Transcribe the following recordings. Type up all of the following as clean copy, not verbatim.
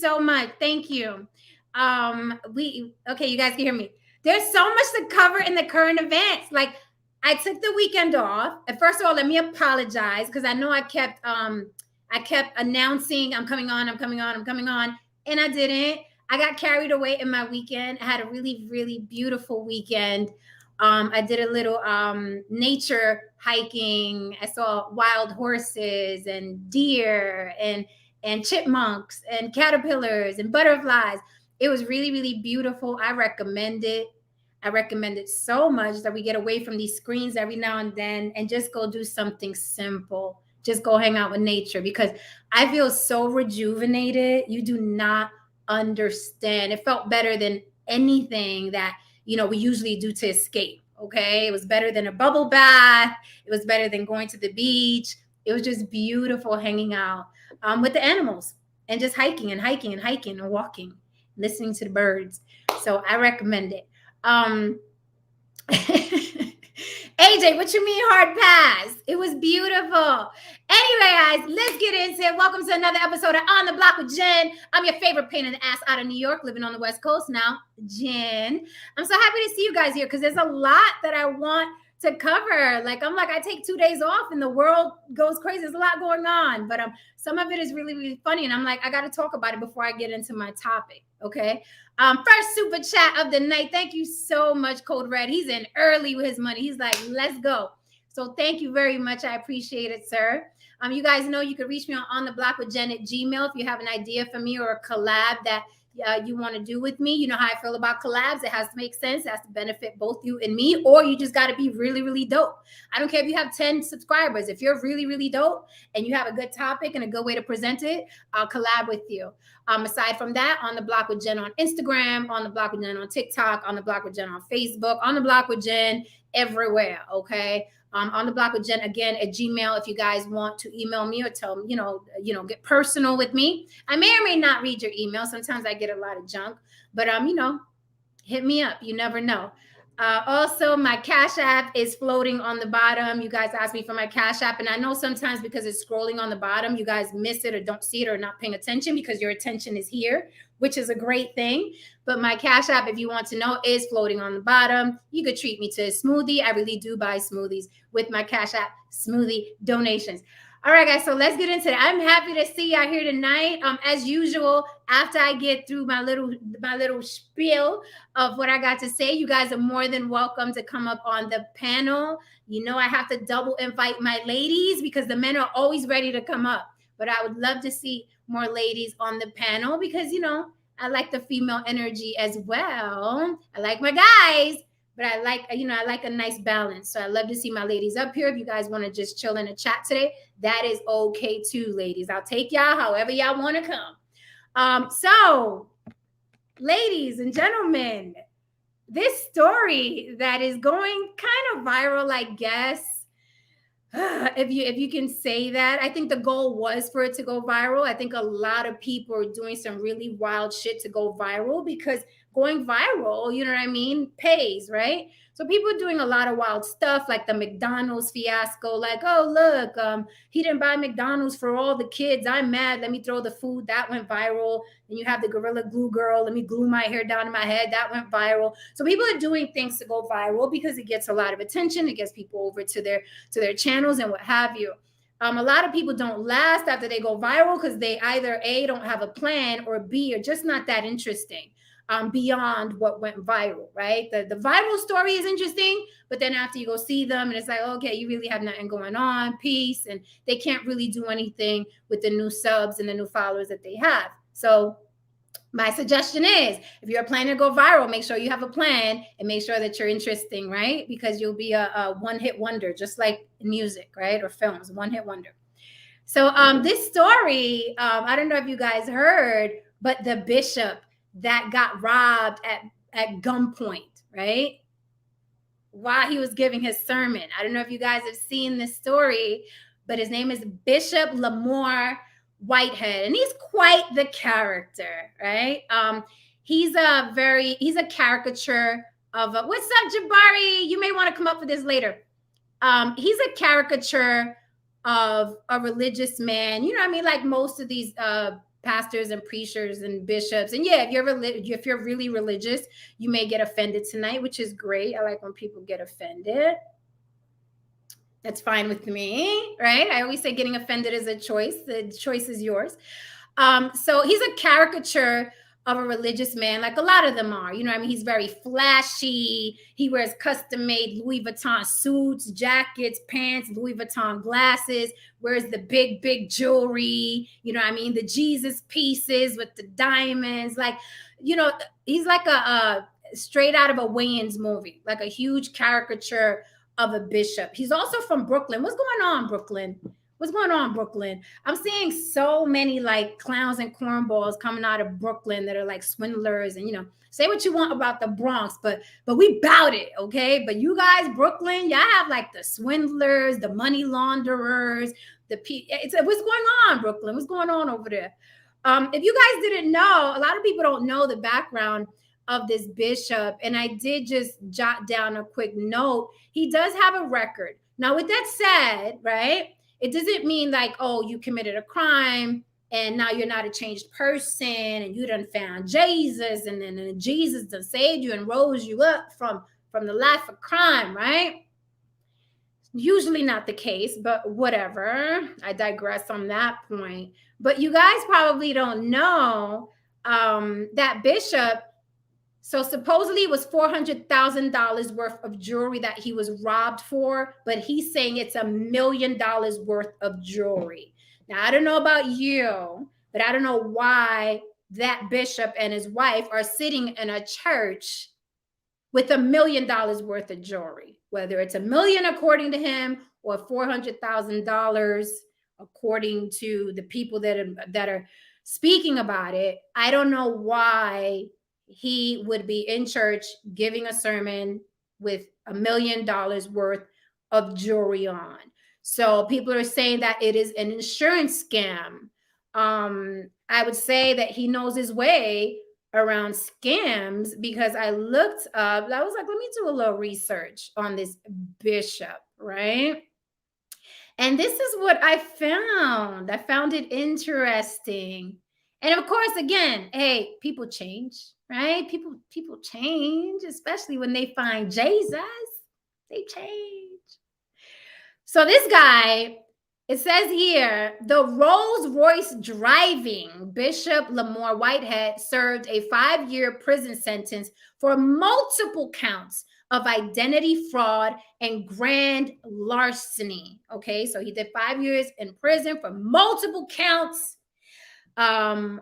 so much. Thank you. Okay, you guys can hear me. There's so much to cover in the current events. Like, I took the weekend off. And first of all, let me apologize because I know I kept announcing I'm coming on, I'm coming on, I'm coming on, and I didn't. I got carried away in my weekend. I had a really, really beautiful weekend. I did a little nature hiking. I saw wild horses and deer and chipmunks and caterpillars and butterflies. It was really, really beautiful. I recommend it. I recommend it so much that we get away from these screens every now and then and just go do something simple. Just go hang out with nature because I feel so rejuvenated. You do not understand. It felt better than anything that, we usually do to escape. Okay. It was better than a bubble bath. It was better than going to the beach. It was just beautiful hanging out with the animals and just hiking and hiking and hiking and walking, listening to the birds. So I recommend it. AJ, what you mean hard pass? It was beautiful. Anyway, guys, let's get into it. Welcome to another episode of On the Block with Jen. I'm your favorite pain in the ass out of New York, living on the West Coast now, Jen. I'm so happy to see you guys here because there's a lot that I want to cover. I take 2 days off and the world goes crazy. There's a lot going on, but some of it is really, really funny. And I'm like, I got to talk about it before I get into my topic. Okay. First super chat of the night. Thank you so much, Code Red. He's in early with his money. He's like, let's go. So thank you very much. I appreciate it, sir. You guys know you can reach me on the block with Jen at Gmail if you have an idea for me or a collab that you want to do with me. You know how I feel about collabs. It has to make sense. It has to benefit both you and me, or you just got to be really, really dope. I don't care if you have 10 subscribers. If you're really, really dope and you have a good topic and a good way to present it, I'll collab with you. Aside from that, On the Block with Jen on Instagram, On the Block with Jen on TikTok, On the Block with Jen on Facebook, On the Block with Jen everywhere. Okay. On the block with Jen again at Gmail. If you guys want to email me or tell me, get personal with me. I may or may not read your email. Sometimes I get a lot of junk, but hit me up. You never know. Also, my Cash App is floating on the bottom. You guys asked me for my Cash App, and I know sometimes because it's scrolling on the bottom, you guys miss it or don't see it or not paying attention because your attention is here, which is a great thing. But my Cash App, if you want to know, is floating on the bottom. You could treat me to a smoothie. I really do buy smoothies with my Cash App smoothie donations. All right, guys, so let's get into it. I'm happy to see y'all here tonight. As usual, after I get through my little spiel of what I got to say, you guys are more than welcome to come up on the panel. You know I have to double invite my ladies because the men are always ready to come up. But I would love to see more ladies on the panel because, I like the female energy as well. I like my guys. But I like a nice balance. So I love to see my ladies up here. If you guys want to just chill in the chat today, that is okay too, ladies. I'll take y'all however y'all want to come. So, ladies and gentlemen, this story that is going kind of viral, I guess. If you can say that, I think the goal was for it to go viral. I think a lot of people are doing some really wild shit to go viral because going viral, you know what I mean, pays, right? So people are doing a lot of wild stuff like the McDonald's fiasco, like, oh, look, he didn't buy McDonald's for all the kids. I'm mad. Let me throw the food. That went viral. And you have the Gorilla Glue girl. Let me glue my hair down to my head. That went viral. So people are doing things to go viral because it gets a lot of attention. It gets people over to their channels and what have you. A lot of people don't last after they go viral because they either A, don't have a plan, or B, are just not that interesting. Beyond what went viral, right? The viral story is interesting, but then after you go see them and it's like, okay, you really have nothing going on, peace, and they can't really do anything with the new subs and the new followers that they have. So my suggestion is, if you're planning to go viral, make sure you have a plan and make sure that you're interesting, right? Because you'll be a one-hit wonder, just like music, right? Or films, one-hit wonder. So this story, I don't know if you guys heard, but the bishop that got robbed at gunpoint, right? While he was giving his sermon. I don't know if you guys have seen this story, but his name is Bishop Lamar Whitehead, and he's quite the character, right? He's a caricature of what's up, Jabari? You may want to come up with this later. He's a caricature of a religious man. You know what I mean? Like most of these pastors and preachers and bishops. And yeah, if you're really religious, you may get offended tonight, which is great. I like when people get offended. That's fine with me, right? I always say getting offended is a choice. The choice is yours. So he's a caricature of a religious man, like a lot of them are. You know what I mean? He's very flashy. He wears custom-made Louis Vuitton suits, jackets, pants, Louis Vuitton glasses, wears the big jewelry, you know what I mean? The Jesus pieces with the diamonds. Like, you know, he's like a straight out of a Wayans movie, like a huge caricature of a bishop. He's also from Brooklyn. What's going on, Brooklyn? What's going on, Brooklyn? I'm seeing so many like clowns and cornballs coming out of Brooklyn that are like swindlers, and you know, say what you want about the Bronx, but we bout it, okay? But you guys, Brooklyn, y'all have like the swindlers, the money launderers, what's going on, Brooklyn? What's going on over there? If you guys didn't know, a lot of people don't know the background of this bishop, and I did just jot down a quick note. He does have a record. Now, with that said, right, it doesn't mean like, oh, you committed a crime and now you're not a changed person and you done found Jesus and then Jesus done saved you and rose you up from the life of crime, right? Usually not the case, but whatever. I digress on that point. But you guys probably don't know that bishop. So supposedly it was $400,000 worth of jewelry that he was robbed for, but he's saying it's $1 million worth of jewelry. Now, I don't know about you, but I don't know why that bishop and his wife are sitting in a church with $1 million worth of jewelry, whether it's $1 million according to him or $400,000 according to the people that are speaking about it. I don't know why he would be in church giving a sermon with $1 million worth of jewelry on. So people are saying that it is an insurance scam. I would say that he knows his way around scams because I looked up, I was like, let me do a little research on this bishop, right? And this is what I found. I found it interesting. And of course, again, hey, people change, right? People change, especially when they find Jesus. They change. So this guy, it says here, the Rolls-Royce driving Bishop Lamar Whitehead served a 5-year prison sentence for multiple counts of identity fraud and grand larceny. Okay, so he did 5 years in prison for multiple counts of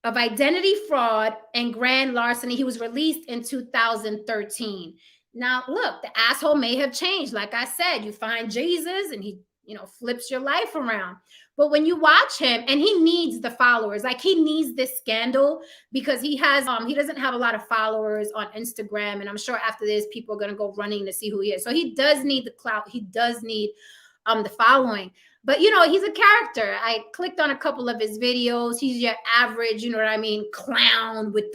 identity fraud and grand larceny. He was released in 2013. Now, look, the asshole may have changed. Like I said, you find Jesus and he, you know, flips your life around. But when you watch him, and he needs the followers, like he needs this scandal because he doesn't have a lot of followers on Instagram. And I'm sure after this, people are going to go running to see who he is. So he does need the clout. He does need the following. But, you know, he's a character. I clicked on a couple of his videos. He's your average, you know what I mean, clown with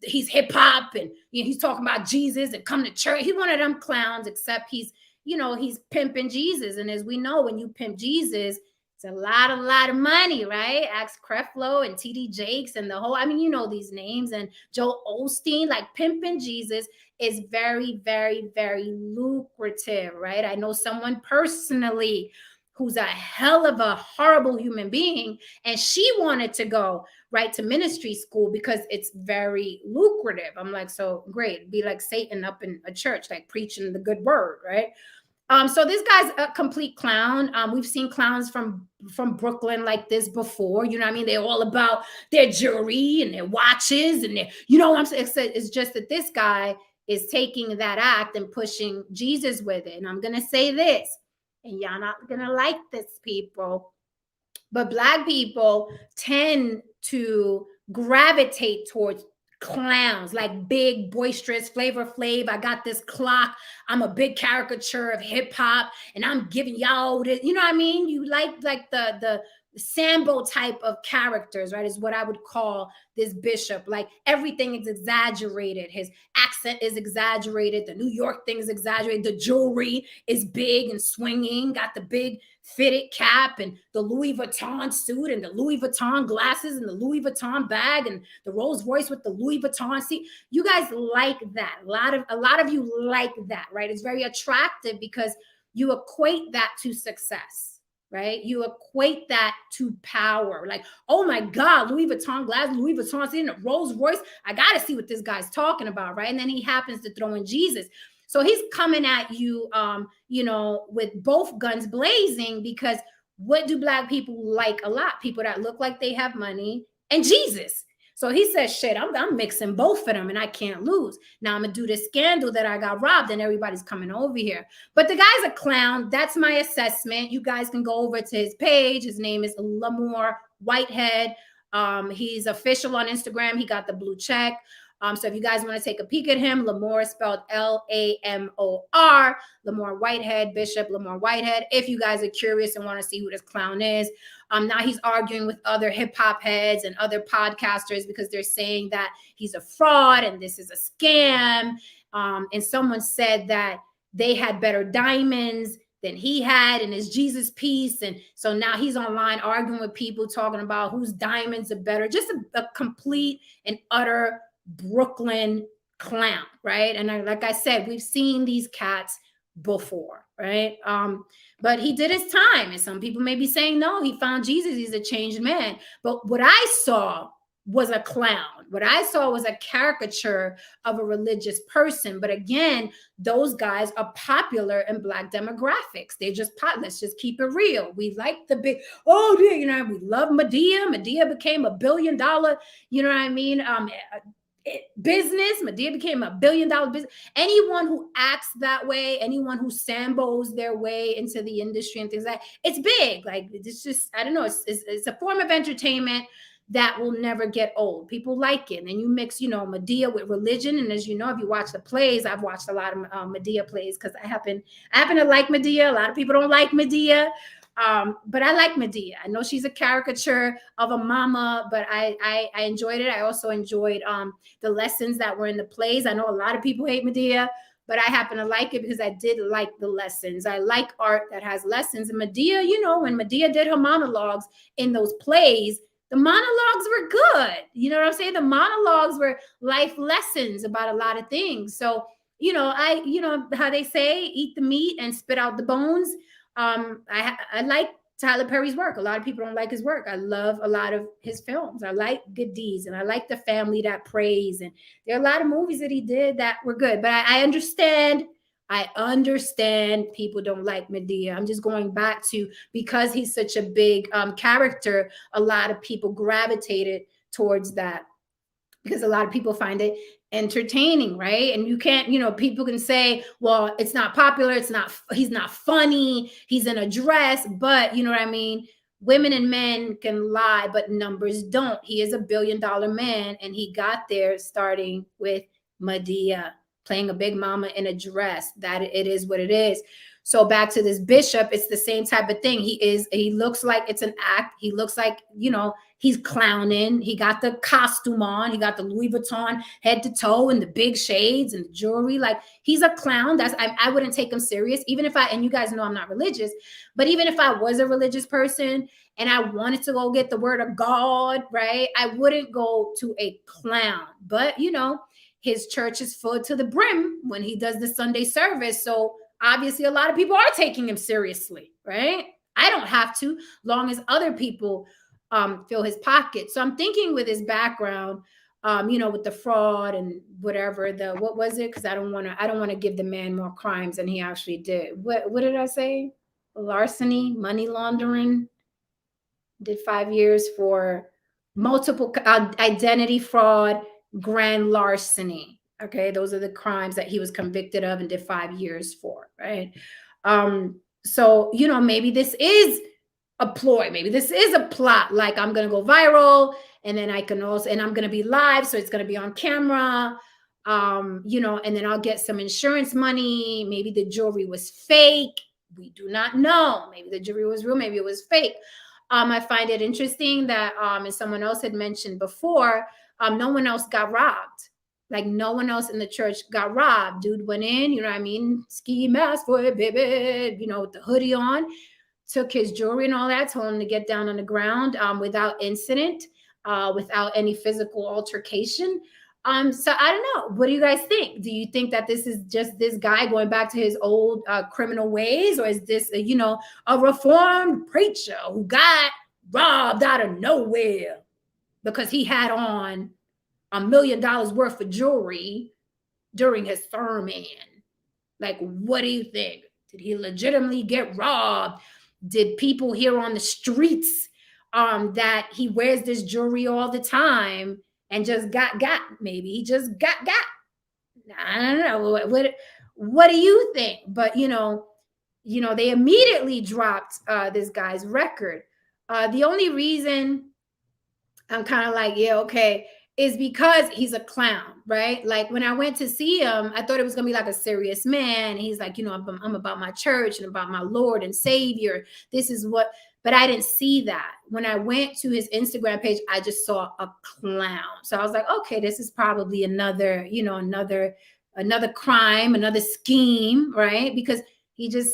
he's hip hop and you know, he's talking about Jesus and come to church. He's one of them clowns, except he's, you know, he's pimping Jesus. And as we know, when you pimp Jesus, it's a lot of money, right? Ask Creflo and TD Jakes and the whole, I mean, you know these names, and Joel Osteen, like pimping Jesus is very, very, very lucrative, right? I know someone personally who's a hell of a horrible human being, and she wanted to go right to ministry school because it's very lucrative. I'm like, so great, be like Satan up in a church, like preaching the good word, right? So this guy's a complete clown. We've seen clowns from Brooklyn like this before. You know what I mean? They're all about their jewelry and their watches and their, you know what I'm saying? It's just that this guy is taking that act and pushing Jesus with it. And I'm going to say this, and y'all not going to like this, people, but Black people tend to gravitate towards clowns, like big, boisterous, Flavor Flav. I got this clock. I'm a big caricature of hip hop, and I'm giving y'all this. You know what I mean? You like the Sambo type of characters, right, is what I would call this bishop. Like everything is exaggerated. His accent is exaggerated. The New York thing is exaggerated. The jewelry is big and swinging, got the big fitted cap and the Louis Vuitton suit and the Louis Vuitton glasses and the Louis Vuitton bag and the Rolls Royce with the Louis Vuitton seat. You guys like that. A lot of you like that, right? It's very attractive because you equate that to success. Right? You equate that to power. Like, oh my God, Louis Vuitton glass, Louis Vuitton sitting in a Rolls Royce. I got to see what this guy's talking about, right? And then he happens to throw in Jesus. So he's coming at you, with both guns blazing, because what do Black people like a lot? People that look like they have money and Jesus. So he says, shit, I'm mixing both of them and I can't lose. Now I'm going to do this scandal that I got robbed and everybody's coming over here. But the guy's a clown. That's my assessment. You guys can go over to his page. His name is Lamor Whitehead. He's official on Instagram. He got the blue check. So if you guys want to take a peek at him, Lamor spelled Lamor, Lamor Whitehead, Bishop Lamor Whitehead. If you guys are curious and want to see who this clown is. Now he's arguing with other hip hop heads and other podcasters because they're saying that he's a fraud and this is a scam. And someone said that they had better diamonds than he had in his Jesus piece. And so now he's online arguing with people, talking about whose diamonds are better. Just a complete and utter Brooklyn clown, right? And like I said, we've seen these cats before, right? But he did his time, and some people may be saying, no, he found Jesus, he's a changed man. But what I saw was a clown. What I saw was a caricature of a religious person. But again, those guys are popular in Black demographics. They just let's just keep it real. We like the big, we love Madea. Madea became $1 billion, you know what I mean? Business. Madea became $1 billion business. Anyone who acts that way, anyone who sambos their way into the industry and things like that, it's big. Like, it's just, I don't know, it's a form of entertainment that will never get old. People like it. And you mix, Madea with religion. And as you know, if you watch the plays, I've watched a lot of Madea plays because I happen to like Madea. A lot of people don't like Madea. But I like Madea. I know she's a caricature of a mama, but I enjoyed it. I also enjoyed the lessons that were in the plays. I know a lot of people hate Madea, but I happen to like it because I did like the lessons. I like art that has lessons. And Madea, when Madea did her monologues in those plays, the monologues were good. You know what I'm saying? The monologues were life lessons about a lot of things. So, how they say, eat the meat and spit out the bones. I like Tyler Perry's work. A lot of people don't like his work. I love a lot of his films. I like Good Deeds, and I like The Family That Prays. And there are a lot of movies that he did that were good. But I understand people don't like Madea. I'm just going back to, because he's such a big character, a lot of people gravitated towards that because a lot of people find it entertaining, right? And you can't, people can say, well, it's not popular, he's not funny, he's in a dress, but you know what I mean? Women and men can lie, but numbers don't. He is $1 billion man, and he got there starting with Madea, playing a big mama in a dress. That it is what it is. So back to this bishop, it's the same type of thing. He looks like it's an act. He looks like, he's clowning. He got the costume on. He got the Louis Vuitton head to toe and the big shades and the jewelry. Like, he's a clown. I wouldn't take him serious, even if and you guys know I'm not religious, but even if I was a religious person and I wanted to go get the word of God, right, I wouldn't go to a clown. But, his church is full to the brim when he does the Sunday service. So obviously, a lot of people are taking him seriously, right? I don't have to, long as other people fill his pocket. So I'm thinking with his background, with the fraud and whatever, what was it? Because I don't want to give the man more crimes than he actually did. What did I say? Larceny, money laundering. Did 5 years for multiple identity fraud, grand larceny. Okay, those are the crimes that he was convicted of and did 5 years for, right? So, maybe this is a ploy. Maybe this is a plot. Like, I'm going to go viral, and then I'm going to be live, so it's going to be on camera, and then I'll get some insurance money. Maybe the jewelry was fake. We do not know. Maybe the jewelry was real. Maybe it was fake. I find it interesting that, as someone else had mentioned before, no one else got robbed. Like no one else in the church got robbed. Dude went in, you know what I mean? Ski mask for it, baby, you know, with the hoodie on, took his jewelry and all that, told him to get down on the ground without incident, without any physical altercation. So I don't know. What do you guys think? Do you think that this is just this guy going back to his old criminal ways, or is this, you know, a reformed preacher who got robbed out of nowhere because he had on $1 million worth of jewelry during his sermon? Like, what do you think? Did he legitimately get robbed? Did people hear on the streets that he wears this jewelry all the time and just got? Maybe he just got. I don't know. What do you think? But you know, they immediately dropped this guy's record. The only reason I'm kind of like, yeah, okay, is because he's a clown, right? Like when I went to see him, I thought it was gonna be like a serious man. He's like, you know, I'm about my church and about my Lord and Savior. This is what, but I didn't see that. When I went to his Instagram page, I just saw a clown. So I was like, okay, this is probably another, you know, another crime, another scheme, right? Because he just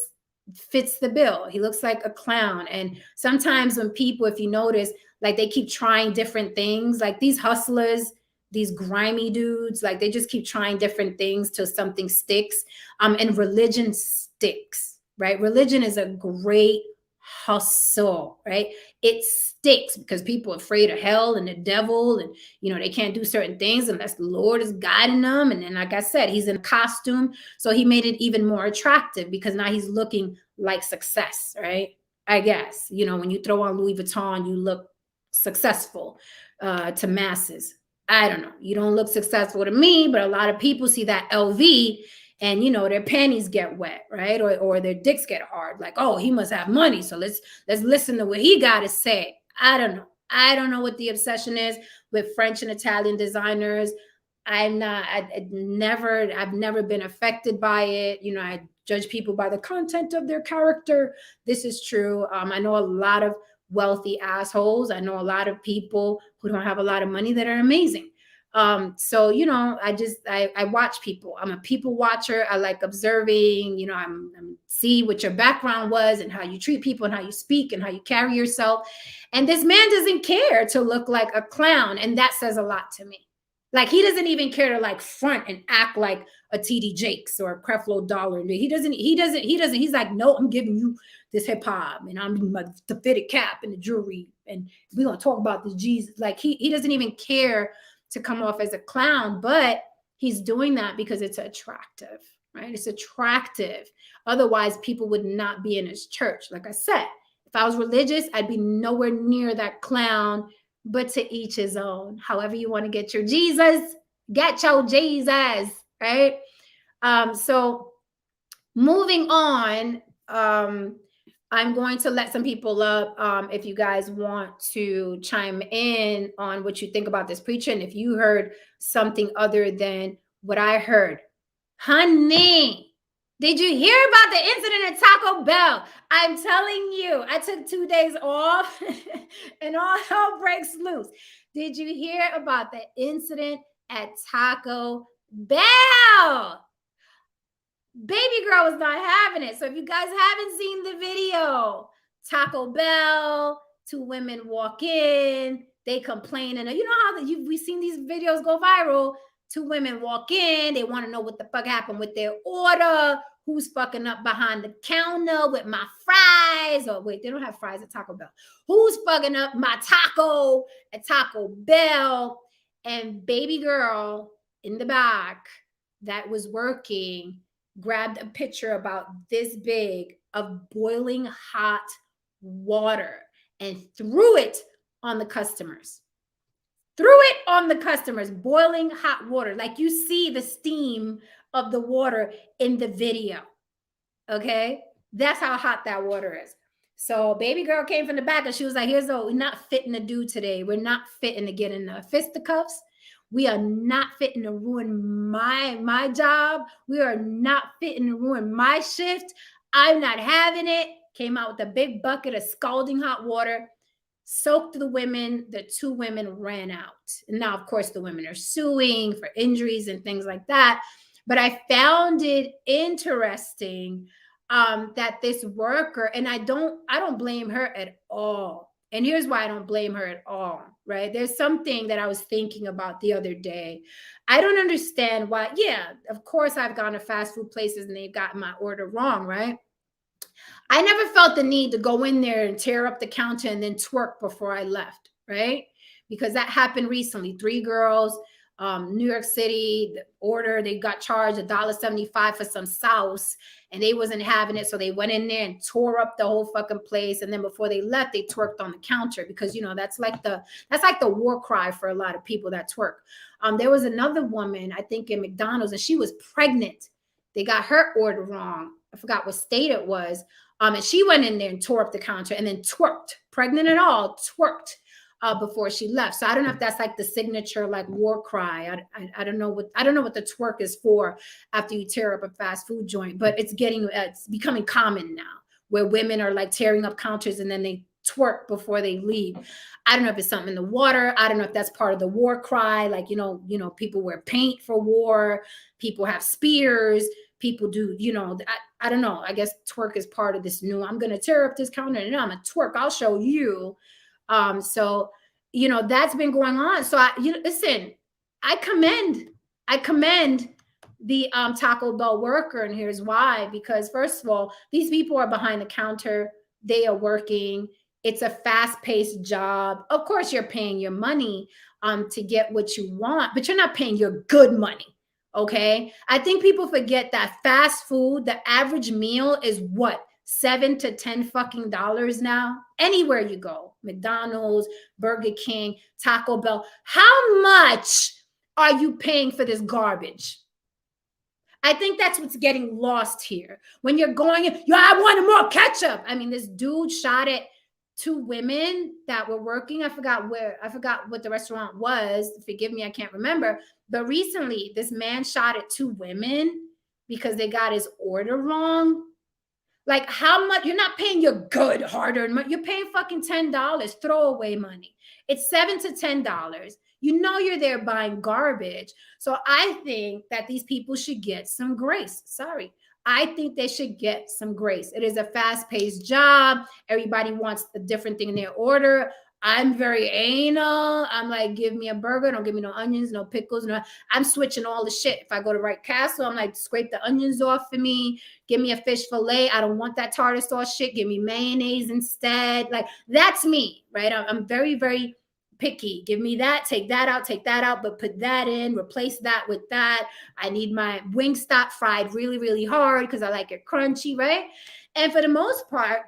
fits the bill. He looks like a clown. And sometimes when people, if you notice, like they keep trying different things, like these hustlers, these grimy dudes, like they just keep trying different things till something sticks. And religion sticks, right? Religion is a great hustle, right? It sticks because people are afraid of hell and the devil, and you know they can't do certain things unless the Lord is guiding them. And then, like I said, he's in a costume, so he made it even more attractive because now he's looking like success, right? I guess, you know, when you throw on Louis Vuitton, you look successful to masses. I don't know. You don't look successful to me, but a lot of people see that LV and you know their panties get wet, right? Or their dicks get hard. Like, oh, he must have money, so let's listen to what he got to say. I don't know. I don't know what the obsession is with French and Italian designers. I've never been affected by it. You know, I judge people by the content of their character. This is true. I know a lot of wealthy assholes. I know a lot of people who don't have a lot of money that are amazing. So, you know, I watch people. I'm a people watcher. I like observing, you know, I'm see what your background was and how you treat people and how you speak and how you carry yourself. And this man doesn't care to look like a clown. And that says a lot to me. Like he doesn't even care to like front and act like a TD Jakes or a Creflo Dollar. He doesn't. He's like, no, I'm giving you this hip hop and I'm the fitted cap and the jewelry. And we're going to talk about the Jesus. Like he doesn't even care to come off as a clown, but he's doing that because it's attractive, right? It's attractive. Otherwise, people would not be in his church. Like I said, if I was religious, I'd be nowhere near that clown, but to each his own. However you want to get your Jesus, get your Jesus, right? So moving on, I'm going to let some people up if you guys want to chime in on what you think about this preacher. And if you heard something other than what I heard. Honey, did you hear about the incident at Taco Bell? I'm telling you, I took 2 days off and all hell breaks loose. Did you hear about the incident at Taco Bell? Baby girl was not having it. So if you guys haven't seen the video, Taco Bell, 2 women walk in, they complain, and you know how we've seen these videos go viral. 2 women walk in, they want to know what the fuck happened with their order, who's fucking up behind the counter with my fries, or wait, they don't have fries at Taco Bell. Who's fucking up my taco at Taco Bell? And baby girl in the back that was working grabbed a pitcher about this big of boiling hot water and threw it on the customers. Boiling hot water. Like you see the steam of the water in the video. Okay? That's how hot that water is. So baby girl came from the back and she was like, we're not fitting to do today. We're not fitting to get in the fisticuffs. We are not fitting to ruin my job. We are not fitting to ruin my shift. I'm not having it. Came out with a big bucket of scalding hot water. soaked the women. The two women ran out. And now, of course, the women are suing for injuries and things like that. But I found it interesting that this worker, and I don't blame her at all. And here's why I don't blame her at all, right? There's something that I was thinking about the other day. I don't understand why. Yeah, of course, I've gone to fast food places and they've gotten my order wrong, right? I never felt the need to go in there and tear up the counter and then twerk before I left, right? Because that happened recently. Three girls, New York City, the order, they got charged $1.75 for some sauce and they wasn't having it. So they went in there and tore up the whole fucking place. And then before they left, they twerked on the counter because, you know, that's like the war cry for a lot of people that twerk. There was another woman, I think in McDonald's, and she was pregnant. They got her order wrong. I forgot what state it was. And she went in there and tore up the counter and then twerked, pregnant and all, twerked before she left. So I don't know if that's like the signature like war cry. I don't know what the twerk is for after you tear up a fast food joint, but it's becoming common now where women are like tearing up counters and then they twerk before they leave. I don't know if it's something in the water. I don't know if that's part of the war cry. Like, you know, people wear paint for war. People have spears. People do, you know, I don't know. I guess twerk is part of this new, I'm going to tear up this counter and I'm going to twerk. I'll show you. So, you know, that's been going on. So listen, I commend the Taco Bell worker. And here's why, because first of all, these people are behind the counter. They are working. It's a fast-paced job. Of course, you're paying your money to get what you want, but you're not paying your good money. Okay. I think people forget that fast food, the average meal is what? $7 to $10 fucking dollars now. Anywhere you go, McDonald's, Burger King, Taco Bell. How much are you paying for this garbage? I think that's what's getting lost here. When you're going, I wanted more ketchup. I mean, this dude shot at two women that were working. I forgot what the restaurant was. Forgive me, I can't remember. But recently, this man shot at two women because they got his order wrong. Like, how much? You're not paying your good hard-earned money. You're paying fucking $10, throwaway money. It's $7 to $10. You know you're there buying garbage. So I think that these people should get some grace. Sorry. I think they should get some grace. It is a fast-paced job. Everybody wants a different thing in their order. I'm very anal. I'm like, give me a burger. Don't give me no onions, no pickles. No, I'm switching all the shit. If I go to White Castle, I'm like, scrape the onions off for me. Give me a fish fillet. I don't want that tartar sauce shit. Give me mayonnaise instead. Like, that's me, right? I'm very, very picky. Give me that, take that out, but put that in, replace that with that. I need my Wingstop fried really, really hard because I like it crunchy, right? And for the most part,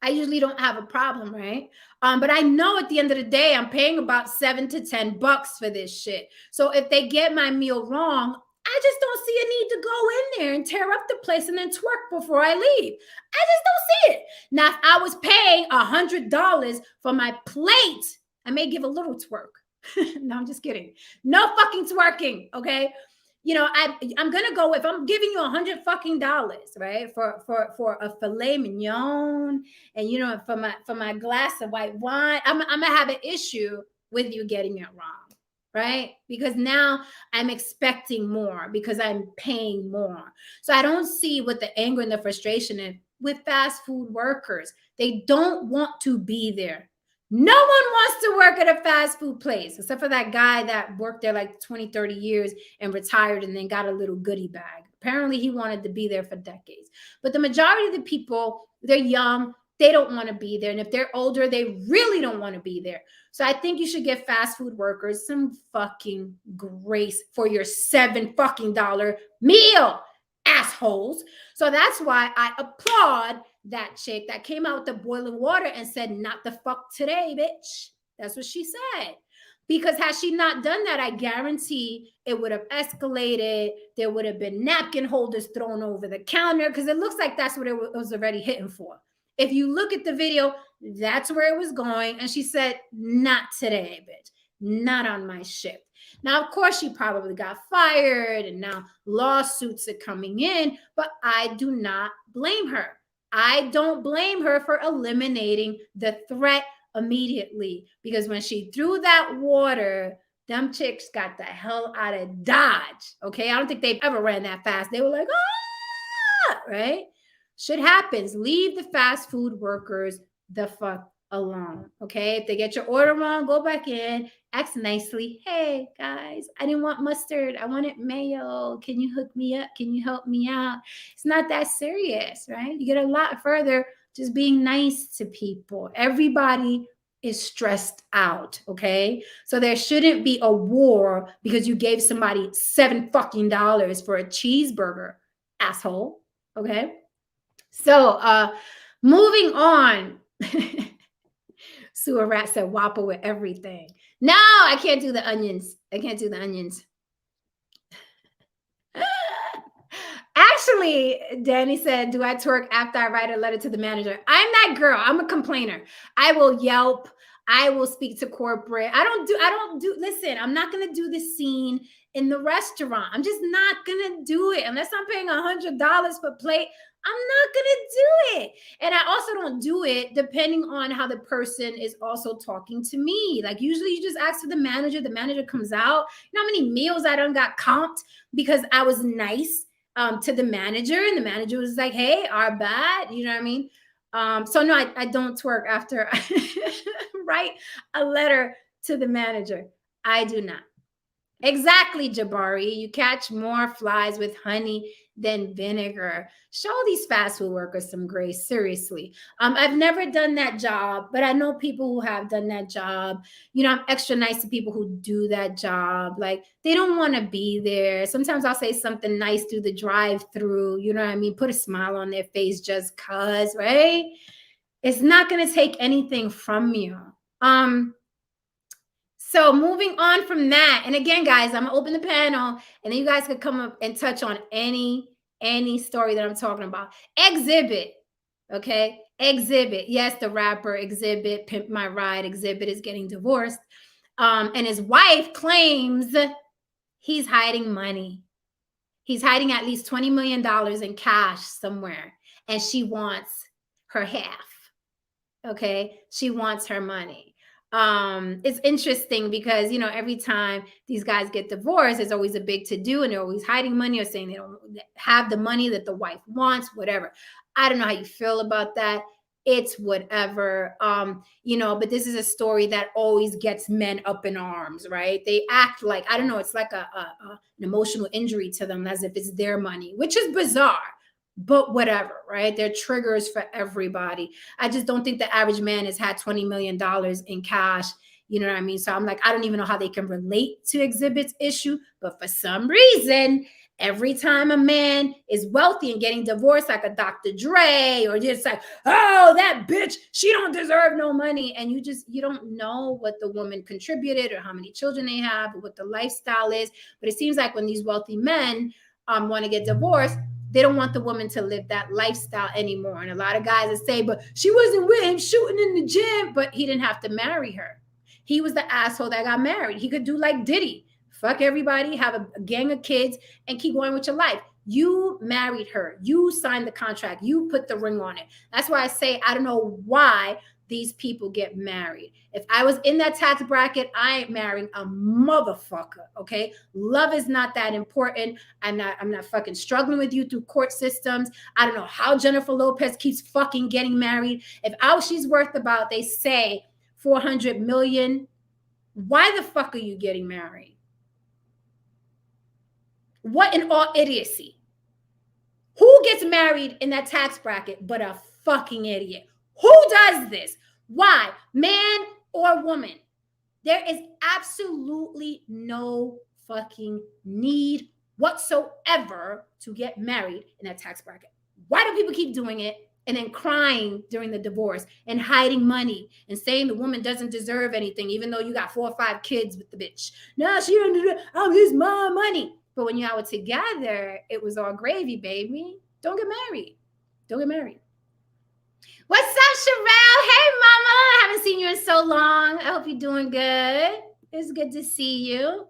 I usually don't have a problem, right? But I know at the end of the day, I'm paying about $7 to $10 for this shit. So if they get my meal wrong, I just don't see a need to go in there and tear up the place and then twerk before I leave. I just don't see it. Now, if I was paying $100 for my plate, I may give a little twerk. No, I'm just kidding. No fucking twerking, okay? You know, I'm gonna go, if I'm giving you $100 fucking dollars, right, for a filet mignon, and you know, for my glass of white wine, I'm gonna have an issue with you getting it wrong, right? Because now I'm expecting more because I'm paying more. So I don't see what the anger and the frustration is with fast food workers. They don't want to be there. No one wants to work at a fast food place, except for that guy that worked there like 20, 30 years and retired and then got a little goodie bag. Apparently, he wanted to be there for decades. But the majority of the people, they're young. They don't want to be there. And if they're older, they really don't want to be there. So I think you should give fast food workers some fucking grace for your $7 fucking dollar meal, assholes. So that's why I applaud that chick that came out with the boiling water and said, not the fuck today, bitch. That's what she said. Because had she not done that, I guarantee it would have escalated. There would have been napkin holders thrown over the counter because it looks like that's what it was already hitting for. If you look at the video, that's where it was going. And she said, not today, bitch. Not on my shift. Now, of course, she probably got fired and now lawsuits are coming in, but I do not blame her. I don't blame her for eliminating the threat immediately, because when she threw that water, them chicks got the hell out of Dodge. Okay. I don't think they've ever ran that fast. They were like, ah, right? Shit happens. Leave the fast food workers the fuck alone. Okay. If they get your order wrong, go back in, ask nicely. Hey guys, I didn't want mustard. I wanted mayo. Can you hook me up? Can you help me out? It's not that serious, right? You get a lot further just being nice to people. Everybody is stressed out, okay? So there shouldn't be a war because you gave somebody $7 fucking for a cheeseburger, asshole, okay? So moving on. Sewer Rat said Whopper with everything. No, I can't do the onions. I can't do the onions. Actually, Danny said, do I twerk after I write a letter to the manager? I'm that girl. I'm a complainer. I will Yelp. I will speak to corporate. I don't do, listen, I'm not going to do this scene in the restaurant. I'm just not going to do it unless I'm paying $100 per plate. I'm not going to do it. And I also don't do it depending on how the person is also talking to me. Like usually you just ask for the manager comes out. You know how many meals I done got comped because I was nice to the manager, and the manager was like, hey, our bad. You know what I mean? So no, I don't twerk after I write a letter to the manager. I do not. Exactly, Jabari. You catch more flies with honey than vinegar. Show these fast food workers some grace. Seriously. I've never done that job, but I know people who have done that job. You know, I'm extra nice to people who do that job. Like they don't want to be there. Sometimes I'll say something nice through the drive-through. You know what I mean? Put a smile on their face just cause, right? It's not going to take anything from you. So moving on from that, and again, guys, I'm gonna open the panel, and then you guys could come up and touch on any story that I'm talking about. Exhibit, okay? Exhibit. Yes, the rapper Exhibit, Pimp My Ride. Exhibit is getting divorced, and his wife claims he's hiding money. He's hiding at least $20 million in cash somewhere, and she wants her half. Okay, she wants her money. It's interesting because, you know, every time these guys get divorced, there's always a big to do, and they're always hiding money or saying they don't have the money that the wife wants, whatever. I don't know how you feel about that. It's whatever. You know, but this is a story that always gets men up in arms, right? They act like, I don't know, it's like an emotional injury to them as if it's their money, which is bizarre. But whatever, right? They're triggers for everybody. I just don't think the average man has had $20 million in cash. You know what I mean? So I'm like, I don't even know how they can relate to Exhibit's issue. But for some reason, every time a man is wealthy and getting divorced, like a Dr. Dre, or just like, oh, that bitch, she don't deserve no money. And you don't know what the woman contributed or how many children they have or what the lifestyle is. But it seems like when these wealthy men want to get divorced, they don't want the woman to live that lifestyle anymore. And a lot of guys that say, but she wasn't with him shooting in the gym, but he didn't have to marry her. He was the asshole that got married. He could do like Diddy, fuck everybody, have a gang of kids, and keep going with your life. You married her. You signed the contract. You put the ring on it. That's why I say I don't know why these people get married. If I was in that tax bracket, I ain't marrying a motherfucker, okay? Love is not that important. I'm not fucking struggling with you through court systems. I don't know how Jennifer Lopez keeps fucking getting married. If all she's worth about, they say, 400 million, why the fuck are you getting married? What in all idiocy? Who gets married in that tax bracket but a fucking idiot? Who does this? Why? Man or woman? There is absolutely no fucking need whatsoever to get married in that tax bracket. Why do people keep doing it and then crying during the divorce and hiding money and saying the woman doesn't deserve anything, even though you got 4 or 5 kids with the bitch? No, she don't deserve, oh, here's my money. But when y'all were together, it was all gravy, baby. Don't get married. Don't get married. What's up, Sherelle? Hey, mama. I haven't seen you in so long. I hope you're doing good. It's good to see you.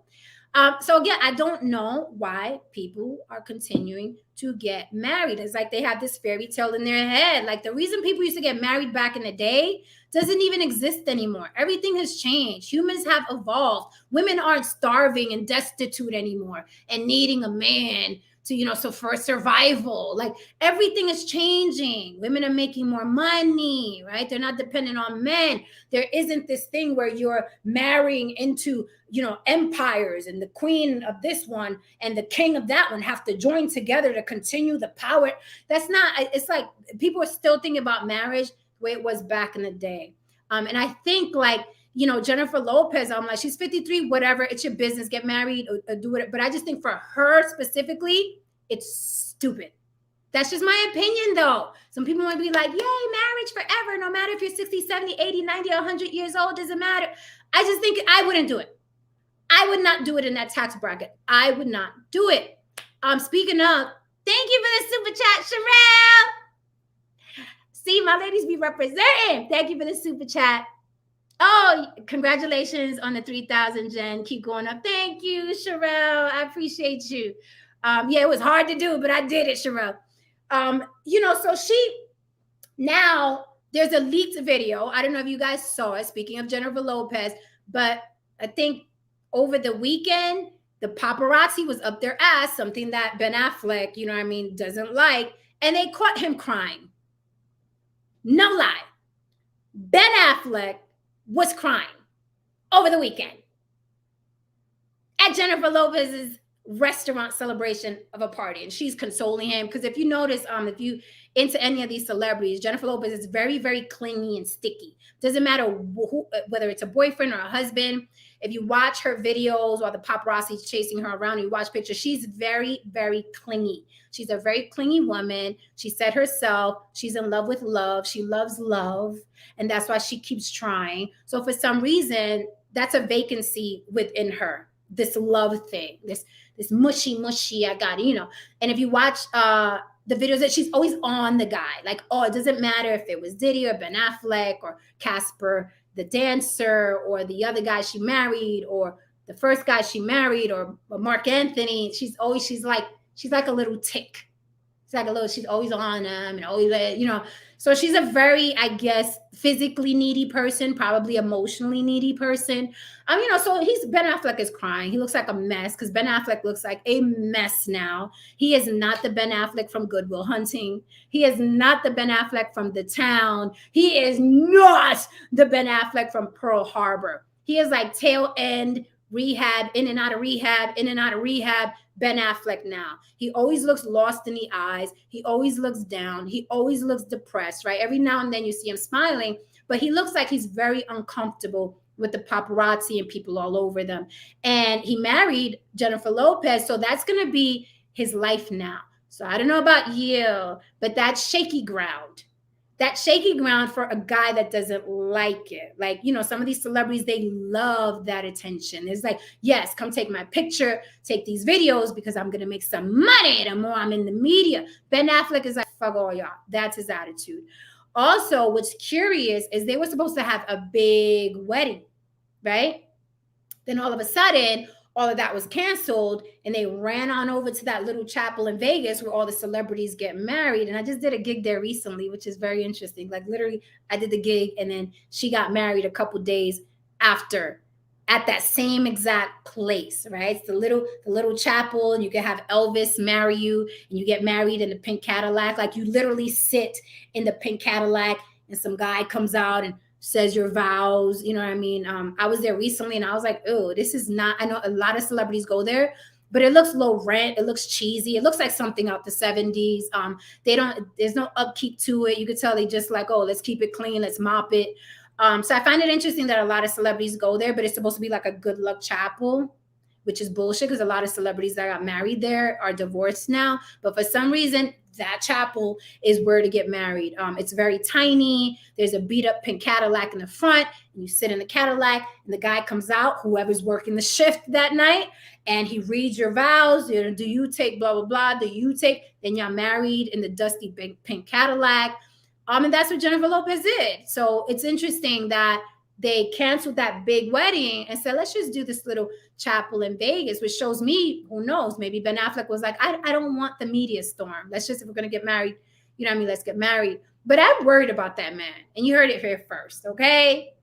So again, I don't know why people are continuing to get married. It's like they have this fairy tale in their head. Like the reason people used to get married back in the day doesn't even exist anymore. Everything has changed. Humans have evolved. Women aren't starving and destitute anymore and needing a man to, so for survival. Like everything is changing. Women are making more money, right? They're not dependent on men. There isn't this thing where you're marrying into, empires, and the queen of this one and the king of that one have to join together to continue the power. That's not, it's like people are still thinking about marriage the way it was back in the day. And I think like, Jennifer Lopez, I'm like, she's 53, whatever, it's your business, get married or do it. But I just think for her specifically, it's stupid. That's just my opinion, though. Some people might be like, yay, marriage forever. No matter if you're 60, 70, 80, 90, 100 years old, doesn't matter. I just think I wouldn't do it. I would not do it in that tax bracket. I would not do it. Speaking of, thank you for the super chat, Sherelle. See, my ladies be representing. Thank you for the super chat. Oh, congratulations on the 3,000, Jen. Keep going up. Thank you, Sherelle. I appreciate you. Yeah, it was hard to do, but I did it, Sherelle. So now there's a leaked video. I don't know if you guys saw it, speaking of Jennifer Lopez, but I think over the weekend, the paparazzi was up their ass, something that Ben Affleck, doesn't like, and they caught him crying. No lie. Ben Affleck was crying over the weekend at Jennifer Lopez's restaurant celebration of a party, and she's consoling him because if you notice, if you into any of these celebrities, Jennifer Lopez is very, very clingy and sticky. Doesn't matter whether it's a boyfriend or a husband. If you watch her videos while the paparazzi's chasing her around, and you watch pictures, she's very, very clingy. She's a very clingy woman. She said herself, she's in love with love. She loves love, and that's why she keeps trying. So for some reason, that's a vacancy within her. This love thing, this mushy, I got it, And if you watch the videos, that she's always on the guy, like, it doesn't matter if it was Diddy or Ben Affleck or Casper the dancer or the other guy she married or the first guy she married or Mark Anthony. She's like a little tick. She's always on them and always, So she's a very, I guess, physically needy person, probably emotionally needy person. So Ben Affleck is crying. He looks like a mess because Ben Affleck looks like a mess now. He is not the Ben Affleck from Good Will Hunting. He is not the Ben Affleck from The Town. He is not the Ben Affleck from Pearl Harbor. He is like tail end rehab, in and out of rehab, Ben Affleck now. He always looks lost in the eyes. He always looks down. He always looks depressed, right? Every now and then you see him smiling, but he looks like he's very uncomfortable with the paparazzi and people all over them. And he married Jennifer Lopez, so that's going to be his life now. So I don't know about you, but that's shaky ground. That shaky ground for a guy that doesn't like it. Like, some of these celebrities, they love that attention. It's like, yes, come take my picture, take these videos because I'm going to make some money the more I'm in the media. Ben Affleck is like, fuck all y'all. That's his attitude. Also, what's curious is they were supposed to have a big wedding, right? Then all of a sudden, all of that was canceled and they ran on over to that little chapel in Vegas where all the celebrities get married. And I just did a gig there recently, which is very interesting. Like literally I did the gig and then she got married a couple days after at that same exact place, right? It's the little chapel, and you can have Elvis marry you and you get married in the pink Cadillac. Like you literally sit in the pink Cadillac and some guy comes out and says your vows, you know what I mean? I was there recently and I was like, oh, this is not, I know a lot of celebrities go there, but it looks low rent. It looks cheesy. It looks like something out the 70s. There's no upkeep to it. You could tell they just like, oh, let's keep it clean. Let's mop it. So I find it interesting that a lot of celebrities go there, but it's supposed to be like a good luck chapel, which is bullshit because a lot of celebrities that got married there are divorced now. But for some reason, that chapel is where to get married. It's very tiny. There's a beat up pink Cadillac in the front, and you sit in the Cadillac and the guy comes out, whoever's working the shift that night, and he reads your vows. Do you take blah, blah, blah? Do you take? Then you're married in the dusty pink Cadillac. And that's what Jennifer Lopez did. So it's interesting that they canceled that big wedding and said, let's just do this little chapel in Vegas, which shows me, who knows, maybe Ben Affleck was like, I don't want the media storm. Let's just, if we're going to get married, you know what I mean? Let's get married. But I'm worried about that man. And you heard it here first, okay?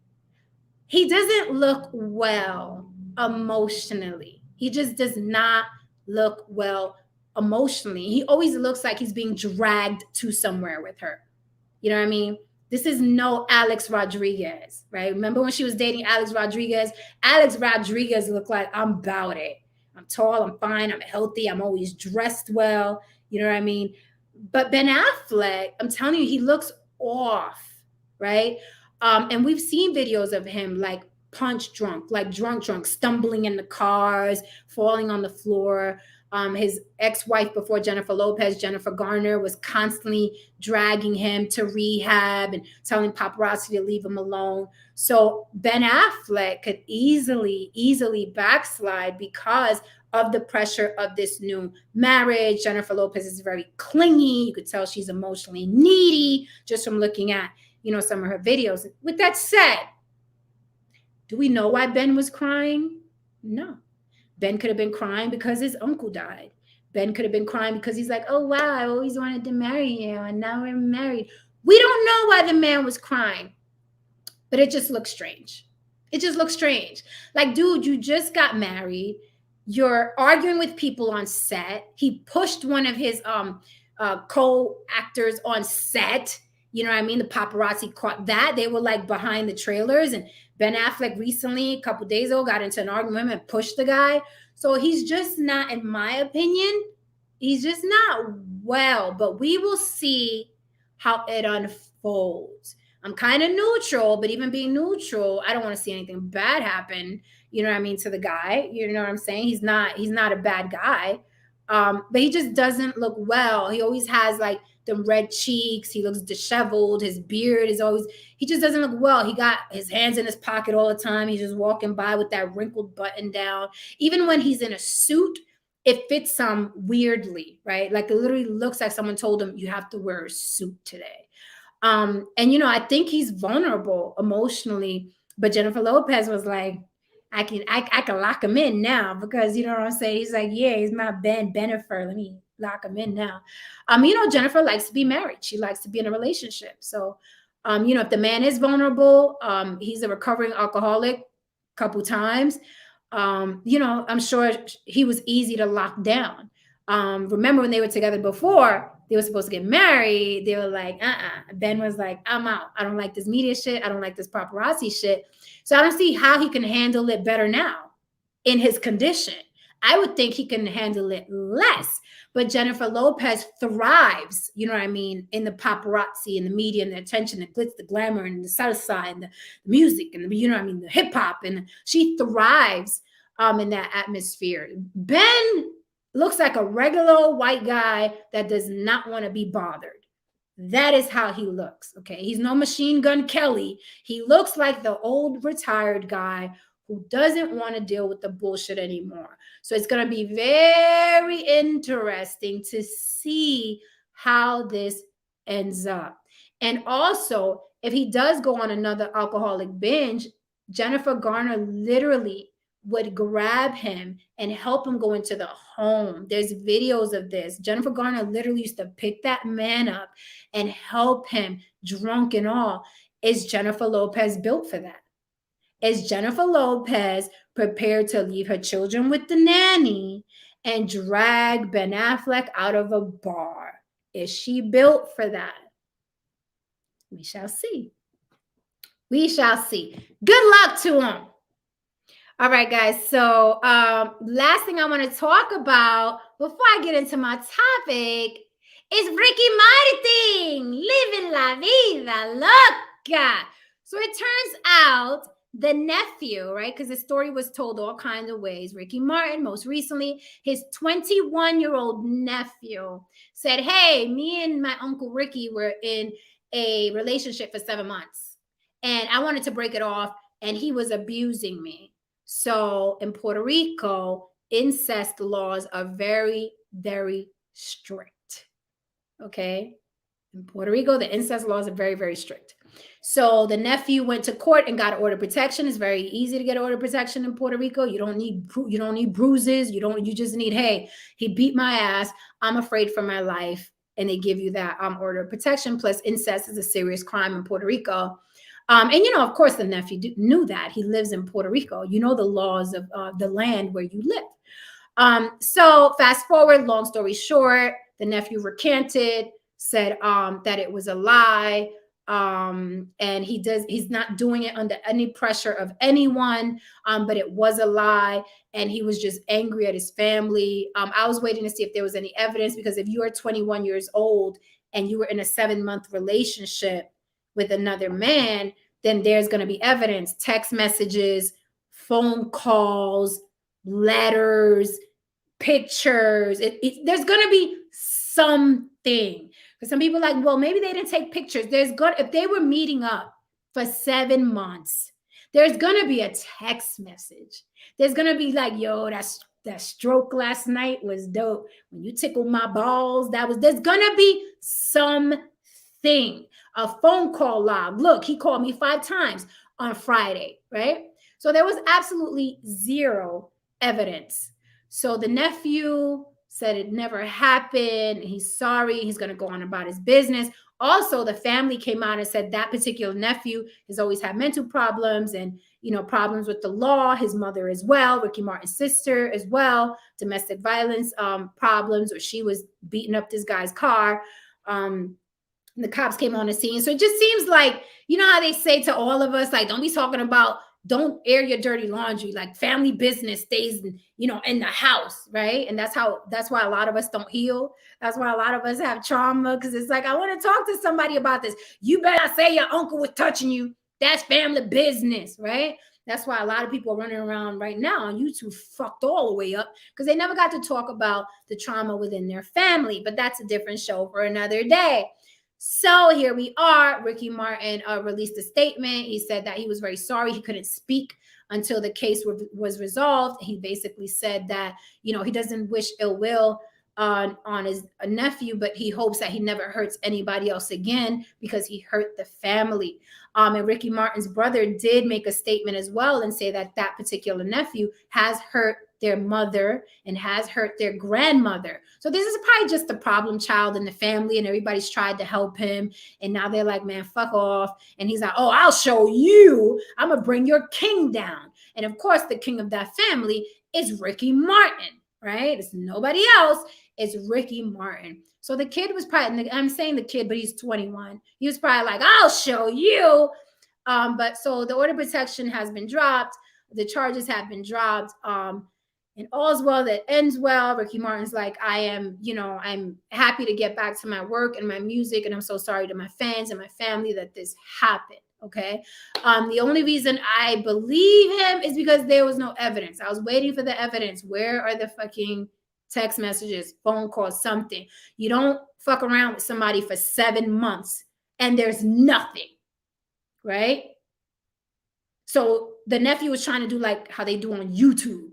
He doesn't look well emotionally. He just does not look well emotionally. He always looks like he's being dragged to somewhere with her. You know what I mean? This is no Alex Rodriguez, right? Remember when she was dating Alex Rodriguez? Alex Rodriguez looked like, I'm about it. I'm tall, I'm fine, I'm healthy, I'm always dressed well. You know what I mean? But Ben Affleck, I'm telling you, he looks off, right? And we've seen videos of him like punch drunk, like drunk, stumbling in the cars, falling on the floor. His ex-wife before Jennifer Lopez, Jennifer Garner, was constantly dragging him to rehab and telling paparazzi to leave him alone. So Ben Affleck could easily backslide because of the pressure of this new marriage. Jennifer Lopez is very clingy. You could tell she's emotionally needy just from looking at, you know, some of her videos. With that said, do we know why Ben was crying? No. Ben could have been crying because his uncle died. Ben could have been crying because he's like, oh, wow, I always wanted to marry you, and now we're married. We don't know why the man was crying, but it just looks strange. It just looks strange. Like, dude, you just got married. You're arguing with people on set. He pushed one of his co-actors on set. You know what I mean? The paparazzi caught that. They were like behind the trailers, and Ben Affleck recently, a couple days ago, got into an argument and pushed the guy. So he's just not, in my opinion, he's just not well. But we will see how it unfolds. I'm kind of neutral, but even being neutral, I don't want to see anything bad happen. You know what I mean, to the guy. You know what I'm saying? He's not a bad guy. But he just doesn't look well. He always has like the red cheeks. He looks disheveled. His beard is always, he just doesn't look well. He got his hands in his pocket all the time. He's just walking by with that wrinkled button down. Even when he's in a suit, it fits him weirdly, right? Like it literally looks like someone told him, you have to wear a suit today. And, you know, I think he's vulnerable emotionally, but Jennifer Lopez was like, I can lock him in now because, you know what I'm saying? He's like, yeah, he's my Benifer. Let me lock him in now. You know, Jennifer likes to be married. She likes to be in a relationship. So, you know, if the man is vulnerable, he's a recovering alcoholic, couple times. You know, I'm sure he was easy to lock down. Remember when they were together before, they were supposed to get married. They were like, Ben was like, I'm out. I don't like this media shit. I don't like this paparazzi shit. So I don't see how he can handle it better now in his condition. I would think he can handle it less. But Jennifer Lopez thrives, you know what I mean, in the paparazzi and the media and the attention, the glitz, the glamour, and the salsa and the music and the, you know what I mean, the hip hop. And she thrives in that atmosphere. Ben looks like a regular white guy that does not want to be bothered. That is how he looks. Okay. He's no Machine Gun Kelly. He looks like the old retired guy who doesn't want to deal with the bullshit anymore. So it's going to be very interesting to see how this ends up. And also, if he does go on another alcoholic binge, Jennifer Garner literally would grab him and help him go into the home. There's videos of this. Jennifer Garner literally used to pick that man up and help him, drunk and all. Is Jennifer Lopez built for that? Is Jennifer Lopez prepared to leave her children with the nanny and drag Ben Affleck out of a bar? Is she built for that? We shall see. We shall see. Good luck to him. All right, guys. So last thing I want to talk about before I get into my topic is Ricky Martin, living la vida loca. So it turns out the nephew, right? Because the story was told all kinds of ways. Ricky Martin, most recently, his 21-year-old nephew said, hey, me and my Uncle Ricky were in a relationship for 7 months. And I wanted to break it off. And he was abusing me. So in Puerto Rico, incest laws are very, very strict. Okay. In Puerto Rico, the incest laws are very, very strict. So the nephew went to court and got order protection. It's very easy to get order protection in Puerto Rico. You don't need bruises. You just need, hey, he beat my ass. I'm afraid for my life. And they give you that order of protection. Plus, incest is a serious crime in Puerto Rico. And of course, the nephew knew that. He lives in Puerto Rico. You know the laws of the land where you live. So fast forward, long story short, the nephew recanted, said that it was a lie. And he's not doing it under any pressure of anyone, but it was a lie. And he was just angry at his family. I was waiting to see if there was any evidence, because if you are 21 years old and you were in a 7-month relationship with another man, then there's going to be evidence, text messages, phone calls, letters, pictures. There's going to be something. Because some people are like, well, maybe they didn't take pictures. If they were meeting up for 7 months, there's going to be a text message. There's going to be like, yo, that stroke last night was dope. When you tickled my balls, there's going to be something. A phone call log. Look, he called me 5 times on Friday, right? So there was absolutely zero evidence. So the nephew said it never happened. He's sorry. He's going to go on about his business. Also, the family came out and said that particular nephew has always had mental problems and, problems with the law. His mother as well, Ricky Martin's sister as well, domestic violence problems, or she was beating up this guy's car. The cops came on the scene. So it just seems like, how they say to all of us, like, don't be talking about, don't air your dirty laundry, like family business stays, in the house, right? And that's why a lot of us don't heal. That's why a lot of us have trauma, because it's like, I want to talk to somebody about this. You better not say your uncle was touching you. That's family business, right? That's why a lot of people are running around right now on YouTube fucked all the way up, because they never got to talk about the trauma within their family. But that's a different show for another day. So here we are. Ricky Martin released a statement. He said that he was very sorry. He couldn't speak until the case was resolved. He basically said that, he doesn't wish ill will on his nephew, but he hopes that he never hurts anybody else again, because he hurt the family. And Ricky Martin's brother did make a statement as well and say that that particular nephew has hurt their mother and has hurt their grandmother. So this is probably just the problem child in the family, and everybody's tried to help him. And now they're like, man, fuck off. And he's like, oh, I'll show you. I'm going to bring your king down. And of course, the king of that family is Ricky Martin, right? It's nobody else. It's Ricky Martin. So the kid was probably, I'm saying the kid, but he's 21. He was probably like, I'll show you. But so the order of protection has been dropped. The charges have been dropped. And all's well that ends well. Ricky Martin's like, I'm happy to get back to my work and my music. And I'm so sorry to my fans and my family that this happened. Okay. The only reason I believe him is because there was no evidence. I was waiting for the evidence. Where are the fucking text messages, phone calls, something? You don't fuck around with somebody for 7 months and there's nothing, right? So the nephew was trying to do like how they do on YouTube.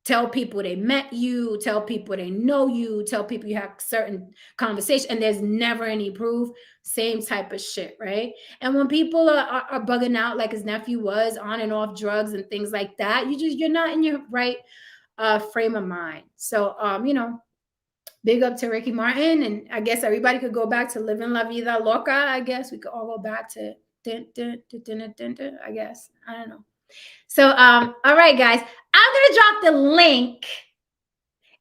Tell people they met you, tell people they know you, tell people you have certain conversation, and there's never any proof. Same type of shit, right? And when people are bugging out like his nephew was, on and off drugs and things like that, you're not in your right frame of mind. So big up to Ricky Martin, and I guess everybody could go back to living la vida loca. I guess we could all go back to I guess. I don't know. So, all right, guys, I'm going to drop the link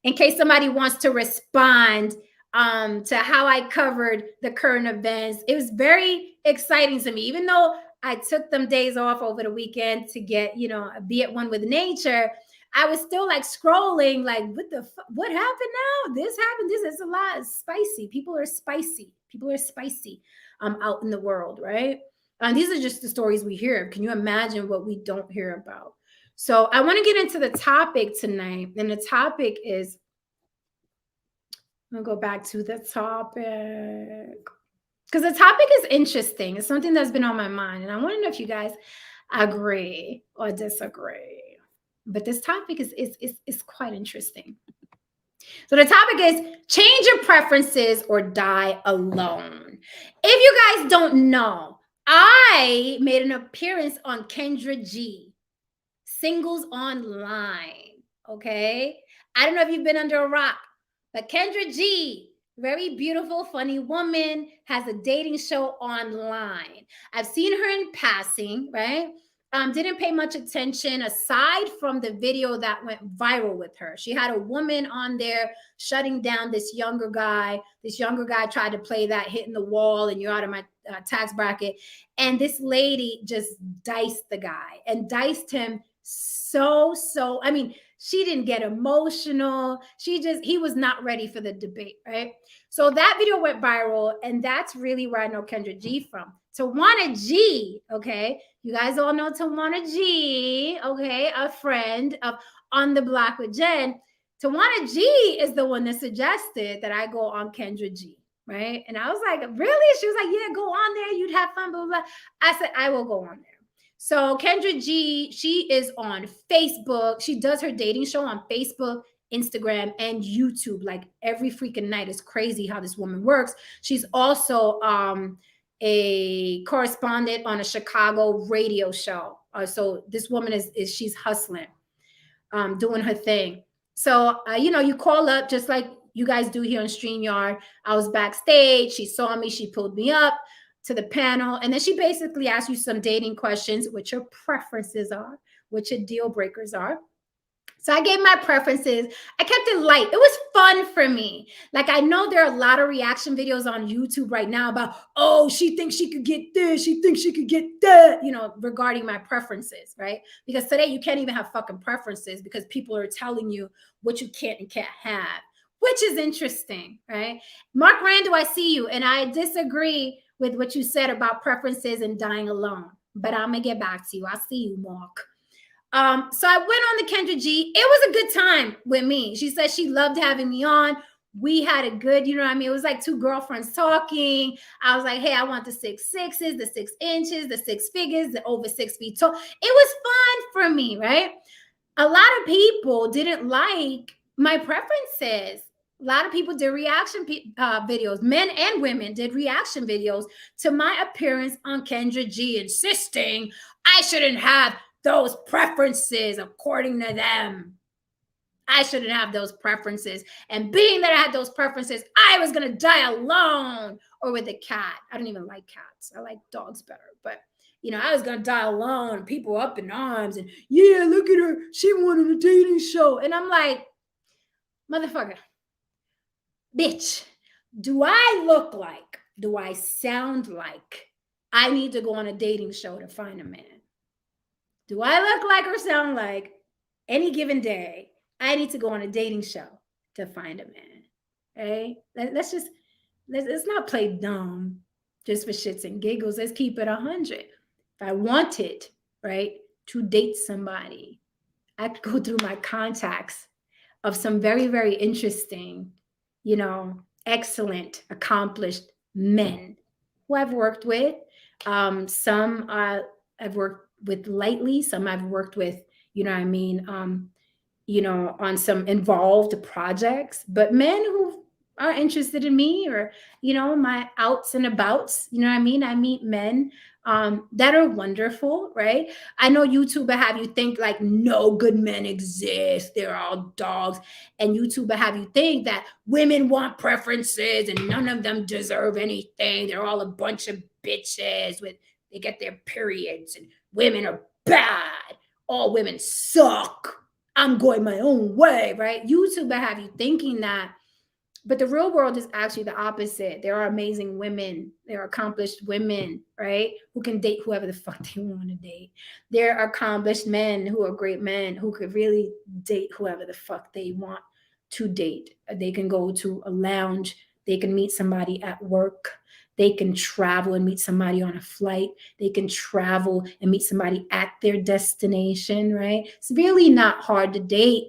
in case somebody wants to respond to how I covered the current events. It was very exciting to me, even though I took them days off over the weekend to get, be at one with nature. I was still like scrolling, like, what happened now? This happened. This is a lot. It's spicy. People are spicy. Out in the world, right? These are just the stories we hear. Can you imagine what we don't hear about? So I want to get into the topic tonight. And the topic is, I'm going to go back to the topic, because the topic is interesting. It's something that's been on my mind. And I want to know if you guys agree or disagree. But this topic is quite interesting. So the topic is change your preferences or die alone. If you guys don't know, I made an appearance on Kendra G, Singles Online. Okay. I don't know if you've been under a rock, but Kendra G, very beautiful, funny woman, has a dating show online. I've seen her in passing, right? Didn't pay much attention aside from the video that went viral with her. She had a woman on there shutting down this younger guy. This younger guy tried to play that hitting the wall and you're out of my tax bracket. And this lady just diced the guy and diced him so. I mean, she didn't get emotional. He was not ready for the debate, right? So that video went viral, and that's really where I know Kendra G from. Tawana G, okay? You guys all know Tawana G, okay? A friend of On the Block with Jen. Tawana G is the one that suggested that I go on Kendra G, right? And I was like, really? She was like, yeah, go on there. You'd have fun, blah, blah, blah. I said, I will go on there. So Kendra G, she is on Facebook. She does her dating show on Facebook, Instagram, and YouTube like every freaking night. It's crazy how this woman works. She's also a correspondent on a Chicago radio show. So this woman is she's hustling, doing her thing. So you call up just like you guys do here on StreamYard. I was backstage. She saw me. She pulled me up to the panel, and then she basically asks you some dating questions, what your preferences are, what your deal breakers are. So I gave my preferences. I kept it light. It was fun for me. Like, I know there are a lot of reaction videos on YouTube right now about, oh, she thinks she could get this, she thinks she could get that, regarding my preferences, right? Because today you can't even have fucking preferences because people are telling you what you can't and can't have, which is interesting, right? Mark Randall, I see you, and I disagree with what you said about preferences and dying alone, but I'm gonna get back to you. I see you, Mark. So I went on the Kendra G. It was a good time with me. She said she loved having me on. We had a good, it was like two girlfriends talking. I was like, hey, I want the 6'6", the 6 inches, the 6 figures, the over 6 feet tall. It was fun for me, right? A lot of people didn't like my preferences. A lot of people did reaction videos. Men and women did reaction videos to my appearance on Kendra G, insisting I shouldn't have those preferences according to them. I shouldn't have those preferences. And being that I had those preferences, I was going to die alone or with a cat. I don't even like cats. I like dogs better. But, I was going to die alone. People up in arms and, yeah, look at her. She wanted a dating show. And I'm like, motherfucker, bitch, do I look like, do I sound like I need to go on a dating show to find a man? Do I look like or sound like any given day I need to go on a dating show to find a man? Okay? Let's not play dumb just for shits and giggles. Let's keep it 100. If I wanted, right, to date somebody, I could go through my contacts of some very, very interesting, excellent, accomplished men who I've worked with. Some I've worked with lightly, some I've worked with, on some involved projects, but men who are interested in me or, my outs and abouts, I meet men that are wonderful, right? I know YouTube will have you think like no good men exist. They're all dogs. And YouTube will have you think that women want preferences and none of them deserve anything. They're all a bunch of bitches they get their periods and women are bad. All women suck. I'm going my own way, right? YouTube will have you thinking that. But the real world is actually the opposite. There are amazing women. There are accomplished women, right? Who can date whoever the fuck they want to date. There are accomplished men who are great men who could really date whoever the fuck they want to date. They can go to a lounge. They can meet somebody at work. They can travel and meet somebody on a flight. They can travel and meet somebody at their destination, right? It's really not hard to date,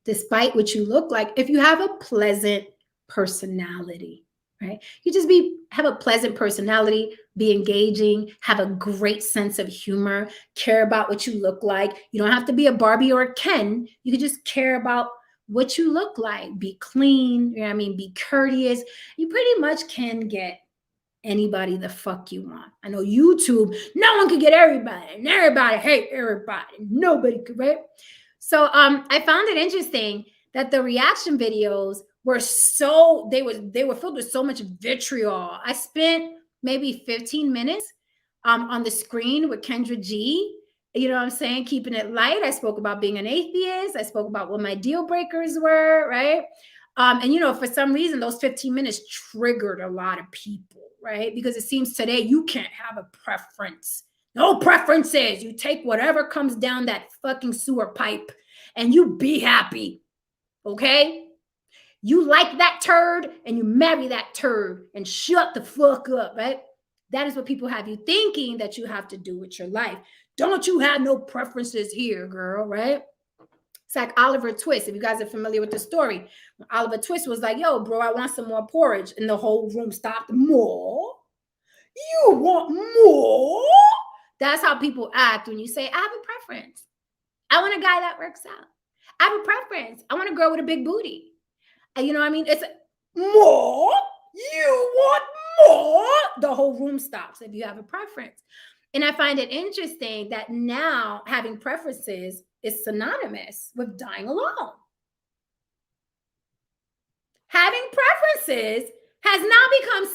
despite what you look like, if you have a pleasant personality, right? You just have a pleasant personality, be engaging, have a great sense of humor, care about what you look like. You don't have to be a Barbie or a Ken. You can just care about what you look like. Be clean, be courteous. You pretty much can get anybody the fuck you want. I know YouTube, no one could get everybody, and everybody hate everybody. Nobody could, right? So I found it interesting that the reaction videos were they were filled with so much vitriol. I spent maybe 15 minutes on the screen with Kendra G. You know what I'm saying? Keeping it light. I spoke about being an atheist. I spoke about what my deal breakers were, right? And you know, for some reason, those 15 minutes triggered a lot of people, right? Because it seems today you can't have a preference. No preferences. You take whatever comes down that fucking sewer pipe and you be happy. Okay? You like that turd and you marry that turd and shut the fuck up, right? That is what people have you thinking that you have to do with your life. Don't you have no preferences here, girl, right? It's like Oliver Twist. If you guys are familiar with the story, Oliver Twist was like, yo, bro, I want some more porridge. And the whole room stopped. More? You want more? That's how people act when you say, I have a preference. I want a guy that works out. I have a preference. I want a girl with a big booty. You know what I mean? It's more? You want more? The whole room stops if you have a preference. And I find it interesting that now having preferences is synonymous with dying alone. Having preferences has now become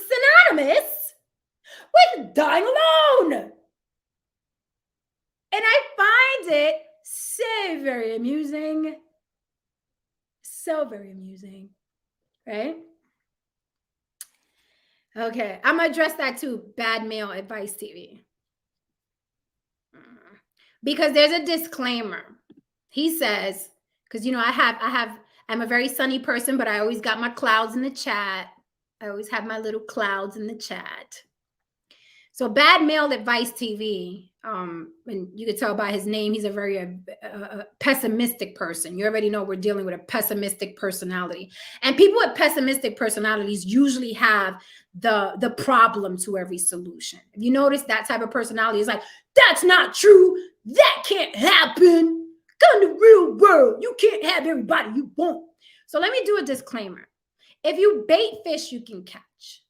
synonymous with dying alone. And I find it so very amusing. So very amusing, right? Okay, I'm gonna address that too. Bad male advice TV. Because there's a disclaimer. He says, because you know, I'm a very sunny person, but I always got my clouds in the chat. I always have my little clouds in the chat. So Bad Male Advice TV, and you could tell by his name, he's a very pessimistic person. You already know we're dealing with a pessimistic personality. And people with pessimistic personalities usually have the problem to every solution. If you notice that type of personality is like, that's not true. That can't happen. Come to the real world. You can't have everybody you want. So let me do a disclaimer. If you bait fish, you can catch.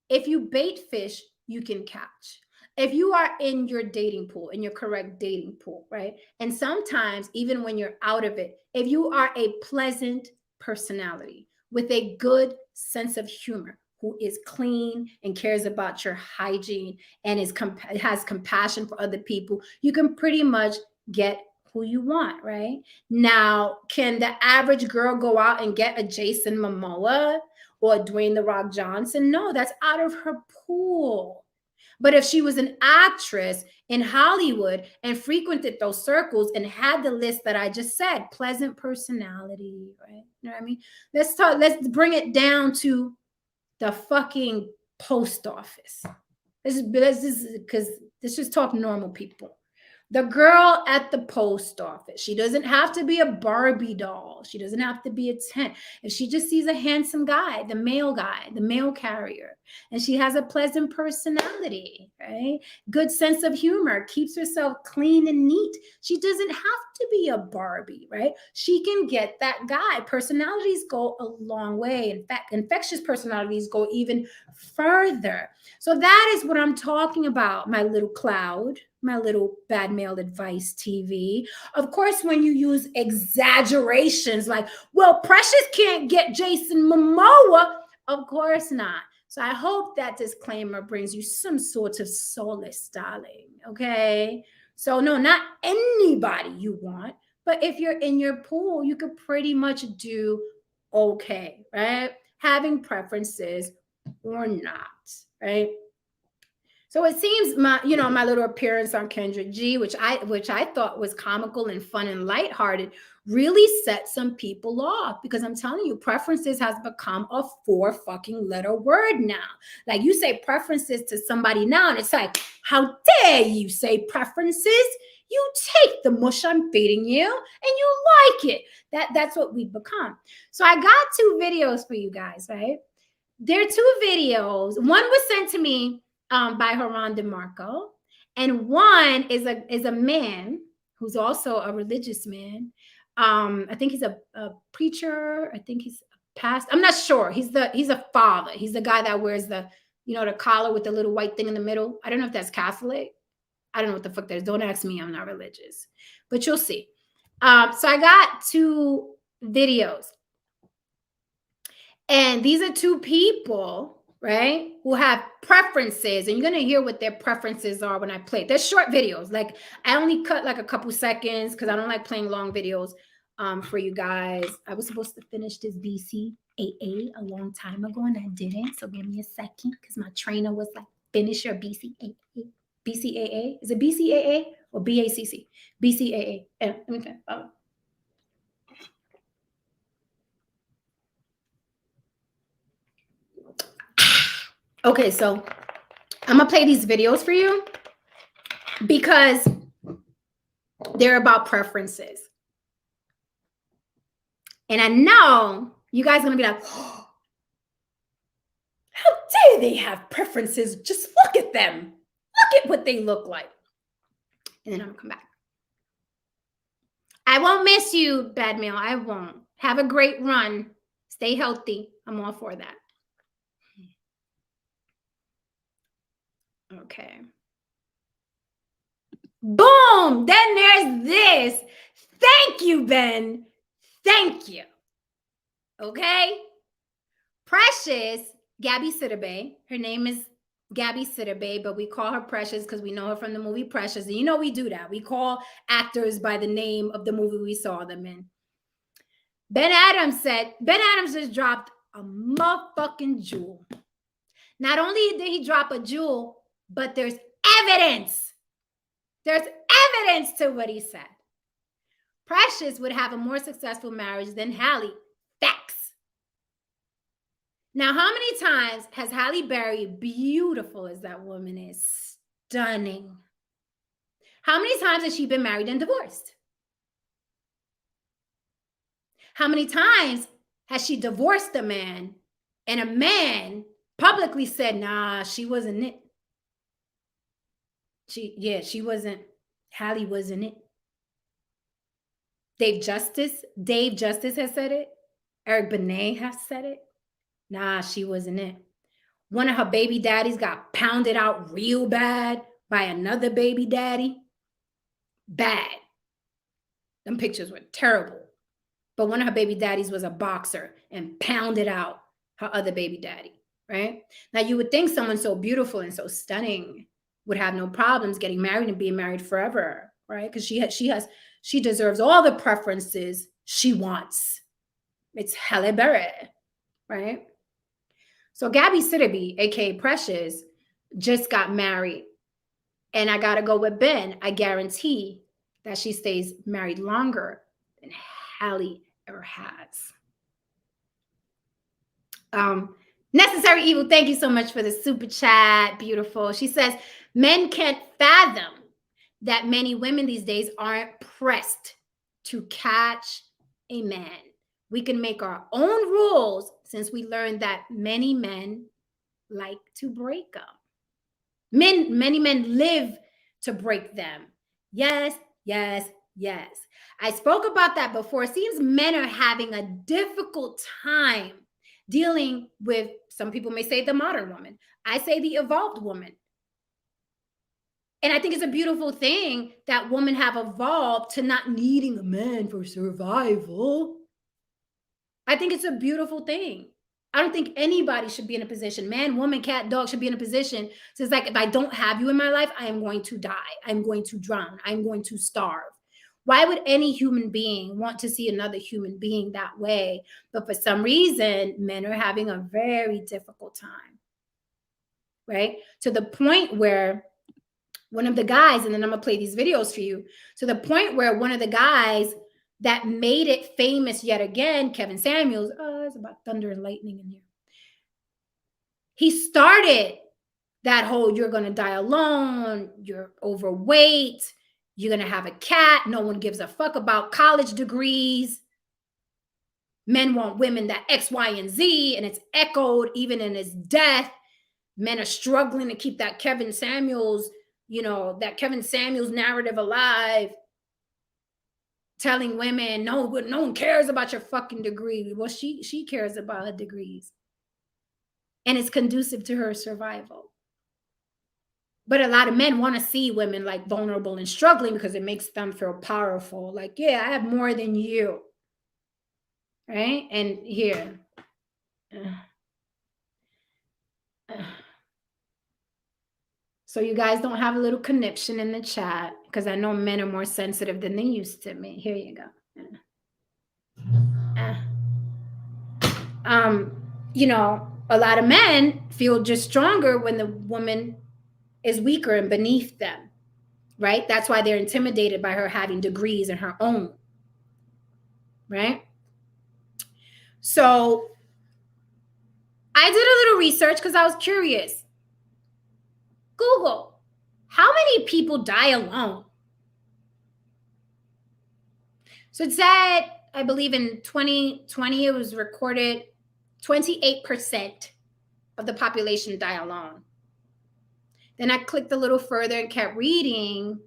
If you bait fish, you can catch. If you are in your dating pool, in your correct dating pool, right? And sometimes even when you're out of it, if you are a pleasant personality with a good sense of humor, who is clean and cares about your hygiene and has compassion for other people, you can pretty much get who you want, right? Now, can the average girl go out and get a Jason Momoa or Dwayne The Rock Johnson? No, that's out of her pool. But if she was an actress in Hollywood and frequented those circles and had the list that I just said, pleasant personality, right? You know what I mean? Let's bring it down to the fucking post office. This is because let's just talk normal people. The girl at the post office, she doesn't have to be a Barbie doll. She doesn't have to be a 10. If she just sees a handsome guy, the mail carrier, and she has a pleasant personality, right? Good sense of humor, keeps herself clean and neat. She doesn't have to be a Barbie, right? She can get that guy. Personalities go a long way. In fact, infectious personalities go even further. So that is what I'm talking about, my little cloud, my little Bad Male Advice TV. Of course, when you use exaggerations like, well, Precious can't get Jason Momoa, of course not. So I hope that disclaimer brings you some sort of solace, darling, okay? So no, not anybody you want, but if you're in your pool, you could pretty much do okay, right? Having preferences or not, right? So it seems my little appearance on Kendra G, which I thought was comical and fun and lighthearted, really set some people off, because I'm telling you, preferences has become a 4 fucking letter word now. Like, you say preferences to somebody now, and it's like, how dare you say preferences? You take the mush I'm feeding you and you like it. That's what we've become. So I got 2 videos for you guys, right? There are 2 videos. One was sent to me by Haran DeMarco, and one is a man who's also a religious man. I think he's a preacher. I think he's a pastor. I'm not sure. He's a father. He's the guy that wears the the collar with the little white thing in the middle. I don't know if that's Catholic. I don't know what the fuck that is. Don't ask me. I'm not religious. But you'll see. So I got 2 videos. And these are 2 people, right, who have preferences. And you're going to hear what their preferences are when I play. They're short videos. Like, I only cut like a couple seconds because I don't like playing long videos for you guys. I was supposed to finish this BCAA a long time ago, and I didn't. So give me a second because my trainer was like, finish your BCAA. BCAA? Is it BCAA or BACC? BCAA. Okay. Okay, so I'm gonna play these videos for you because they're about preferences. And I know you guys are gonna be like, oh, how dare they have preferences? Just look at them. Look at what they look like. And then I'm gonna come back. I won't miss you, bad mail. I won't. Have a great run. Stay healthy. I'm all for that. Okay. Boom! Then there's this. Thank you, Ben. Thank you. Okay? Precious, Gabby Sidibe. Her name is Gabby Sidibe, but we call her Precious because we know her from the movie Precious. And we do that. We call actors by the name of the movie we saw them in. Ben Adams just dropped a motherfucking jewel. Not only did he drop a jewel, but there's evidence. There's evidence to what he said. Precious would have a more successful marriage than Halle. Facts. Now, how many times has Halle Berry, beautiful as that woman is, stunning, how many times has she been married and divorced? How many times has she divorced a man and a man publicly said, nah, she wasn't it? She wasn't. Halle wasn't it. Dave Justice has said it. Eric Benet has said it. Nah, she wasn't it. One of her baby daddies got pounded out real bad by another baby daddy. Bad. Them pictures were terrible. But one of her baby daddies was a boxer and pounded out her other baby daddy, right? Now, you would think someone so beautiful and so stunning would have no problems getting married and being married forever, right? Because she deserves all the preferences she wants. It's Halle Berry, right? So Gabby Sidibe, aka Precious, just got married. And I gotta go with Ben. I guarantee that she stays married longer than Halle ever has. Necessary Evil, thank you so much for the super chat. Beautiful. She says, men can't fathom that many women these days aren't pressed to catch a man. We can make our own rules since we learned that many men like to break them. Many men live to break them. Yes, yes, yes. I spoke about that before. It seems men are having a difficult time dealing with, some people may say, the modern woman. I say the evolved woman. And I think it's a beautiful thing that women have evolved to not needing a man for survival. I think it's a beautiful thing. I don't think anybody should be in a position, man, woman, cat, dog, should be in a position. So it's like, if I don't have you in my life, I am going to die. I'm going to drown. I'm going to starve. Why would any human being want to see another human being that way? But for some reason, men are having a very difficult time, right? To the point where one of the guys, and then I'm going to play these videos for you, to the point where one of the guys that made it famous yet again, Kevin Samuels, it's about thunder and lightning in here. He started that whole, you're going to die alone, you're overweight, you're going to have a cat, no one gives a fuck about college degrees. Men want women that X, Y, and Z, and it's echoed even in his death. Men are struggling to keep that Kevin Samuels, that Kevin Samuels narrative alive, telling women, no one cares about your fucking degree. Well, she cares about her degrees. and it's conducive to her survival. But a lot of men want to see women like vulnerable and struggling because it makes them feel powerful. Like, yeah, I have more than you. Right? And here. So you guys don't have a little conniption in the chat because I know men are more sensitive than they used to be. Here you go. You know, a lot of men feel just stronger when the woman is weaker and beneath them, right? That's why they're intimidated by her having degrees in her own, right? So I did a little research because I was curious. Google, how many people die alone? So it said, I believe in 2020, it was recorded 28% of the population die alone. Then I clicked a little further and kept reading.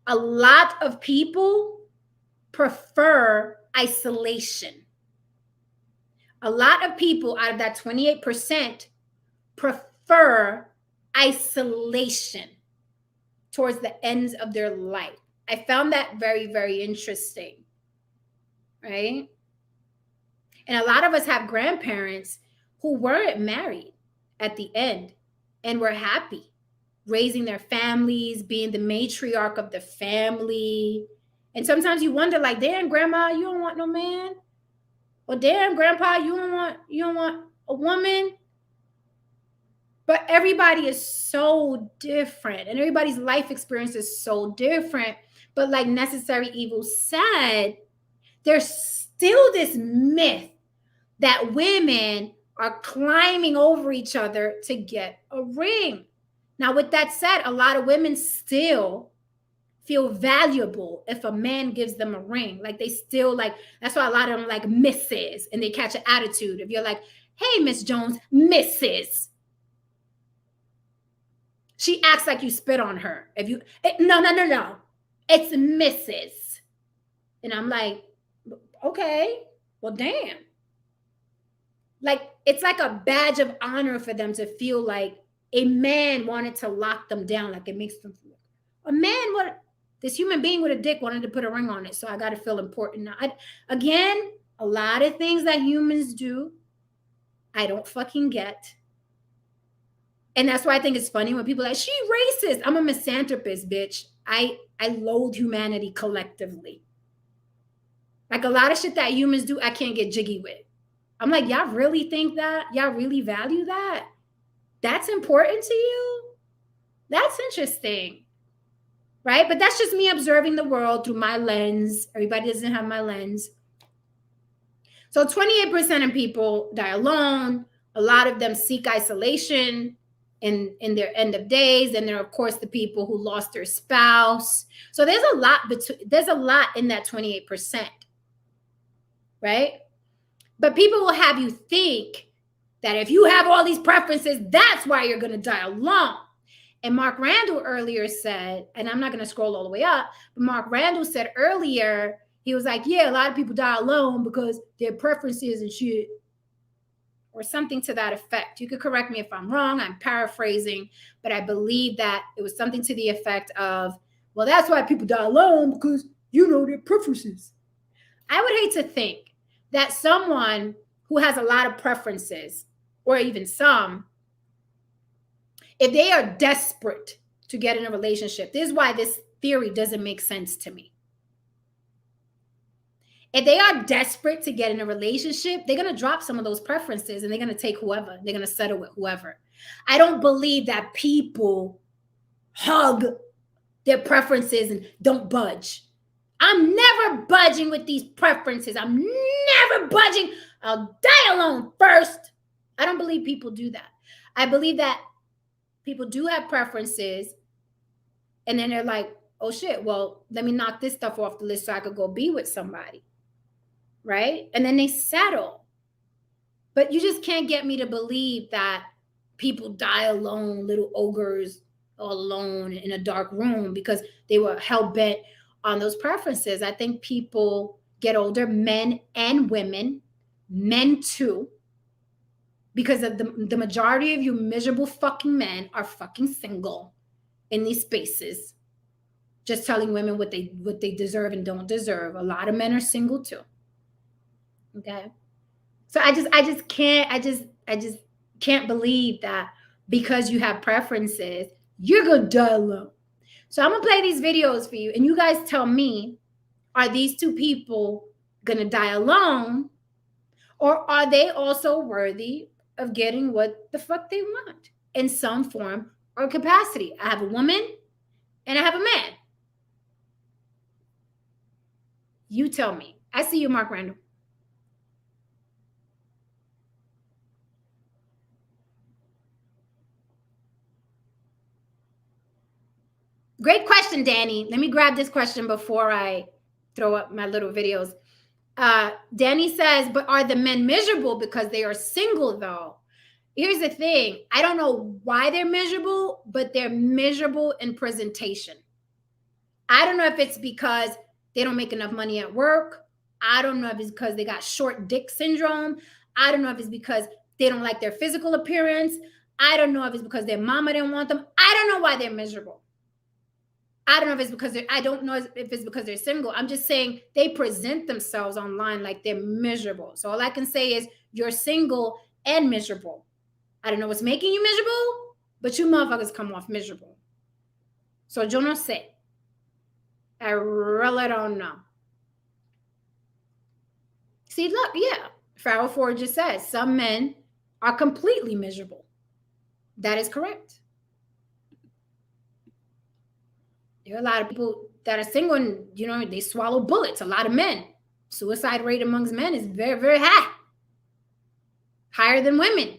A lot of people prefer isolation. A lot of people out of that 28% prefer isolation towards the ends of their life. I found that very, very interesting, right? And a lot of us have grandparents who weren't married at the end and were happy raising their families, being the matriarch of the family. And sometimes you wonder, like, damn, grandma, you don't want no man? Or damn, grandpa, you don't want a woman? But everybody is so different and everybody's life experience is so different. But like Necessary Evil said, there's still this myth that women are climbing over each other to get a ring. Now, with that said, a lot of women still feel valuable if a man gives them a ring. Like they still like, that's why a lot of them like Mrs. and they catch an attitude. If you're like, hey, Miss Jones, Mrs. She acts like you spit on her. If you, no. It's Mrs. And I'm like, okay, well, damn. Like, it's like a badge of honor for them to feel like a man wanted to lock them down. Like it makes them feel, a man, what, this human being with a dick wanted to put a ring on it. So I got to feel important now. Again, a lot of things that humans do, I don't fucking get. And that's why I think it's funny when people are like, she racist. I'm a misanthropist, bitch. I loathe humanity collectively. Like a lot of shit that humans do, I can't get jiggy with. I'm like, y'all really think that? Y'all really value that? That's important to you? That's interesting. Right? But that's just me observing the world through my lens. Everybody doesn't have my lens. So 28% of people die alone. A lot of them seek isolation in their end of days. And there are, of course, the people who lost their spouse. So there's a lot in that 28%. Right? But people will have you think that if you have all these preferences, that's why you're going to die alone. And Mark Randall earlier said, and I'm not going to scroll all the way up, but Mark Randall said earlier, he was like, yeah, a lot of people die alone because their preferences and shit, or something to that effect. You could correct me if I'm wrong. I'm paraphrasing, but I believe that it was something to the effect of, well, that's why people die alone because you know their preferences. I would hate to think that someone who has a lot of preferences, or even some, if they are desperate to get in a relationship, this is why this theory doesn't make sense to me. If they are desperate to get in a relationship, they're going to drop some of those preferences and they're going to take whoever. They're going to settle with whoever. I don't believe that people hug their preferences and don't budge. I'm never budging with these preferences. I'm never budging. I'll die alone first. I don't believe people do that. I believe that people do have preferences and then they're like, oh shit, well, let me knock this stuff off the list so I could go be with somebody. Right? And then they settle. But you just can't get me to believe that people die alone, little ogres all alone in a dark room because they were hell-bent on those preferences. I think people get older, men and women, men too, because of the majority of you miserable fucking men are fucking single in these spaces, just telling women what they deserve and don't deserve. A lot of men are single too. Okay. So I just can't believe that because you have preferences, you're gonna die alone. So I'm gonna play these videos for you, and you guys tell me, are these two people gonna die alone, or are they also worthy of getting what the fuck they want in some form or capacity? I have a woman and I have a man. You tell me. I see you, Mark Randall. Great question, Danny. Let me grab this question before I throw up my little videos. Danny says, but are the men miserable because they are single, though? Here's the thing. I don't know why they're miserable, but they're miserable in presentation. I don't know if it's because they don't make enough money at work. I don't know if it's because they got short dick syndrome. I don't know if it's because they don't like their physical appearance. I don't know if it's because their mama didn't want them. I don't know why they're miserable. I don't know if it's because I don't know if it's because they're single. I'm just saying they present themselves online like they're miserable. So all I can say is you're single and miserable. I don't know what's making you miserable, but you motherfuckers come off miserable. So yo no sé. I really don't know. See, look, yeah. Farrell Ford just says some men are completely miserable. That is correct. There are a lot of people that are single and, you know, they swallow bullets. A lot of men. Suicide rate amongst men is very, very high. Higher than women.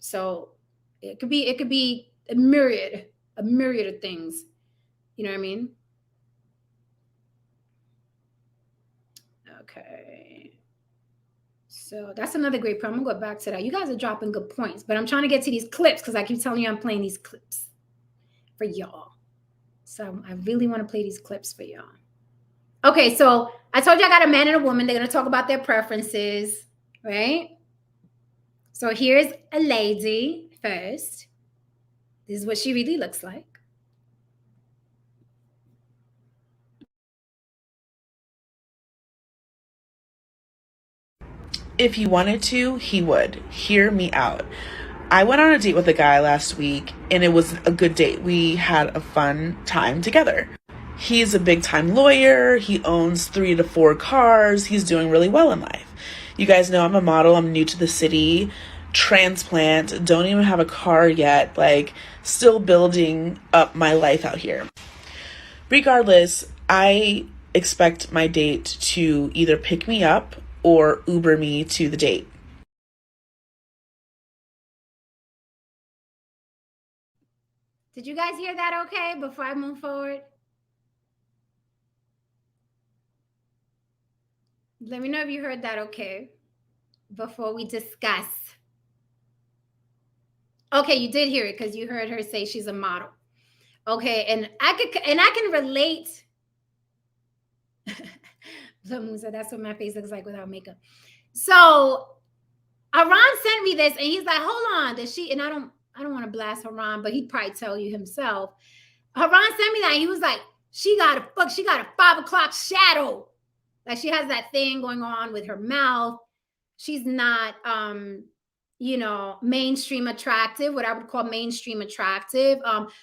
So it could be a myriad of things. You know what I mean? Okay. So that's another great point. I'm gonna go back to that. You guys are dropping good points, but I'm trying to get to these clips because I keep telling you I'm playing these clips for y'all. So I really want to play these clips for y'all. Okay, so I told you I got a man and a woman. They're going to talk about their preferences, right? So here's a lady first. This is what she really looks like. If he wanted to, he would. Hear me out. I went on a date with a guy last week, and it was a good date. We had a fun time together. He's a big-time lawyer. He owns 3 to 4 cars. He's doing really well in life. You guys know I'm a model. I'm new to the city. Transplant. Don't even have a car yet. Like, still building up my life out here. Regardless, I expect my date to either pick me up or Uber me to the date. Did you guys hear that okay before I move forward? Let me know if you heard that okay before we discuss. Okay, you did hear it because you heard her say she's a model. Okay, and I can relate. That's what my face looks like without makeup. So Haran sent me this, and he's like, "Hold on, does she?" And I don't want to blast Haran, but he'd probably tell you himself. Haran sent me that. He was like, "She got a 5 o'clock shadow. Like she has that thing going on with her mouth. She's not, you know, mainstream attractive, what I would call mainstream attractive.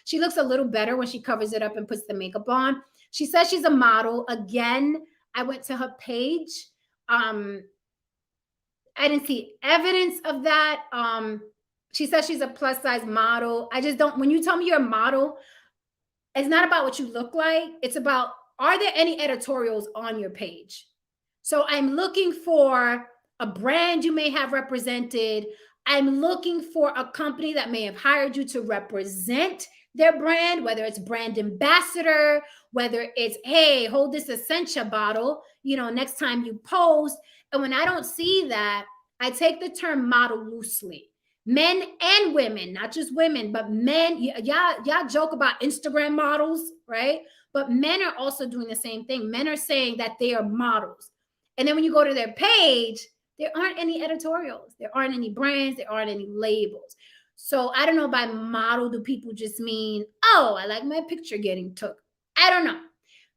She looks a little better when she covers it up and puts the makeup on. She says she's a model. Again, I went to her page. I didn't see evidence of that. She says she's a plus size model. I just don't, when you tell me you're a model, it's not about what you look like. It's about, are there any editorials on your page? So I'm looking for a brand you may have represented. I'm looking for a company that may have hired you to represent their brand, whether it's brand ambassador, whether it's, hey, hold this Essentia bottle, you know, next time you post. And when I don't see that, I take the term model loosely. Men and women, not just women, but men. Y'all joke about Instagram models, right? But men are also doing the same thing. Men are saying that they are models. And then when you go to their page, There aren't any editorials. There aren't any brands. There aren't any labels. So I don't know, by model, do people just mean, oh, I like my picture getting took? I don't know.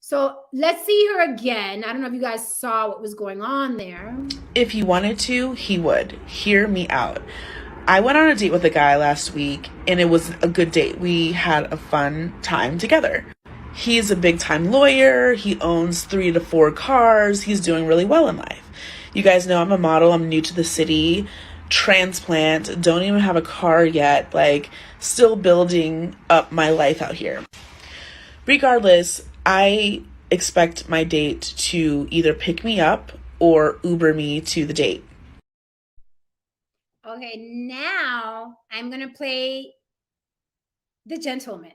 So let's see her again. I don't know if you guys saw what was going on there. If he wanted to, he would. Hear me out. I went on a date with a guy last week, and it was a good date. We had a fun time together. He's a big time lawyer. He owns 3 to 4 cars. He's doing really well in life. You guys know I'm a model. I'm new to the city. Transplant. Don't even have a car yet. Like, still building up my life out here. Regardless, I expect my date to either pick me up or Uber me to the date. Okay, now I'm going to play the gentleman.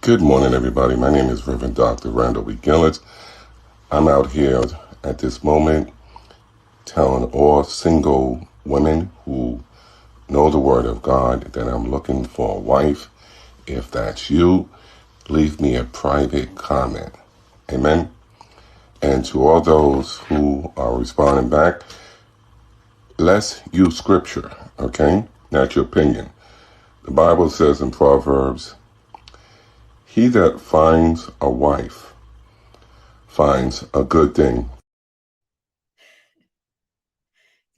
Good morning, everybody. My name is Reverend Dr. Randall B. Gillett. I'm out here at this moment telling all single women who know the Word of God that I'm looking for a wife. If that's you, leave me a private comment. Amen. And to all those who are responding back, let's use scripture, okay? Not your opinion. The Bible says in Proverbs, he that finds a wife finds a good thing.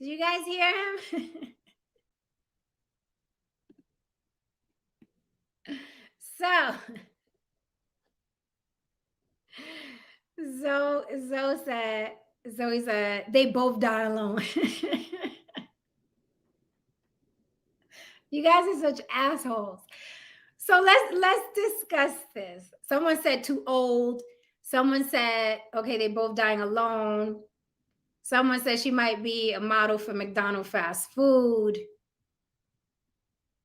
Did you guys hear him? Zoe said, they both die alone. You guys are such assholes. So let's discuss this. Someone said too old. Someone said, okay, they both dying alone. Someone said she might be a model for McDonald's fast food.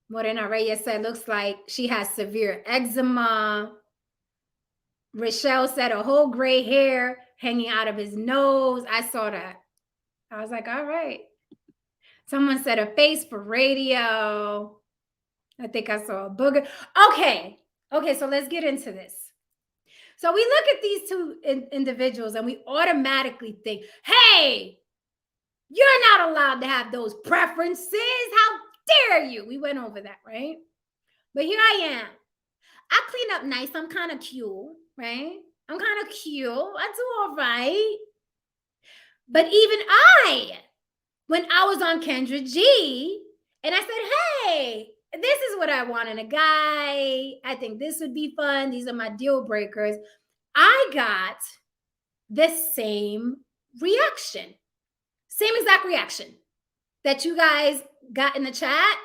Morena Reyes said, looks like she has severe eczema. Rochelle said a whole gray hair hanging out of his nose. I saw that. I was like, all right. Someone said a face for radio. I think I saw a booger. Okay, so let's get into this. So we look at these two individuals and we automatically think, hey, you're not allowed to have those preferences. How dare you? We went over that, right? But here I am. I clean up nice. I'm kind of cute, right? I'm kind of cute. I do all right. But even when I was on Kendra G, and I said, hey, this is what I want in a guy. I think this would be fun. These are my deal breakers. I got the same reaction. Same exact reaction that you guys got in the chat.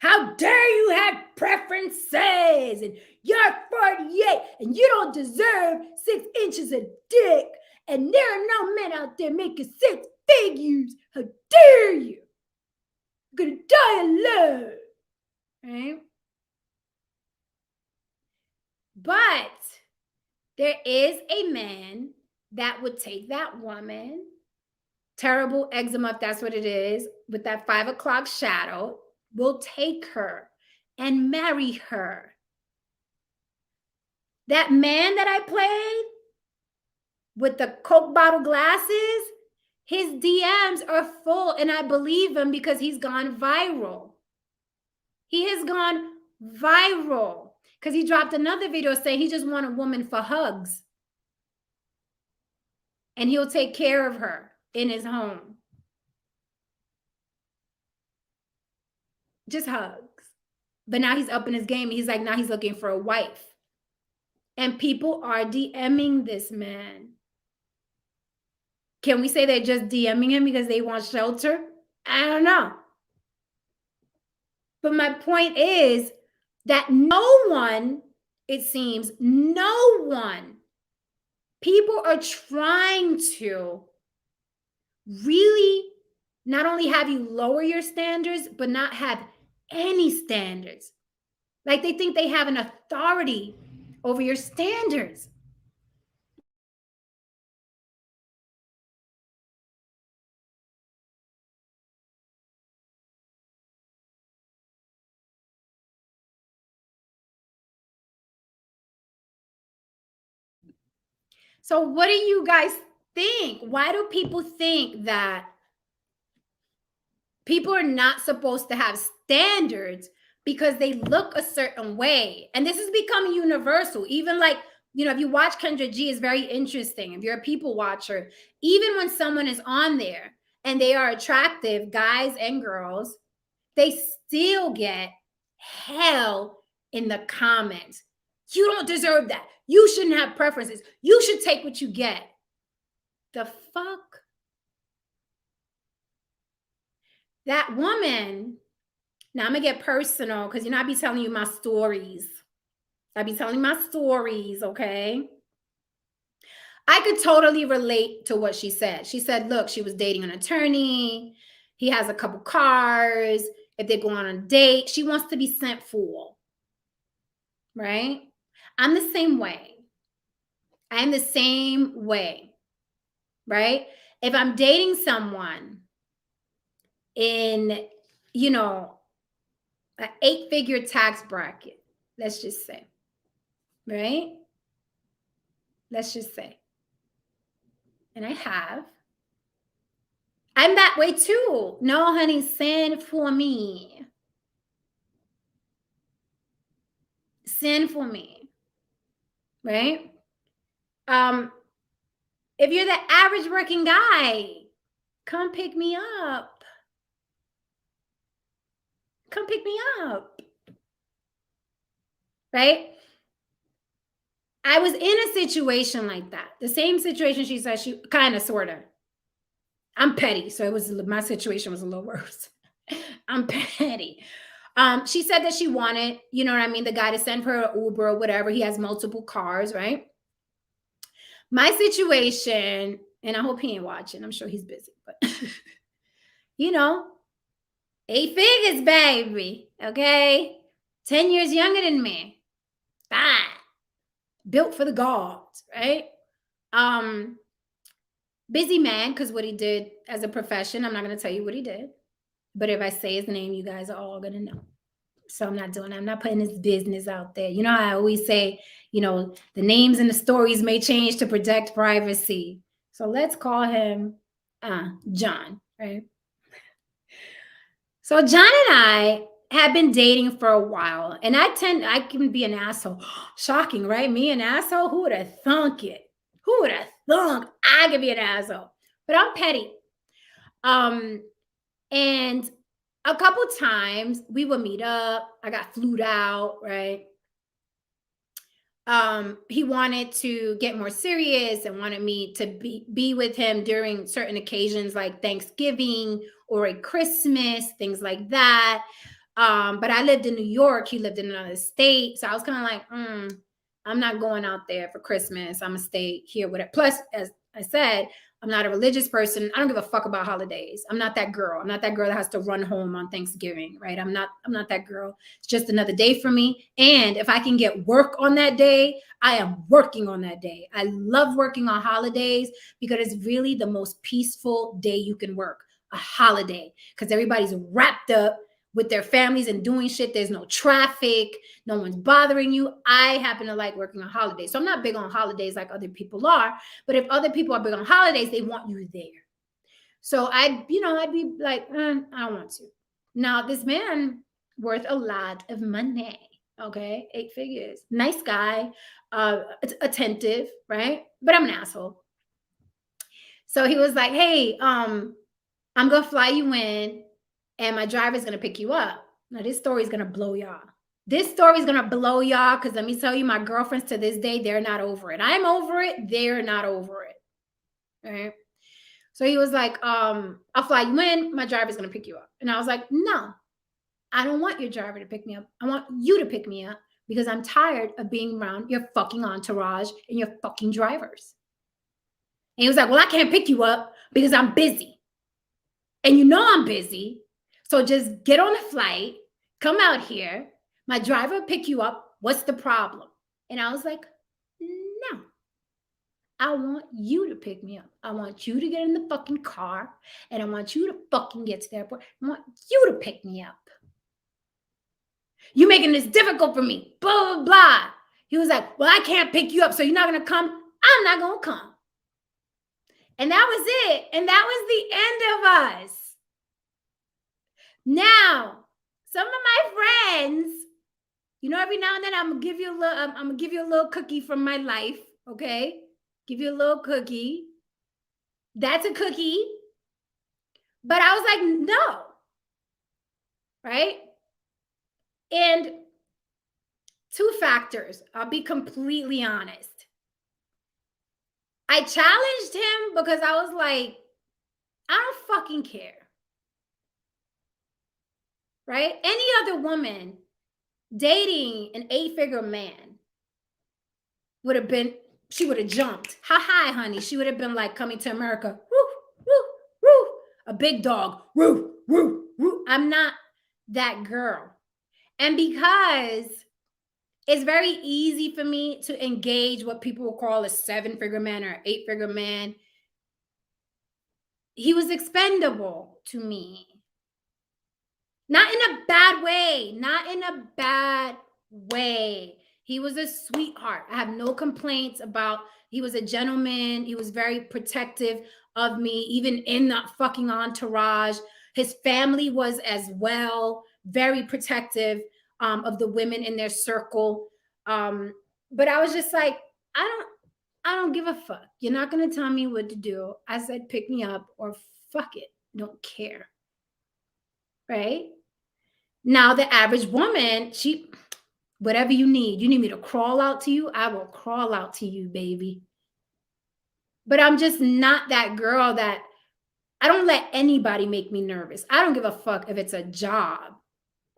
How dare you have preferences? And you're 48 and you don't deserve 6 inches of dick. And there are no men out there making 6 figures. How dare you? You're gonna die alone. Right? But there is a man that would take that woman, terrible eczema, if that's what it is, with that 5 o'clock shadow, will take her and marry her. That man that I played with the Coke bottle glasses, his DMs are full, and I believe him because he's gone viral. He has gone viral because he dropped another video saying he just wants a woman for hugs. And he'll take care of her in his home. Just hugs. But now he's up in his game. He's like, now he's looking for a wife. And people are DMing this man. Can we say they're just DMing him because they want shelter? I don't know. But my point is that no one, it seems, no one, people are trying to really not only have you lower your standards, but not have any standards. Like they think they have an authority over your standards. So what do you guys think? Why do people think that people are not supposed to have standards because they look a certain way? And this is becoming universal. Even like, if you watch Kendra G, is very interesting. If you're a people watcher, even when someone is on there and they are attractive, guys and girls, they still get hell in the comments. You don't deserve that. You shouldn't have preferences. You should take what you get. The fuck? That woman, now I'm going to get personal because, I be telling you my stories. I be telling my stories, okay? I could totally relate to what she said. She said, look, she was dating an attorney. He has a couple cars. If they go on a date, she wants to be sent for. Right? I'm the same way. I'm the same way. Right? If I'm dating someone in, an 8-figure tax bracket, let's just say, right? Let's just say. And I'm that way too. No, honey, send for me. Send for me. Right? If you're the average working guy, come pick me up. Come pick me up. Right? I was in a situation like that. The same situation she said, she kind of, sort of. I'm petty, so my situation was a little worse. I'm petty. She said that she wanted, the guy to send her an Uber or whatever. He has multiple cars, right? My situation, and I hope he ain't watching. I'm sure he's busy, but 8 figures, baby. Okay. 10 years younger than me. Fine. Built for the gods, right? Busy man, because what he did as a profession, I'm not going to tell you what he did. But if I say his name, you guys are all going to know. So I'm not doing that. I'm not putting his business out there. I always say, the names and the stories may change to protect privacy. So let's call him John, right? So John and I have been dating for a while. And I can be an asshole. Shocking, right? Me, an asshole? Who would have thunk it? Who would have thunk I could be an asshole? But I'm petty. And a couple times we would meet up. I got flued out, right? He wanted to get more serious and wanted me to be with him during certain occasions like Thanksgiving or a Christmas, things like that. But I lived in New York. He lived in another state. So I was kind of like, I'm not going out there for Christmas. I'm going to stay here with it. Plus, as I said, I'm not a religious person. I don't give a fuck about holidays. I'm not that girl. I'm not that girl that has to run home on Thanksgiving, right? I'm not that girl. It's just another day for me. And if I can get work on that day, I am working on that day. I love working on holidays because it's really the most peaceful day you can work, a holiday, because everybody's wrapped up with their families and doing shit. There's no traffic. No one's bothering you. I happen to like working on holidays. So I'm not big on holidays like other people are. But if other people are big on holidays, they want you there. So I'd be like, I don't want to. Now, this man worth a lot of money. Okay. 8 figures. Nice guy. Attentive, right? But I'm an asshole. So he was like, hey, I'm going to fly you in. And my driver's going to pick you up. Now, this story is going to blow y'all. This story is going to blow y'all because let me tell you, my girlfriends to this day, they're not over it. I'm over it. They're not over it. All right. So he was like, I'll fly you in. My driver's going to pick you up. And I was like, no, I don't want your driver to pick me up. I want you to pick me up because I'm tired of being around your fucking entourage and your fucking drivers. And he was like, well, I can't pick you up because I'm busy. And I'm busy. So just get on a flight, come out here. My driver will pick you up. What's the problem? And I was like, no, I want you to pick me up. I want you to get in the fucking car and I want you to fucking get to the airport. I want you to pick me up. You're making this difficult for me. Blah, blah, blah. He was like, well, I can't pick you up. So you're not going to come? I'm not going to come. And that was it. And that was the end of us. Now, some of my friends, you know, every now and then I'm gonna give you a little cookie from my life, okay? Give you a little cookie. That's a cookie. But I was like, no. Right? And two factors. I'll be completely honest. I challenged him because I was like, I don't fucking care. Right? Any other woman dating an 8-figure man would have been, she would have jumped. How high, honey? She would have been like Coming to America. Woo, woo, woo. A big dog. Woo, woo, woo. I'm not that girl. And because it's very easy for me to engage what people will call a 7-figure man or 8-figure man, he was expendable to me. Not in a bad way. Not in a bad way. He was a sweetheart. I have no complaints about, he was a gentleman. He was very protective of me, even in the fucking entourage. His family was as well, very protective of the women in their circle. But I was just like, I don't give a fuck. You're not going to tell me what to do. I said, pick me up or fuck it. Don't care. Right? Now, the average woman, whatever you need me to crawl out to you, I will crawl out to you, baby. But I'm just not that girl that I don't let anybody make me nervous. I don't give a fuck if it's a job.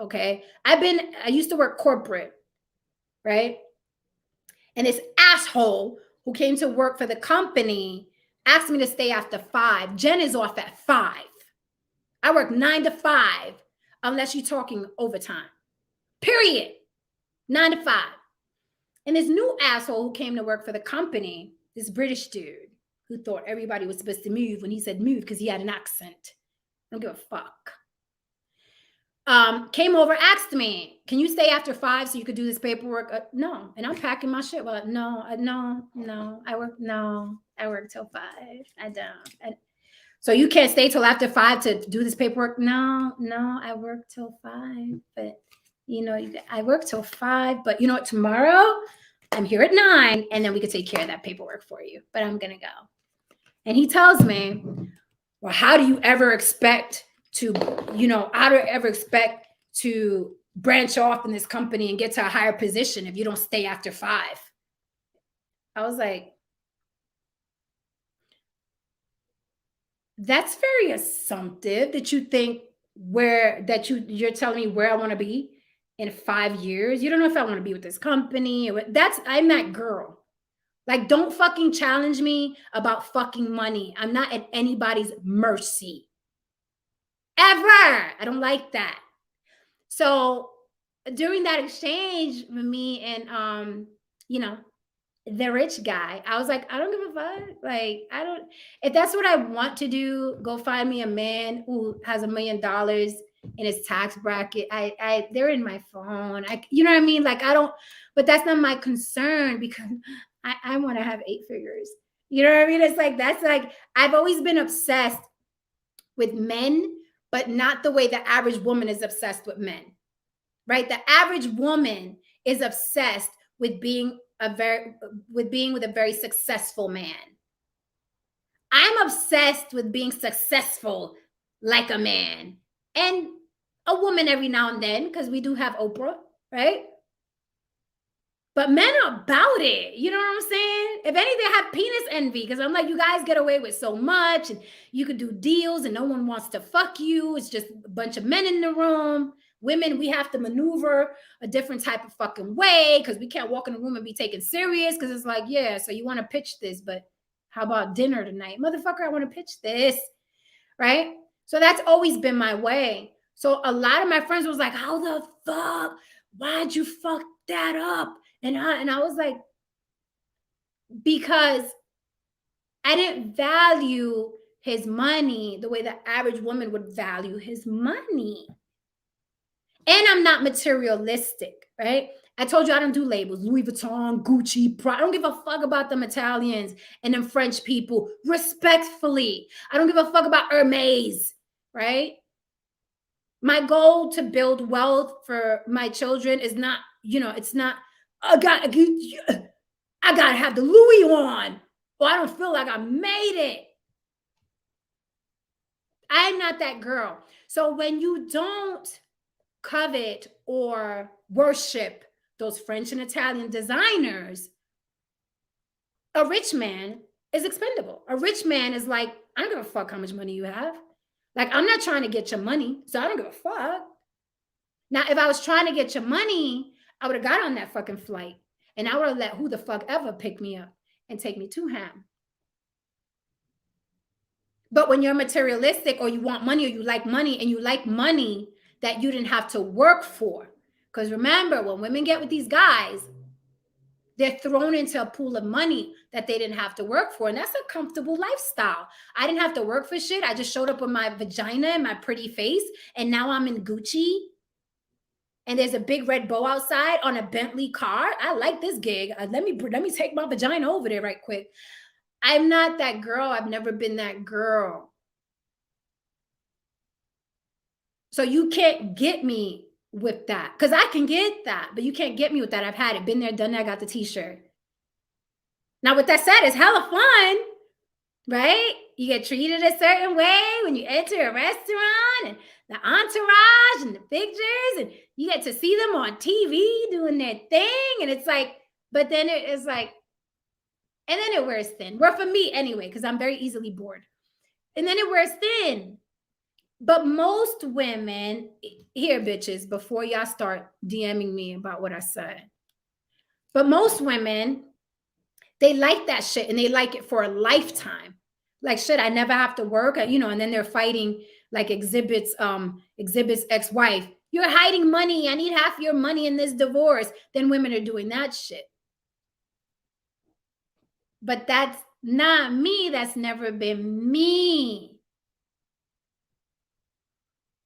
Okay. I used to work corporate, right? And this asshole who came to work for the company asked me to stay after 5. Jen is off at 5. I work 9 to 5, unless you're talking overtime. Period. 9 to 5. And this new asshole who came to work for the company, this British dude who thought everybody was supposed to move when he said move because he had an accent. I don't give a fuck. Came over, asked me, can you stay after 5 so you could do this paperwork? No. And I'm packing my shit. Well, no, I work till 5. I don't. So you can't stay till after 5 to do this paperwork? No, I work till 5. But, I work till 5. But you know what? Tomorrow, I'm here at 9. And then we could take care of that paperwork for you. But I'm going to go. And he tells me, well, how do you ever expect to branch off in this company and get to a higher position if you don't stay after 5? I was like, that's very assumptive that you think you're telling me where I want to be in 5 years. You don't know if I want to be with this company. I'm that girl. Like, don't fucking challenge me about fucking money. I'm not at anybody's mercy. Ever. I don't like that. So during that exchange with me and, the rich guy, I was like, I don't give a fuck. Like, if that's what I want to do, go find me a man who has $1 million in his tax bracket. They're in my phone. You know what I mean? Like, but that's not my concern because I want to have 8 figures. You know what I mean? It's like, I've always been obsessed with men, but not the way the average woman is obsessed with men, right? The average woman is obsessed with being with a very successful man. I'm obsessed with being successful like a man and a woman every now and then, because we do have Oprah, right? But men are about it. You know what I'm saying? If anything, I have penis envy because I'm like, you guys get away with so much and you could do deals and no one wants to fuck you. It's just a bunch of men in the room. Women, we have to maneuver a different type of fucking way because we can't walk in the room and be taken serious because it's like, yeah, so you want to pitch this, but how about dinner tonight? Motherfucker, I want to pitch this, right? So that's always been my way. So a lot of my friends was like, how the fuck? Why'd you fuck that up? And I was like, because I didn't value his money the way the average woman would value his money. And I'm not materialistic, right? I told you I don't do labels. Louis Vuitton, Gucci, Prada. I don't give a fuck about them Italians and them French people. Respectfully. I don't give a fuck about Hermes, right? My goal to build wealth for my children is not, it's not, I gotta have the Louis on, or I don't feel like I made it. I'm not that girl. So when you don't covet or worship those French and Italian designers, a rich man is expendable. A rich man is like, I don't give a fuck how much money you have. Like, I'm not trying to get your money, so I don't give a fuck. Now, if I was trying to get your money, I would have got on that fucking flight and I would have let who the fuck ever pick me up and take me to him. But when you're materialistic or you want money or you like money and you like money that you didn't have to work for, because remember, when women get with these guys, they're thrown into a pool of money that they didn't have to work for. And that's a comfortable lifestyle. I didn't have to work for shit. I just showed up with my vagina and my pretty face. And now I'm in Gucci. And there's a big red bow outside on a Bentley car. I like this gig. Let me take my vagina over there right quick. I'm not that girl. I've never been that girl. So you can't get me with that, because I can get that, but you can't get me with that. I've had it, been there, done that, got the t-shirt. Now, with that said, it's hella fun, right? You get treated a certain way when you enter a restaurant, and the entourage and the pictures, and you get to see them on TV doing their thing, and it's like, but then it is like, and then it wears thin. Well, for me anyway, because I'm very easily bored. And then it wears thin. But most women, here, bitches, before y'all start DMing me about what I said, but most women, they like that shit and they like it for a lifetime. Like, shit, I never have to work, and then they're fighting like Exhibit's ex-wife. You're hiding money. I need half your money in this divorce. Then women are doing that shit. But that's not me. That's never been me.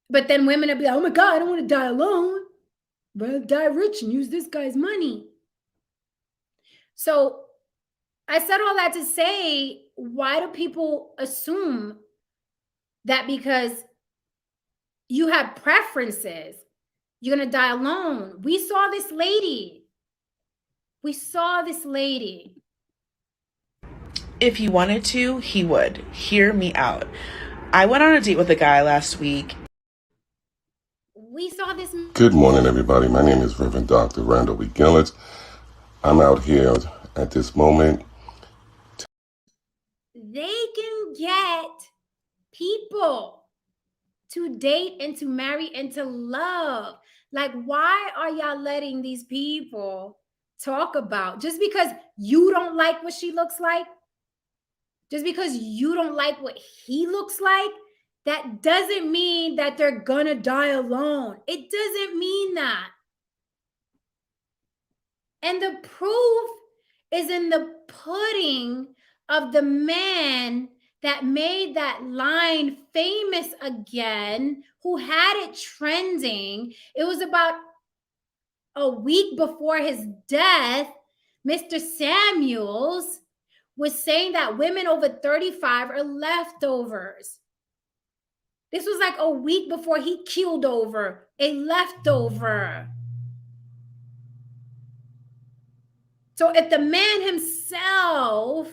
But then women will be like, oh my God, I don't want to die alone. I'd rather die rich and use this guy's money. So I said all that to say, why do people assume that because you have preferences, you're going to die alone? We saw this lady. If he wanted to, he would. Hear me out. I went on a date with a guy last week. We saw this. Good morning, everybody. My name is Reverend Dr. Randall Gillett. I'm out here at this moment. They can get people to date and to marry and to love. Like, why are y'all letting these people talk about, just because you don't like what she looks like, just because you don't like what he looks like, that doesn't mean that they're gonna die alone. It doesn't mean that. And the proof is in the pudding of the man that made that line famous again, who had it trending. It was about a week before his death. Mr. Samuels was saying that women over 35 are leftovers. This was like a week before he keeled over, a leftover. So if the man himself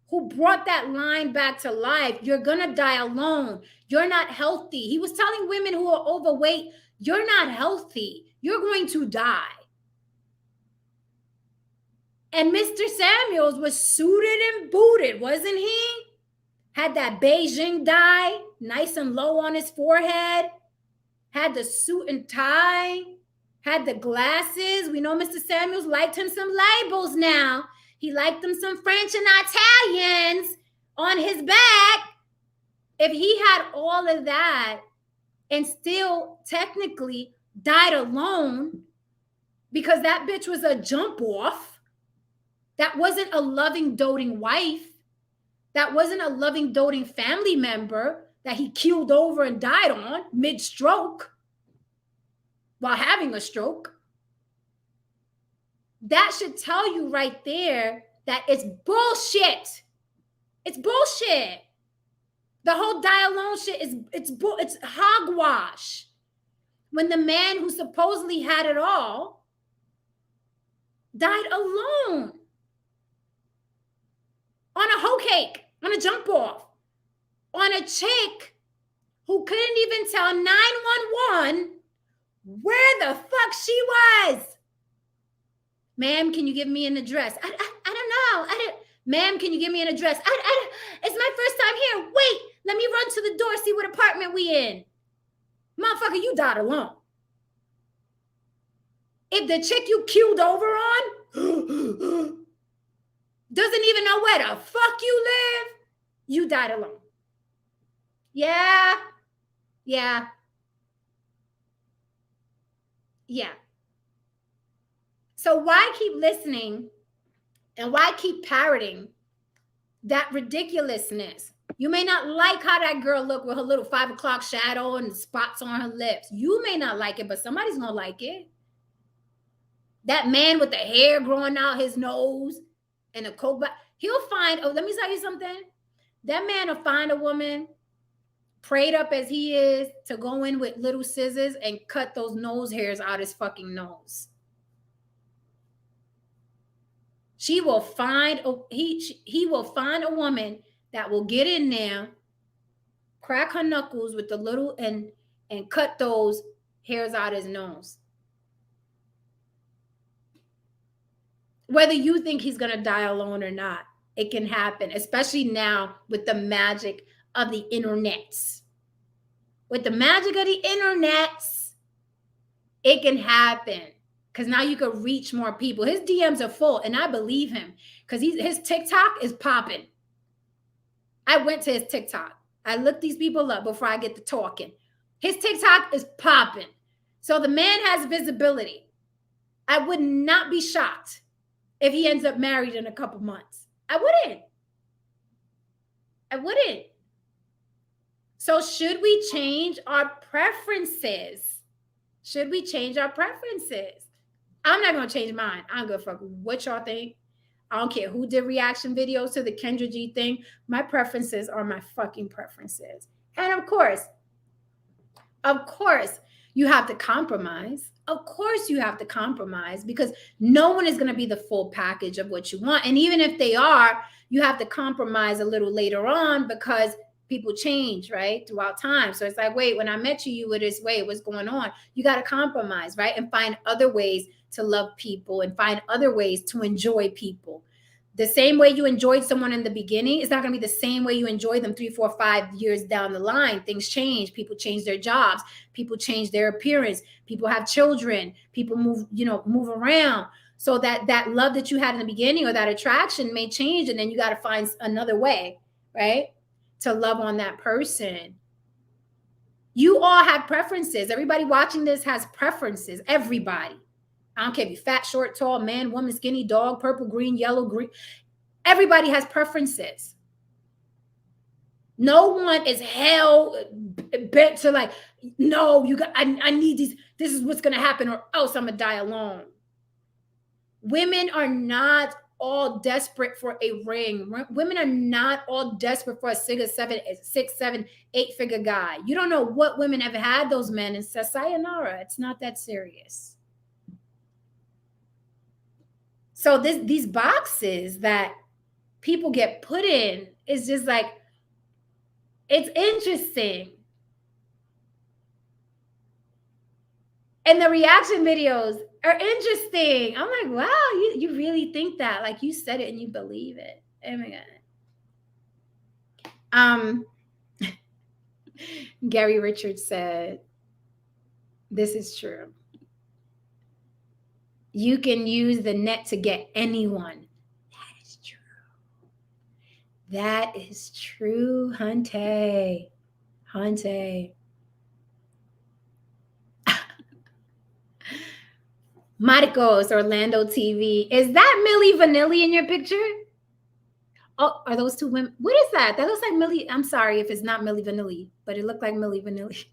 who brought that line back to life, you're gonna die alone, you're not healthy. He was telling women who are overweight, you're not healthy, you're going to die. And Mr. Samuels was suited and booted, wasn't he? Had that Beijing dye nice and low on his forehead, had the suit and tie, had the glasses. We know Mr. Samuels liked him some labels now. He liked them some French and Italians on his back. If he had all of that and still technically died alone because that bitch was a jump off, that wasn't a loving, doting wife, that wasn't a loving, doting family member that he keeled over and died on mid-stroke while having a stroke. that should tell you right there that it's bullshit. It's bullshit. The whole die alone shit it's hogwash. When the man who supposedly had it all died alone on a hoe cake, on a jump off, on a chick who couldn't even tell 911 where the fuck she was. Ma'am, can you give me an address? I don't know. Ma'am, can you give me an address? It's my first time here. Wait, let me run to the door, see what apartment we in. Motherfucker, you died alone. If the chick you queued over on doesn't even know where the fuck you live, you died alone. Yeah. So why keep listening and why keep parroting that ridiculousness? You may not like how that girl looked with her little 5 o'clock shadow and spots on her lips. You may not like it, but somebody's gonna like it. That man with the hair growing out his nose and a coke, he'll find, let me tell you something. That man will find a woman, prayed up as he is, to go in with little scissors and cut those nose hairs out his fucking nose. He will find a woman that will get in there, crack her knuckles with the little and cut those hairs out his nose. Whether you think he's gonna die alone or not, it can happen, especially now with the magic of the internets. With the magic of the internets, it can happen. Because now you can reach more people. His DMs are full, and I believe him. Because his TikTok is popping. I went to his TikTok. I looked these people up before I get to talking. His TikTok is popping. So the man has visibility. I would not be shocked if he ends up married in a couple months. I wouldn't. So should we change our preferences? I'm not going to change mine. I don't give a fuck what y'all think. I don't care who did reaction videos to the Kendra G thing. My preferences are my fucking preferences. And of course, you have to compromise. Of course you have to compromise, because no one is going to be the full package of what you want. And even if they are, you have to compromise a little later on, because people change, right, throughout time. So it's like, wait, when I met you, you were this way. What's going on? You got to compromise, right? And find other ways to love people and find other ways to enjoy people. The same way you enjoyed someone in the beginning, it's not going to be the same way you enjoy them 3, 4, 5 years down the line. Things change. People change their jobs. People change their appearance. People have children. People move around. So that love that you had in the beginning, or that attraction, may change. And then you got to find another way, right, to love on that person. You all have preferences. Everybody watching this has preferences. Everybody. I don't care if you're fat, short, tall, man, woman, skinny, dog, purple, green, yellow, green. Everybody has preferences. No one is hell bent to like, no, I need these. This is what's going to happen, or else I'm going to die alone. Women are not all desperate for a ring. Women are not all desperate for a 6, 7, 8-figure guy. You don't know what women have had those men and said, sayonara. It's not that serious. So these boxes that people get put in is just like, it's interesting. And the reaction videos are interesting. I'm like, wow, you really think that? Like, you said it and you believe it. Oh my God. Gary Richards said, this is true. You can use the net to get anyone. That is true. That is true, Hunte. Marcos, Orlando TV. Is that Milli Vanilli in your picture? Oh, are those two women? What is that? That looks like Milli. I'm sorry if it's not Milli Vanilli, but it looked like Milli Vanilli.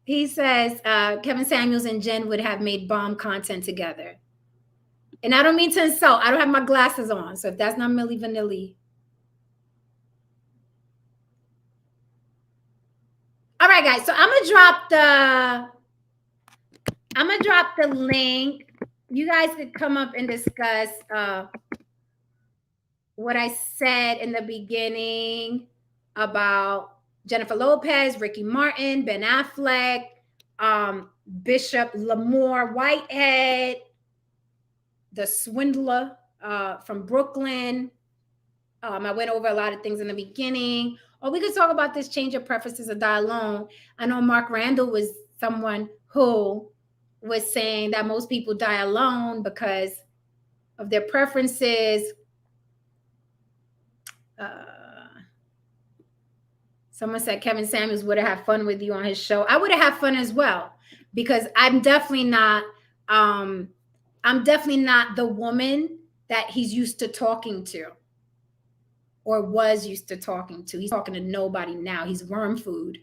He says Kevin Samuels and Jen would have made bomb content together. And I don't mean to insult. I don't have my glasses on. So if that's not Milli Vanilli. All right, guys. So I'm gonna drop the link. You guys could come up and discuss what I said in the beginning about Jennifer Lopez, Ricky Martin, Ben Affleck, Bishop Lamore Whitehead, the swindler from Brooklyn. I went over a lot of things in the beginning. Or we could talk about this change of preferences or die alone. I know Mark Randall was someone who was saying that most people die alone because of their preferences. Someone said Kevin Samuels would have had fun with you on his show. I would have had fun as well, because I'm definitely not the woman that he's used to talking to or was used to talking to. He's talking to nobody now. He's worm food.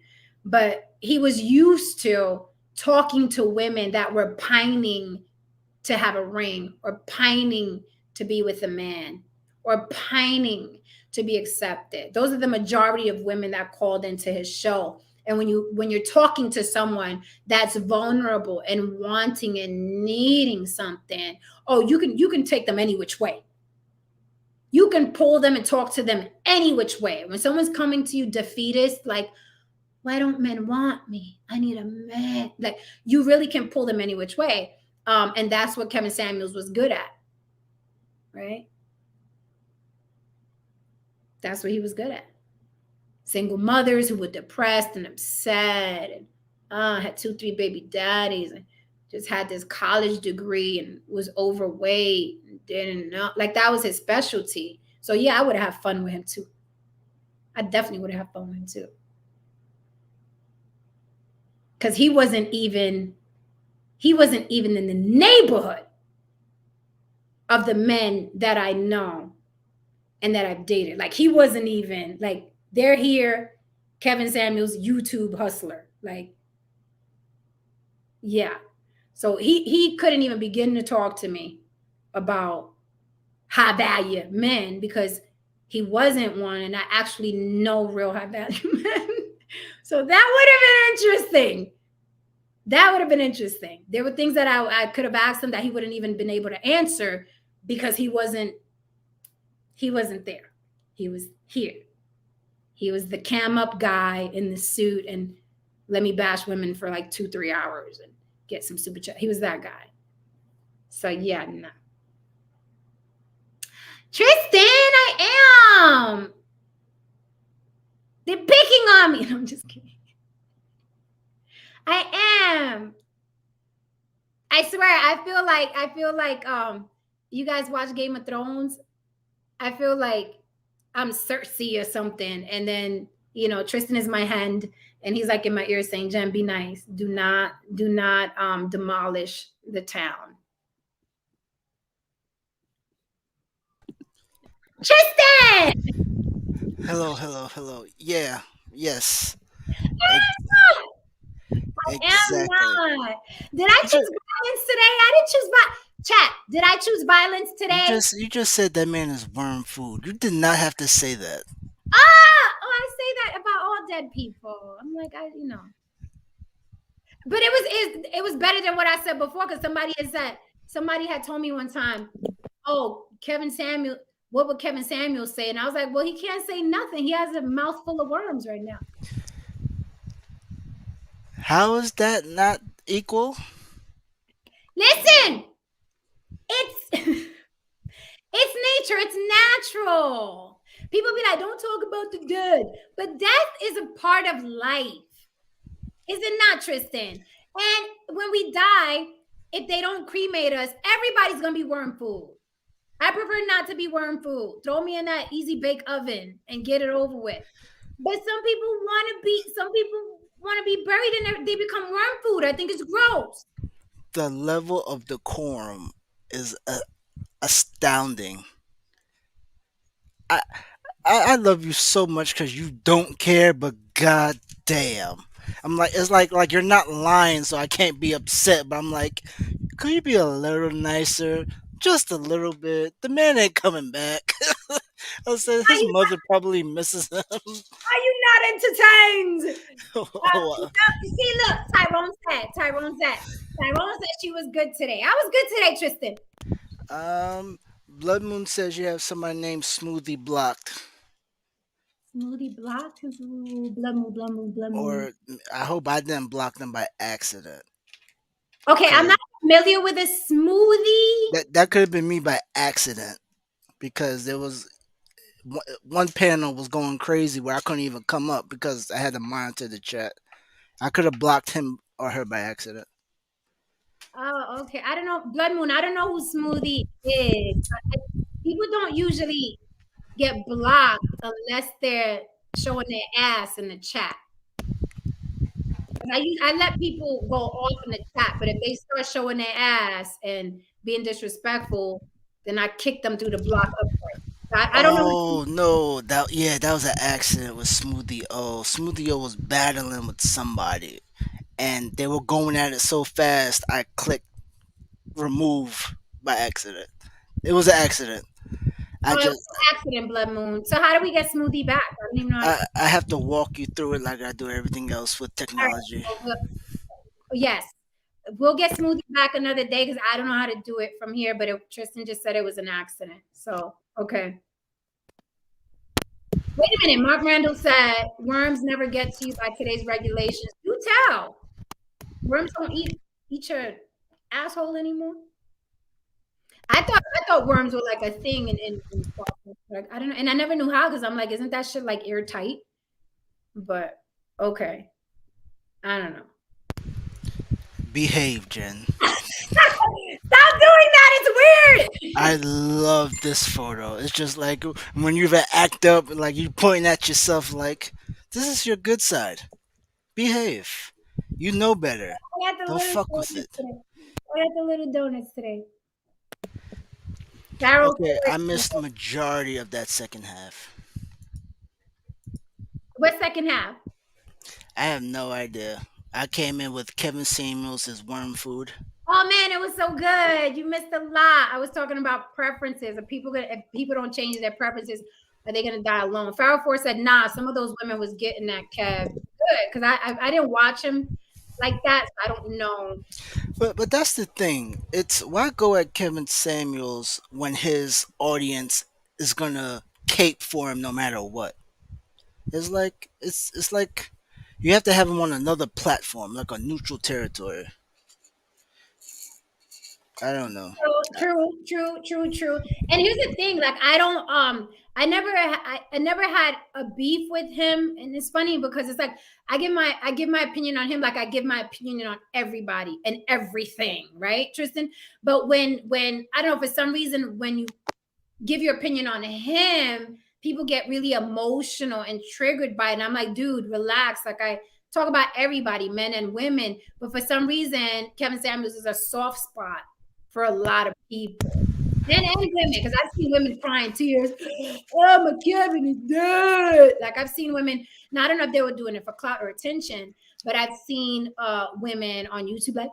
But he was used to talking to women that were pining to have a ring, or pining to be with a man, or pining to be accepted. Those are the majority of women that called into his show. And when you're talking to someone that's vulnerable and wanting and needing something, oh, you can take them any which way. You can pull them and talk to them any which way. When someone's coming to you defeatist, like, why don't men want me? I need a man. Like, you really can pull them any which way. And that's what Kevin Samuels was good at, right? That's what he was good at. Single mothers who were depressed and upset and had 2-3 baby daddies and just had this college degree and was overweight and didn't know. Like, that was his specialty. So yeah, I would have fun with him too. I definitely would have fun with him too. Because he wasn't even in the neighborhood of the men that I know and that I've dated. Like, he wasn't even, like, they're here, Kevin Samuels, YouTube hustler. Like, yeah. So he couldn't even begin to talk to me about high value men, because he wasn't one, and I actually know real high value men. So that would have been interesting. That would have been interesting. There were things that I could have asked him that he wouldn't even been able to answer, because he wasn't there. He was here. He was the cam up guy in the suit and let me bash women for like 2-3 hours and get some super chat. He was that guy. So yeah, no. Tristan, I am. They're picking on me. No, I'm just kidding. I am. I swear, I feel like you guys watch Game of Thrones. I feel like I'm Cersei or something. And then, Tristan is my hand and he's like in my ear saying, Jen, be nice. Do not demolish the town. Tristan! Hello. Yeah, yes. Am Exactly. not. Did I choose violence today? I didn't choose chat. Did I choose violence today? You just said that man is worm food. You did not have to say that. I say that about all dead people. I'm like, but it was better than what I said before, because somebody had told me one time, oh, Kevin Samuel, what would Kevin Samuel say? And I was like, well, he can't say nothing. He has a mouthful of worms right now. How is that not equal? Listen, it's it's nature, it's natural. People be like, don't talk about the dead, but death is a part of life. Is it not, Tristan? And when we die, if they don't cremate us, everybody's gonna be worm food. I prefer not to be worm food. Throw me in that easy bake oven and get it over with. But some people want to be buried and they become worm food. I think it's gross. The level of decorum is astounding. I love you so much because you don't care, but god damn. I'm like, it's like you're not lying, so I can't be upset, but I'm like, could you be a little nicer? Just a little bit. The man ain't coming back. I said Are his you, mother probably misses him. are you not entertained? Oh, You see, look, Tyrone said she was good today. I was good today, Tristan. Blood Moon says you have somebody named Smoothie blocked. Smoothie blocked. Ooh, blood moon, blood moon, blood moon. Or I hope I didn't block them by accident. Okay, I'm not Cause familiar with a smoothie. that could have been me by accident. Because there was one panel was going crazy where I couldn't even come up because I had to monitor the chat. I could have blocked him or her by accident. Oh, okay. I don't know. Blood moon. I don't know who smoothie is. People don't usually get blocked unless they're showing their ass in the chat. I let people go off in the chat, but if they start showing their ass and being disrespectful, then I kick them through the block upright. I don't know. Oh no, that was an accident with Smoothie O. Smoothie O was battling with somebody, and they were going at it so fast. I clicked remove by accident. It was an accident. I Oh, it just was an accident, blood moon. So how do we get smoothie back? I don't even know how to. I have to walk you through it like I do everything else with All right. technology. Yes, we'll get smoothie back another day because I don't know how to do it from here. But Tristan just said it was an accident. So okay. Wait a minute. Mark Randall said worms never get to you by today's regulations. Do tell. Worms don't eat your asshole anymore. I thought worms were like a thing in like, I don't know, and I never knew how because I'm like, isn't that shit like airtight? But okay, I don't know. Behave, Jen. Stop doing that. It's weird. I love this photo. It's just like when you act up, like you pointing at yourself, like this is your good side. Behave. You know better. I had the Don't little fuck with donuts it. today. I had the little donuts today. Carol, Okay, I missed majority of that second half. what second half? I have no idea. I came in with Kevin Samuels as worm food. Oh man, it was so good. You missed a lot. I was talking about preferences. If people don't change their preferences, are they gonna die alone? Farrah Ford said, nah, some of those women was getting that Kev good. Because I didn't watch him like that, so I don't know. But that's the thing. It's why go at Kevin Samuels when his audience is gonna cape for him no matter what. It's like you have to have him on another platform, like a neutral territory. I don't know. True. And here's the thing, like I don't I never had a beef with him. And it's funny because it's like I give my opinion on him like I give my opinion on everybody and everything, right, Tristan? But when I don't know, for some reason when you give your opinion on him, people get really emotional and triggered by it. And I'm like, dude, relax. Like I talk about everybody, men and women, but for some reason, Kevin Samuels is a soft spot for a lot of people. And women, because I've seen women crying tears. Oh, my Kevin is dead. Like I've seen women. Now I don't know if they were doing it for clout or attention, but I've seen women on YouTube like,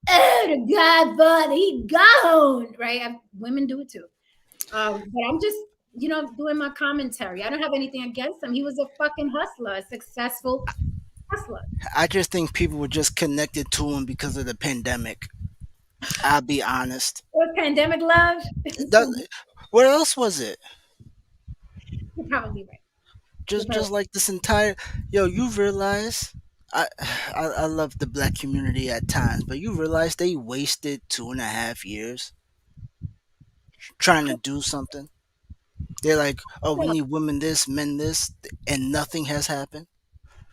oh, the Godfather, he gone. Right? Women do it too. But I'm just, doing my commentary. I don't have anything against him. He was a fucking hustler, a successful hustler. I just think people were just connected to him because of the pandemic. I'll be honest. It was pandemic love. That, what else was it? You're probably right. Just like this entire you realize I, I love the black community at times, but you realize they wasted 2.5 years trying to do something. They're like, oh, we need women this, men this, and nothing has happened,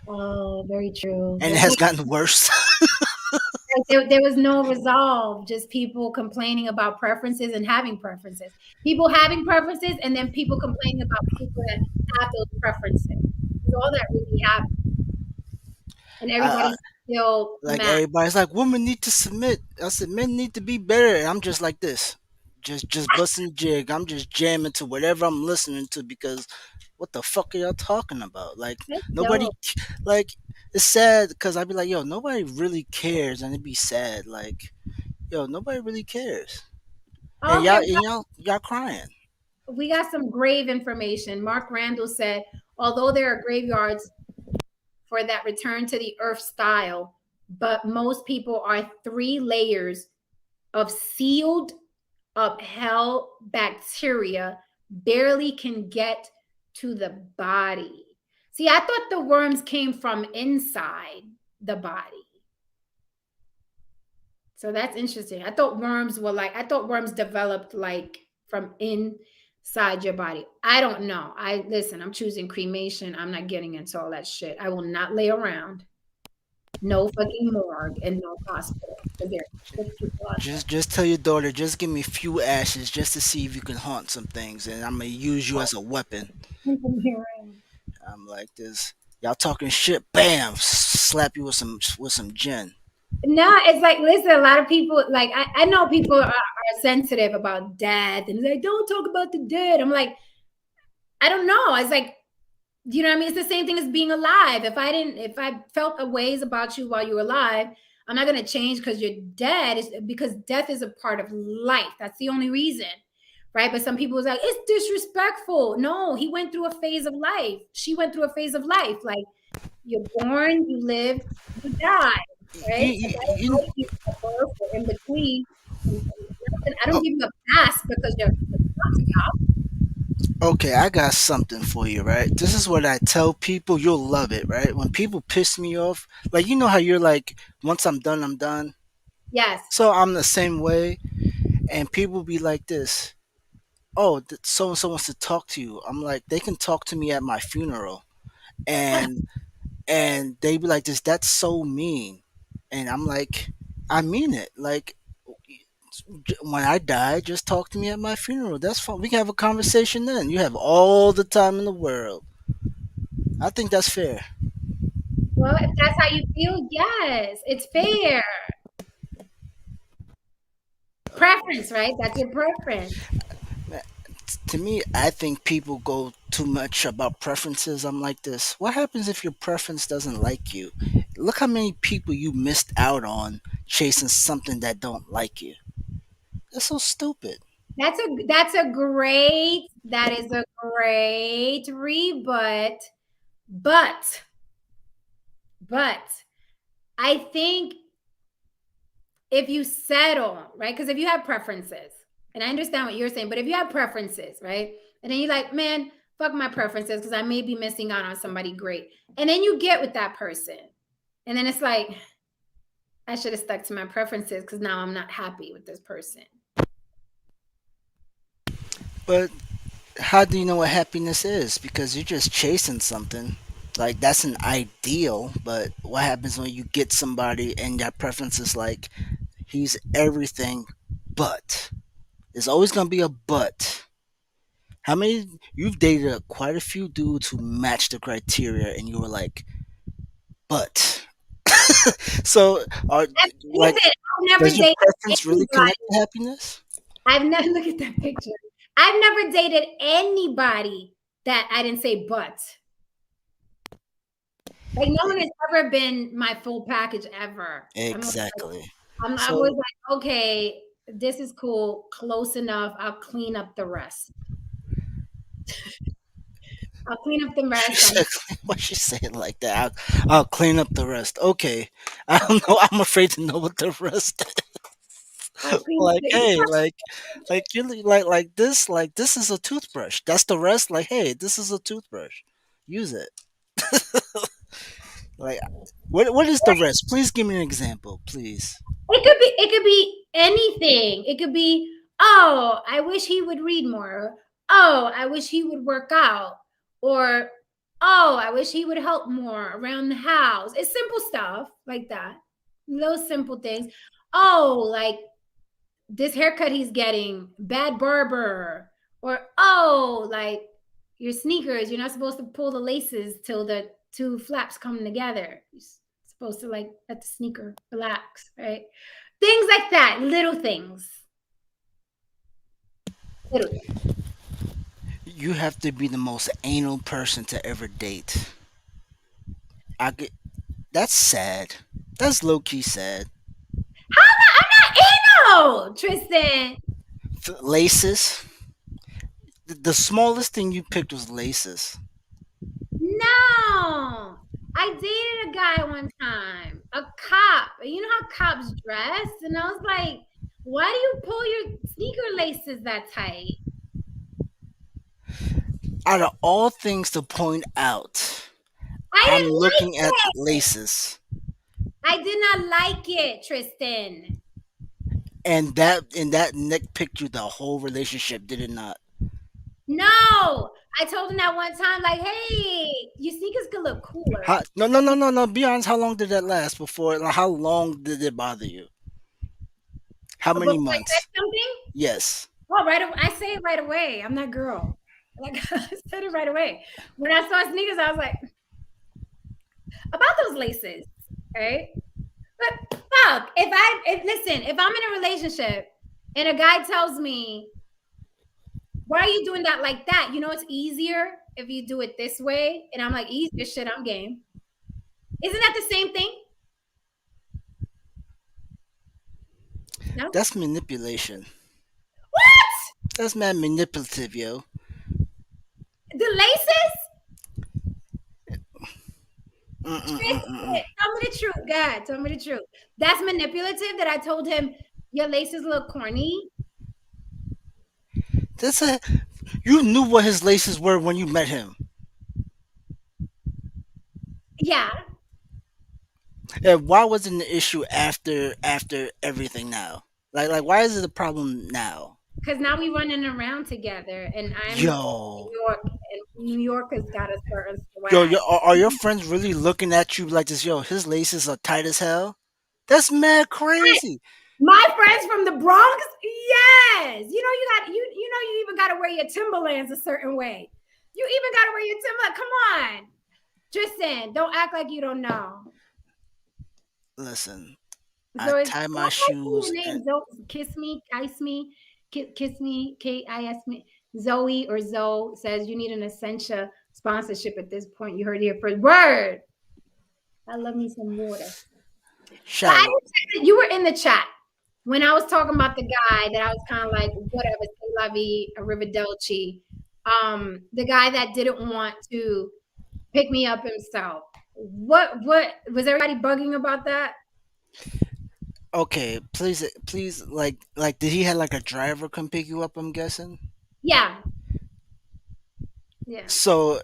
Oh, very true. and it has gotten worse. There was no resolve, just people complaining about preferences and having preferences. People having preferences and then people complaining about people that have those preferences. It's all that really happened. And I, everybody's still like mad. everybody's like, women need to submit. I said, men need to be better. And I'm just like this, just busting jig. I'm just jamming to whatever I'm listening to because what the fuck are y'all talking about? Like That's nobody, dope. like it's sad because I'd be like, yo, nobody really cares, and it'd be sad. Like, yo, nobody really cares. and Okay, y'all crying. we got some grave information. Mark Randall said, although there are graveyards for that return to the earth style, but most people are 3 layers of sealed up hell bacteria barely can get to the body. See, I thought the worms came from inside the body. So that's interesting. I thought worms developed like from inside your body. I don't know. I'm choosing cremation. I'm not getting into all that shit. I will not lay around. No fucking morgue and no hospital. Because there's sick people out Just tell your daughter, just give me a few ashes just to see if you can haunt some things, and I'm gonna use you as a weapon. there. I'm like this. Y'all talking shit, bam, slap you with some gin. No, it's like, listen, a lot of people, like, I know people are sensitive about death and they don't talk about the dead. I'm like, I don't know. It's like, you know what I mean? It's the same thing as being alive. If I felt a ways about you while you were alive, I'm not going to change because you're dead. It's because death is a part of life. That's the only reason. Right. But some people was like, it's disrespectful. No, he went through a phase of life. She went through a phase of life. Like, you're born, you live, you die. Right? You, Like, you, I don't you, know if you at birth or in between. I don't oh, give you a pass because you're okay, I got something for you, right? This is what I tell people. You'll love it, right? When people piss me off, like you know how you're like, once I'm done, I'm done. yes. So I'm the same way, and people be like this. Oh, so and so wants to talk to you. I'm like, they can talk to me at my funeral, and they be like this. That's so mean, and I'm like, I mean it. Like when I die, just talk to me at my funeral. That's fine. We can have a conversation then. You have all the time in the world. I think that's fair. Well, if that's how you feel, yes, it's fair. Preference, right? That's your preference. To me, I think people go too much about preferences. I'm like this. What happens if your preference doesn't like you? Look how many people you missed out on chasing something that don't like you. That's so stupid. That is a great rebut. But but I think if you settle, right? Because if you have preferences, and I understand what you're saying, but if you have preferences, right? And then you're like, man, fuck my preferences because I may be missing out on somebody great. And then you get with that person. And then it's like, I should have stuck to my preferences because now I'm not happy with this person. But how do you know what happiness is? Because you're just chasing something. Like that's an ideal, but what happens when you get somebody and your preference is like he's everything but. There's always gonna be a but. How many you've dated quite a few dudes who matched the criteria and you were like, but so are like Listen, I've never does your dated preference really anybody. connect to happiness? I've never look at that picture. I've never dated anybody that I didn't say but. Like no one has ever been my full package ever. Exactly. I'm always So like, okay, this is cool, close enough. I'll clean up the rest. I'll clean up the rest. why she say it like that? I'll clean up the rest. Okay. I don't know. I'm afraid to know what the rest I'll clean up like the hey like you like this is a toothbrush, that's the rest, like hey this is a toothbrush, use it. Like what is the rest? Please give me an example, please. it could be anything. It could be, oh, I wish he would read more. Oh, I wish he would work out. Or oh, I wish he would help more around the house. It's simple stuff like that. Those simple things. Oh, like this haircut he's getting, bad barber. Or oh, like your sneakers, you're not supposed to pull the laces till the two flaps come together. You're supposed to like let the sneaker relax, right? Things like that, little things. Little things. You have to be the most anal person to ever date. I get that's sad. That's low-key sad. I'm not anal, Tristan. Laces. The smallest thing you picked was laces. No. I dated a guy one time, a cop. You know how cops dress? And I was like, why do you pull your sneaker laces that tight? Out of all things to point out, I I'm didn't looking at like it. laces. I did not like it, Tristan. And that Nick picked you the whole relationship, did it not? No. I told him that one time, like, hey, your sneakers could look cooler. No, no, no, no, no. Be honest. How long did that last before? Like, how long did it bother you? How Before many I said months? something, Yes. oh, right. I say it right away. I'm that girl. Like I said it right away. When I saw sneakers, I was like, about those laces, right? But fuck, listen, if I'm in a relationship and a guy tells me, why are you doing that like that? You know, it's easier if you do it this way. And I'm like, easier shit, I'm game. Isn't that the same thing? No? That's manipulation. What? That's mad manipulative, yo. The laces? Mm-mm-mm-mm. Tell me the truth, God. Tell me the truth. That's manipulative that I told him your laces look corny. That's a. You knew what his laces were when you met him. Yeah, And why wasn't the issue after everything now? Like why is it a problem now? because now we running around together, and I'm in Yo, New York, and New York has got a certain yo, swag. are your friends really looking at you like this? Yo, his laces are tight as hell. That's mad crazy. My friends from the Bronx, yes. You know you know you even got to wear your Timberlands a certain way. You even got to wear your Timberland. Come on, Tristan, don't act like you don't know. Listen, I So it's tie my what might be shoes your and name? Kiss me, ice me, kiss me, Kiss me. Zoe or Zoe says you need an Essentia sponsorship at this point. You heard it here first. Word. I love me some water. But I shout. didn't say that you were in the chat when I was talking about the guy that I was kind of like, whatever, say la vie, arrivederci. The guy that didn't want to pick me up himself. What was everybody bugging about that? Okay, please, like, did he have like a driver come pick you up? I'm guessing. Yeah, yeah. So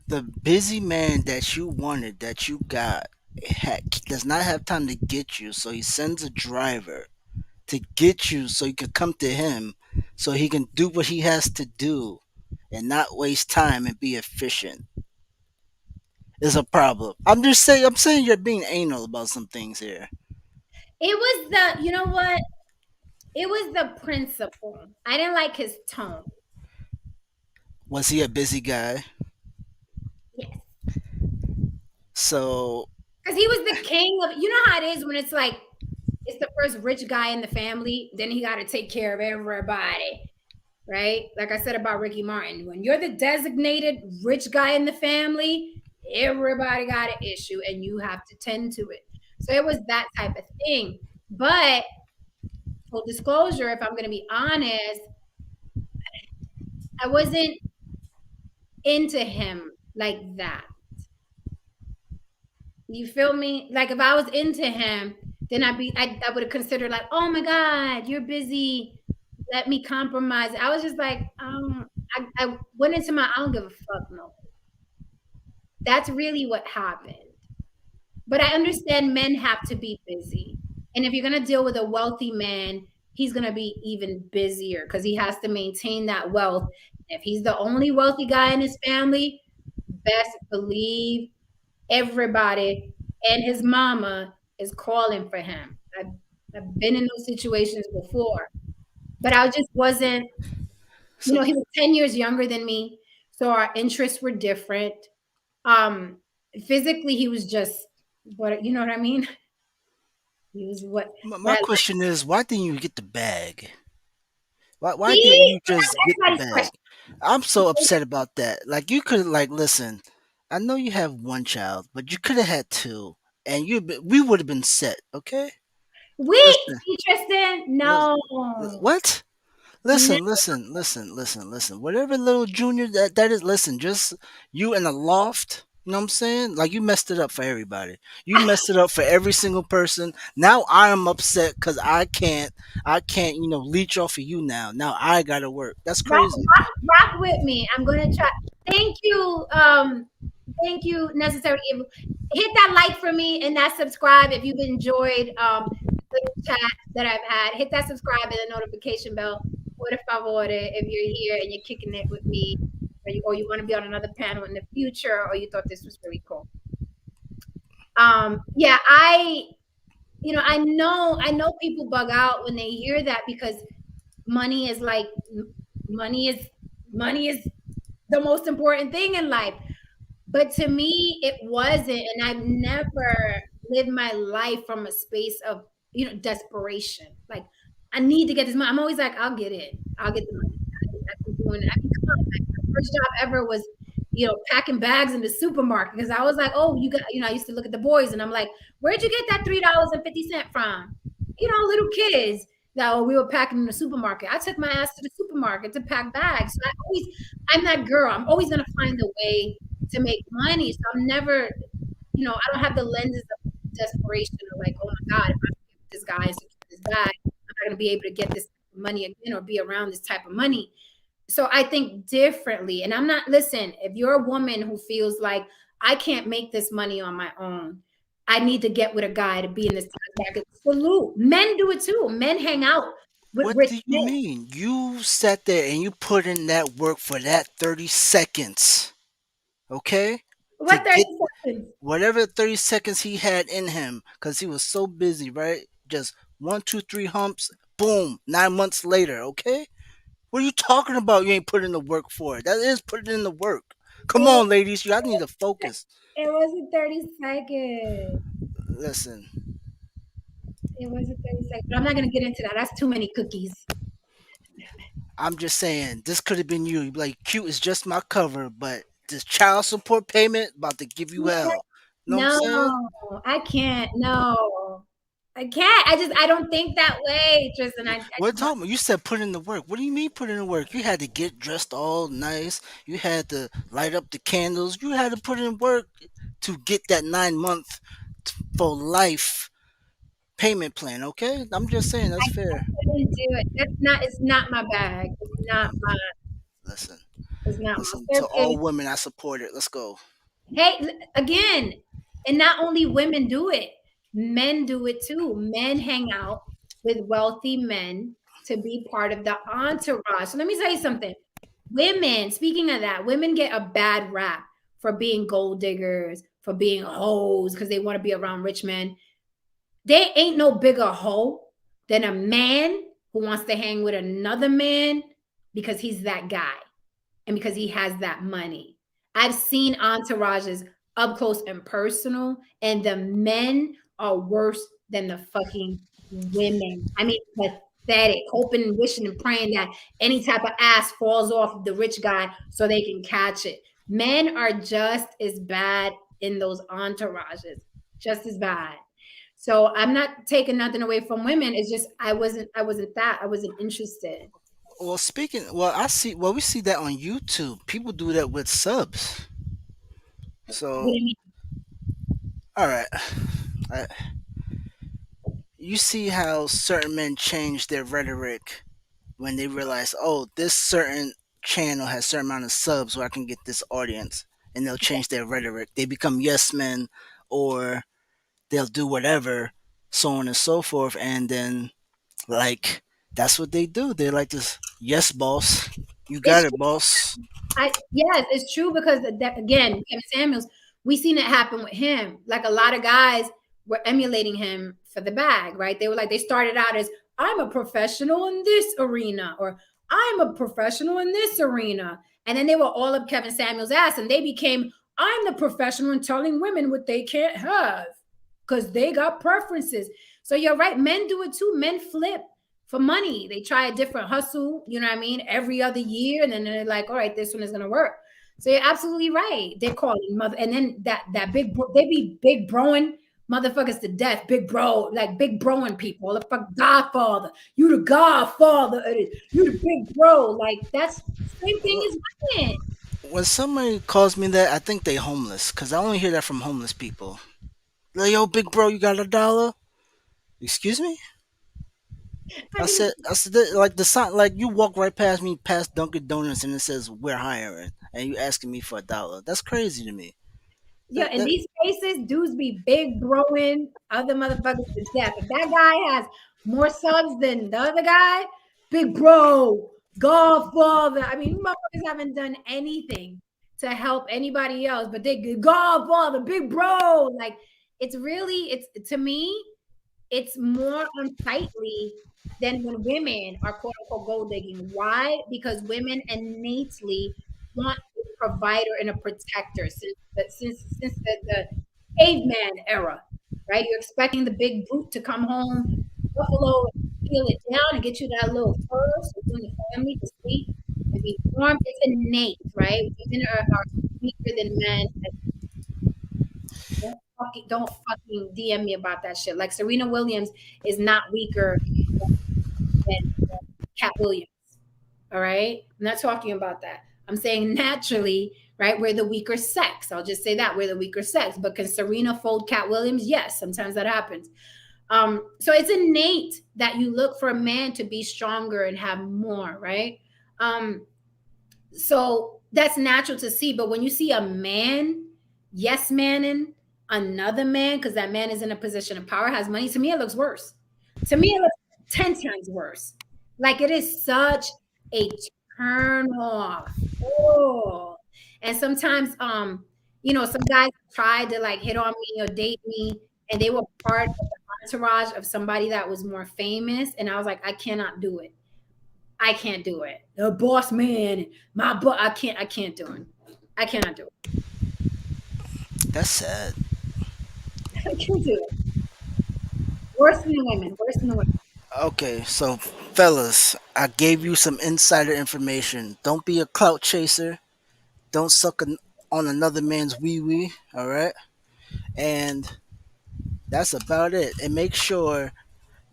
the busy man that you wanted, that you got, does not have time to get you, so he sends a driver to get you so you can come to him so he can do what he has to do and not waste time and be efficient is a problem. I'm saying you're being anal about some things here. It was you know what? It was the principle. I didn't like his tone. Was he a busy guy? Yes. So Because he was the king of, you know how it is when it's like, it's the first rich guy in the family, then he got to take care of everybody, right? Like I said about Ricky Martin, when you're the designated rich guy in the family, everybody got an issue and you have to tend to it. So it was that type of thing. But full disclosure, if I'm going to be honest, I wasn't into him like that. You feel me? Like if I was into him, then I would have considered like, oh my God, you're busy. Let me compromise. I was just like, I went into my I don't give a fuck no. That's really what happened. But I understand men have to be busy. And if you're gonna deal with a wealthy man, he's gonna be even busier because he has to maintain that wealth. If he's the only wealthy guy in his family, best believe everybody and his mama is calling for him. I've been in those situations before, but I just wasn't, so he was 10 years younger than me. So our interests were different. Um, Physically, he was just what, you know what I mean? He was what my I like. question is, why didn't you get the bag? Why didn't See, you just that's get the everybody's bag? question. I'm so upset about that. Like you could like listen. I know you have one child, but you could have had two, and we would have been set. Okay. Wait, Listen, see, Tristan? listen. No. What? No. Listen. Whatever little junior that is, listen, just you in a loft. You know what I'm saying? Like you messed it up for everybody. You messed it up for every single person. Now I am upset because I can't, leech off of you now. Now I gotta work. That's Rock, crazy. rock with me. I'm gonna try. Thank you. Thank you, necessary evil. Hit that like for me and that subscribe if you've enjoyed the chat that I've had. Hit that subscribe and the notification bell. Por favor, if you're here and you're kicking it with me, or you want to be on another panel in the future, or you thought this was really cool. Yeah, I know people bug out when they hear that because money is like money is money is the most important thing in life. But to me, it wasn't, and I've never lived my life from a space of desperation. Like I need to get this money. I'm always like, I'll get it. I'll get the money. I've been doing it. I mean, come on, my first job ever was, packing bags in the supermarket because I was like, oh, I used to look at the boys and I'm like, where'd you get that $3.50 from? Little kids that we were packing in the supermarket. I took my ass to the supermarket to pack bags. So I'm that girl. I'm always gonna find a way to make money. So I'm never, I don't have the lenses of desperation or like, oh my God, if I give this guy and secure this bag, I'm not gonna be able to get this money again or be around this type of money. So I think differently. And I'm not, listen, if you're a woman who feels like I can't make this money on my own, I need to get with a guy to be in this market. Salute. Men do it too. Men hang out with What rich do you men. mean? You sat there and you put in that work for that 30 seconds, okay? To What 30 get seconds? whatever 30 seconds he had in him because he was so busy, right? Just one, two, three humps, boom, 9 months later, okay? What are you talking about? You ain't putting the work for it. That is putting in the work. Come It was on, ladies. You guys need to focus. it wasn't 30 seconds. Listen, It wasn't 30 seconds. But I'm not gonna get into that. That's too many cookies. I'm just saying, this could have been you. You'd be like, cute is just my cover, but this child support payment about to give you hell. You know what I'm No, saying? I can't. No. I can't. I don't think that way, Tristan. I What talking about? You said put in the work. What do you mean put in the work? You had to get dressed all nice. You had to light up the candles. You had to put in work to get that 9 month for life payment plan. Okay, I'm just saying that's fair. couldn't do it. It's not my bag. Listen, It's not my listen to circus. all women. I support it. Let's go. Hey, again, and not only women do it, men do it too. Men hang out with wealthy men to be part of the entourage. So let me tell you something. Women, speaking of that, women get a bad rap for being gold diggers, for being hoes, because they want to be around rich men. They ain't no bigger hoe than a man who wants to hang with another man because he's that guy and because he has that money. I've seen entourages up close and personal, and the men are worse than the fucking women. I mean, pathetic, hoping and wishing and praying that any type of ass falls off the rich guy so they can catch it. Men are just as bad in those entourages, just as bad. So I'm not taking nothing away from women. It's just I wasn't interested. Well, speaking, well, I see. Well, we see that on YouTube. People do that with subs. What do So, you mean? all right, I, you see how certain men change their rhetoric when they realize, oh, this certain channel has certain amount of subs where I can get this audience, and they'll change their rhetoric. They become yes men, or they'll do whatever, so on and so forth, and then like that's what they do. They're like this yes boss. You got It's it, boss. yes, it's true because that, again, Kevin Samuels, we seen it happen with him. Like a lot of guys were emulating him for the bag, right? They were like they started out as I'm a professional in this arena, or I'm a professional in this arena, and then they were all up Kevin Samuels' ass, and they became I'm the professional in telling women what they can't have because they got preferences. So you're right, men do it too. Men flip for money. They try a different hustle, you know what I mean, every other year, and then they're like, all right, this one is gonna work. So you're absolutely right. They're calling mother, and then that big they be big broing motherfuckers to death, big bro, like big broing people. The fuck Godfather. You the Godfather. You the big bro. Like that's same thing as women. When somebody calls me that, I think they homeless, cause I only hear that from homeless people. Like, yo, big bro, you got $1? Excuse me? I mean, I said that, like the sign, like you walk right past me, past Dunkin' Donuts, and it says we're hiring, and you asking me for $1. That's crazy to me. yeah, That, in that, these cases, dudes be big broing other motherfuckers to death. If that guy has more subs than the other guy, big bro, Godfather. I mean, you motherfuckers haven't done anything to help anybody else, but they Godfather, big bro. Like it's really, it's to me, it's more unsightly than when women are quote unquote gold digging. Why? Because women innately want a provider and a protector since the caveman era, right? You're expecting the big brute to come home, buffalo, peel it down and get you that little fur so you and the family to sleep and be warm. It's innate, right? Women are weaker than men. Don't fucking DM me about that shit. Like Serena Williams is not weaker than Cat Williams. All right. I'm not talking about that. I'm saying naturally, right? We're the weaker sex. I'll just say that we're the weaker sex. But can Serena fold Cat Williams? Yes, sometimes that happens. So it's innate that you look for a man to be stronger and have more, right? Um, so that's natural to see. But when you see a man, yes, manning another man, because that man is in a position of power, has money, to me, it looks worse. To me, it looks 10 times worse. Like it is such a turn off. Oh. And sometimes, some guys tried to like hit on me or date me, and they were part of the entourage of somebody that was more famous. And I was like, I cannot do it. I can't do it. The boss man, my boss, I can't do it. I cannot do it. that's sad. I can't do it. Worse than the women. Worse than the women. Okay, so fellas, I gave you some insider information. Don't be a clout chaser. Don't on another man's wee wee. All right, and that's about it. And make sure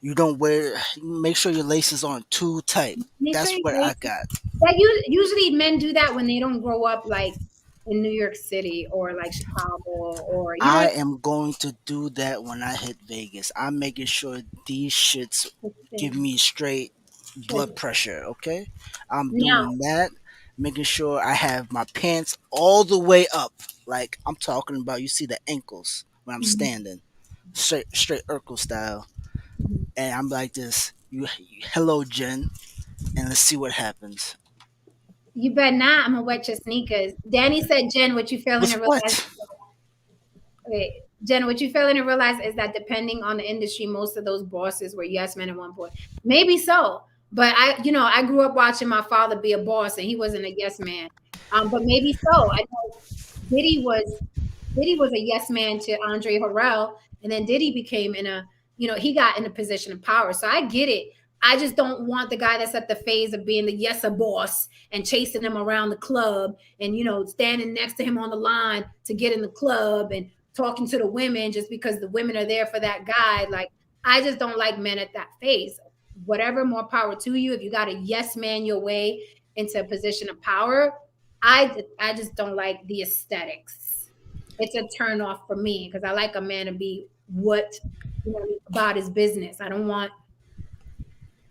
you don't wear. Make sure your laces aren't too tight. Make sure That's you what I wait. got. That usually men do that when they don't grow up like in New York City or like Chicago or I am going to do that when I hit Vegas. I'm making sure these shits give me straight blood pressure, okay? I'm now. doing that, making sure I have my pants all the way up. Like I'm talking about you see the ankles when I'm Mhm, standing. Straight Urkel style. mhm. And I'm like this, hello Jen, and let's see what happens. You bet not. I'm gonna wet your sneakers. Danny said, Jen, what you failing With to realize. what? Wait, Jen, what you failing to realize is that depending on the industry, most of those bosses were yes men at one point. Maybe so, but I grew up watching my father be a boss, and he wasn't a yes man. But maybe so. I know Diddy was Diddy was a yes man to Andre Harrell, and then Diddy became he got in a position of power. So I get it. I just don't want the guy that's at the phase of being the yes a boss and chasing him around the club and standing next to him on the line to get in the club and talking to the women just because the women are there for that guy. Like I just don't like men at that phase. Whatever, more power to you. If you got a yes man your way into a position of power, I just don't like the aesthetics. It's a turn off for me because I like a man to be about his business. I don't want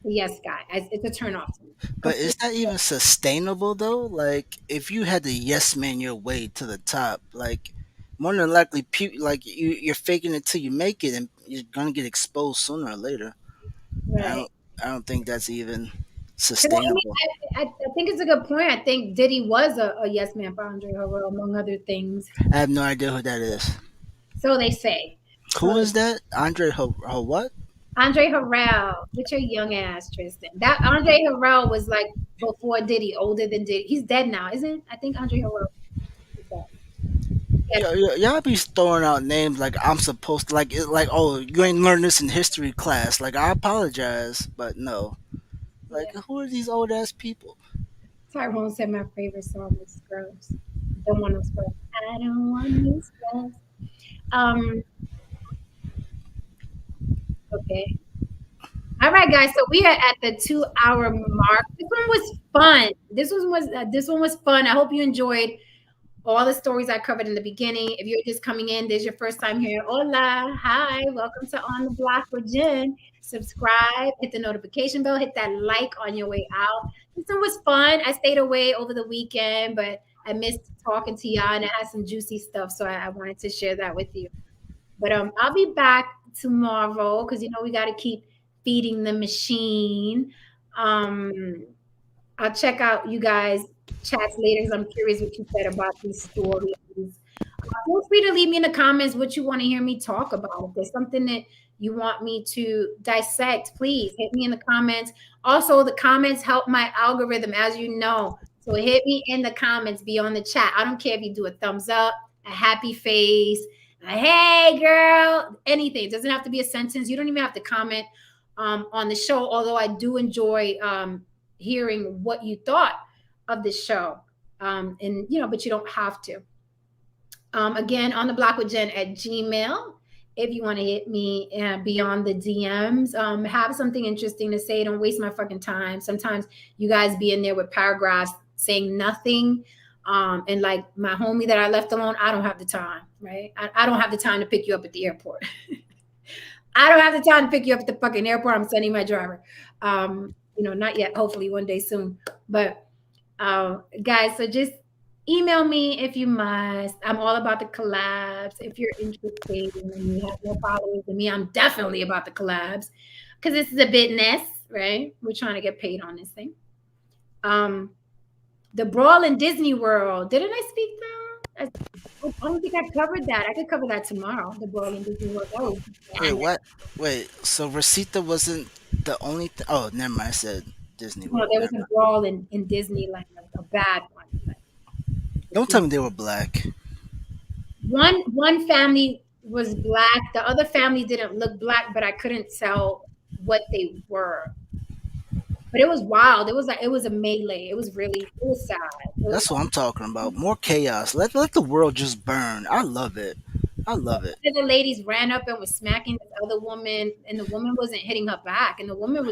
the yes guy. It's a turn off to me. But is that even sustainable though? Like, if you had to yes man your way to the top, like, more than likely, like you're faking it till you make it, and you're gonna get exposed sooner or later. I Right. don't, I don't think that's even Because I mean, sustainable. I think it's a good point. I think Diddy was a yes man for Andre Harrell, among other things. I have no idea who that is. So they say. So Who is that? Andre what? Andre Harrell, with your young ass, Tristan. That Andre Harrell was like before Diddy, older than Diddy. He's dead now, isn't? I think Andre Harrell is dead. Yeah, Y'all be throwing out names like I'm supposed to like oh you ain't learned this in history class. Like I apologize, but no. Like yeah. who are these old ass people? Tyrone said my favorite song was Scrubs. Don't want no scrubs. I don't want no scrubs. Um, Okay. All right, guys. So we are at the 2 hour mark. This one was fun. This one was fun. I hope you enjoyed all the stories I covered in the beginning. If you're just coming in, this is your first time here. Hola, hi, welcome to On the Block with Jen. Subscribe, hit the notification bell, hit that like on your way out. This one was fun. I stayed away over the weekend, but I missed talking to y'all and I had some juicy stuff, so I wanted to share that with you. But I'll be back tomorrow because we got to keep feeding the machine. Um, I'll check out you guys' chats later because I'm curious what you said about these stories. Feel free to leave me in the comments what you want to hear me talk about. If there's something that you want me to dissect, please hit me in the comments. Also, the comments help my algorithm, as you know. So hit me in the comments, be on the chat. I don't care if you do a thumbs up, a happy face, a hey girl, anything. It doesn't have to be a sentence. You don't even have to comment on the show, although I do enjoy hearing what you thought of the show. And but you don't have to. Again, on the block with Jen at Gmail. If you want to hit me beyond the DMs, have something interesting to say. Don't waste my fucking time. Sometimes you guys be in there with paragraphs saying nothing. And like my homie that I left alone, I don't have the time, right? I don't have the time to pick you up at the airport. I don't have the time to pick you up at the fucking airport. I'm sending my driver. Not yet. Hopefully one day soon. But guys, so just email me if you must. I'm all about the collabs. If you're interested and you have more followers than me, I'm definitely about the collabs because this is a business, right? We're trying to get paid on this thing. The brawl in Disney World. Didn't I speak now? I don't think I covered that. I could cover that tomorrow. The brawl in Disney World. That was Wait, what? Wait, so Rosita wasn't the only Oh, never mind. I said Disney no, World. there was Never a mind. brawl in Disneyland, a bad one. Don't tell me they were black. One family was black. The other family didn't look black, but I couldn't tell what they were. But it was wild. It was a melee. It was sad. That's what I'm talking about. More chaos. Let the world just burn. I love it. I love it. The ladies ran up and was smacking this other woman, and the woman wasn't hitting her back, and the woman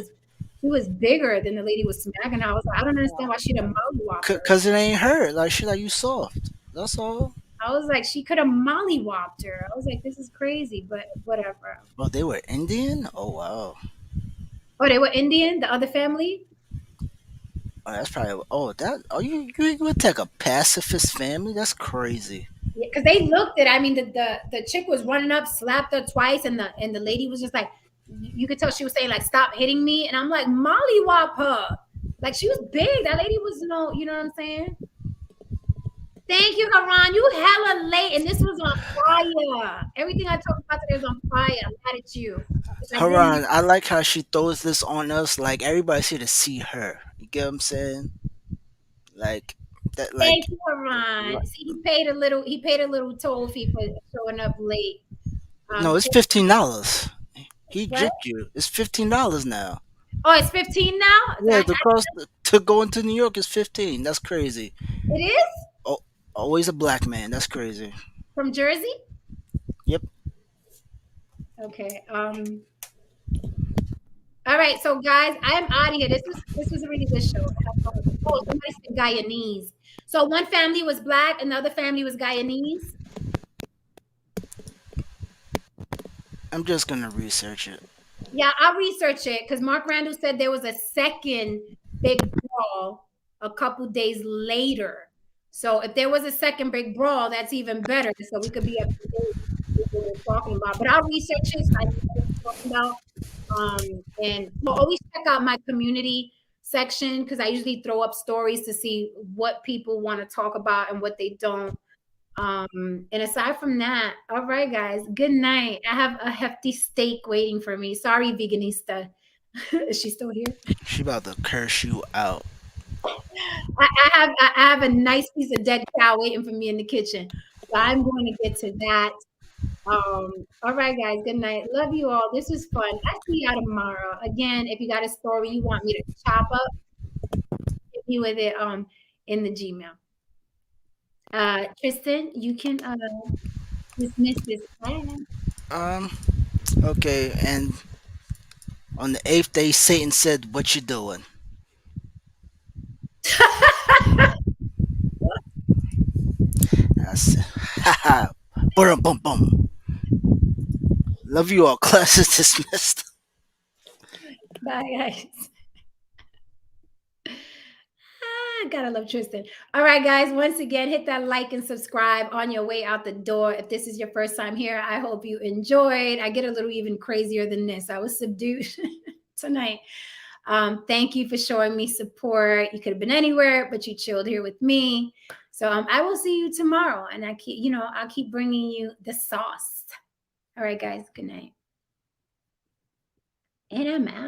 was bigger than the lady was smacking her. I was like, I don't understand why she didn't mollywop her. Cause it ain't her. Like she like you soft. That's all. I was like, she could have mollywopped her. I was like, this is crazy, but whatever. Oh, they were Indian. Oh wow. Oh, they were Indian, the other family? Oh, that's probably. Oh, that. Oh, you would take a pacifist family? That's crazy. Yeah, because they looked at. I mean, the chick was running up, slapped her twice, and the lady was just like, you could tell she was saying like, "Stop hitting me," and I'm like, "Mollywop her!" Like she was big. That lady was no, you know what I'm saying? Thank you, Haran. You hella late, and this was on fire. Everything I talked about today was on fire. I'm mad at you. I didn't. Haran, I like how she throws this on us. Like everybody's here to see her. You get what I'm saying? Like that. Like Thank you, Haran. See, he paid a little. He paid a little toll fee for showing up late. no, it's $15. He What? gypped you. It's $15 now. Oh, it's 15 now. Yeah, the cost to go into New York is 15. That's crazy. It is Oh, always a black man. That's crazy. from Jersey. Yep. Okay. All right. So, guys, I am out of here. This was a really good show. Oh, somebody said Guyanese. So one family was black, and the other family was Guyanese. I'm just gonna research it. Yeah, I'll research it because Mark Randall said there was a second big brawl a couple days later. So if there was a second big brawl, that's even better. So we could be up to date with what we're talking about. But I'll research it. So I know what we're talking about. And we'll always check out my community section because I usually throw up stories to see what people want to talk about and what they don't. And aside from that, all right, guys, good night. I have a hefty steak waiting for me. Sorry, veganista. Is she still here? She about to curse you out. I have a nice piece of dead cow waiting for me in the kitchen. So I'm going to get to that. All right, guys, good night. Love you all. This was fun. I'll see y'all tomorrow. Again, if you got a story you want me to chop up, hit me with it in the Gmail. Tristan, you can dismiss this class. Um. Okay, and On the 8th day, Satan said, "What you doing?" I said, "Ha ha, boom, boom, boom." Love you all. Class is dismissed. Bye, guys. Gotta love Tristan. All right, guys. Once again, hit that like and subscribe on your way out the door. If this is your first time here, I hope you enjoyed. I get a little even crazier than this. I was subdued tonight. Thank you for showing me support. You could have been anywhere, but you chilled here with me. So I will see you tomorrow, and I'll keep bringing you the sauce. All right, guys. Good night, and I'm out.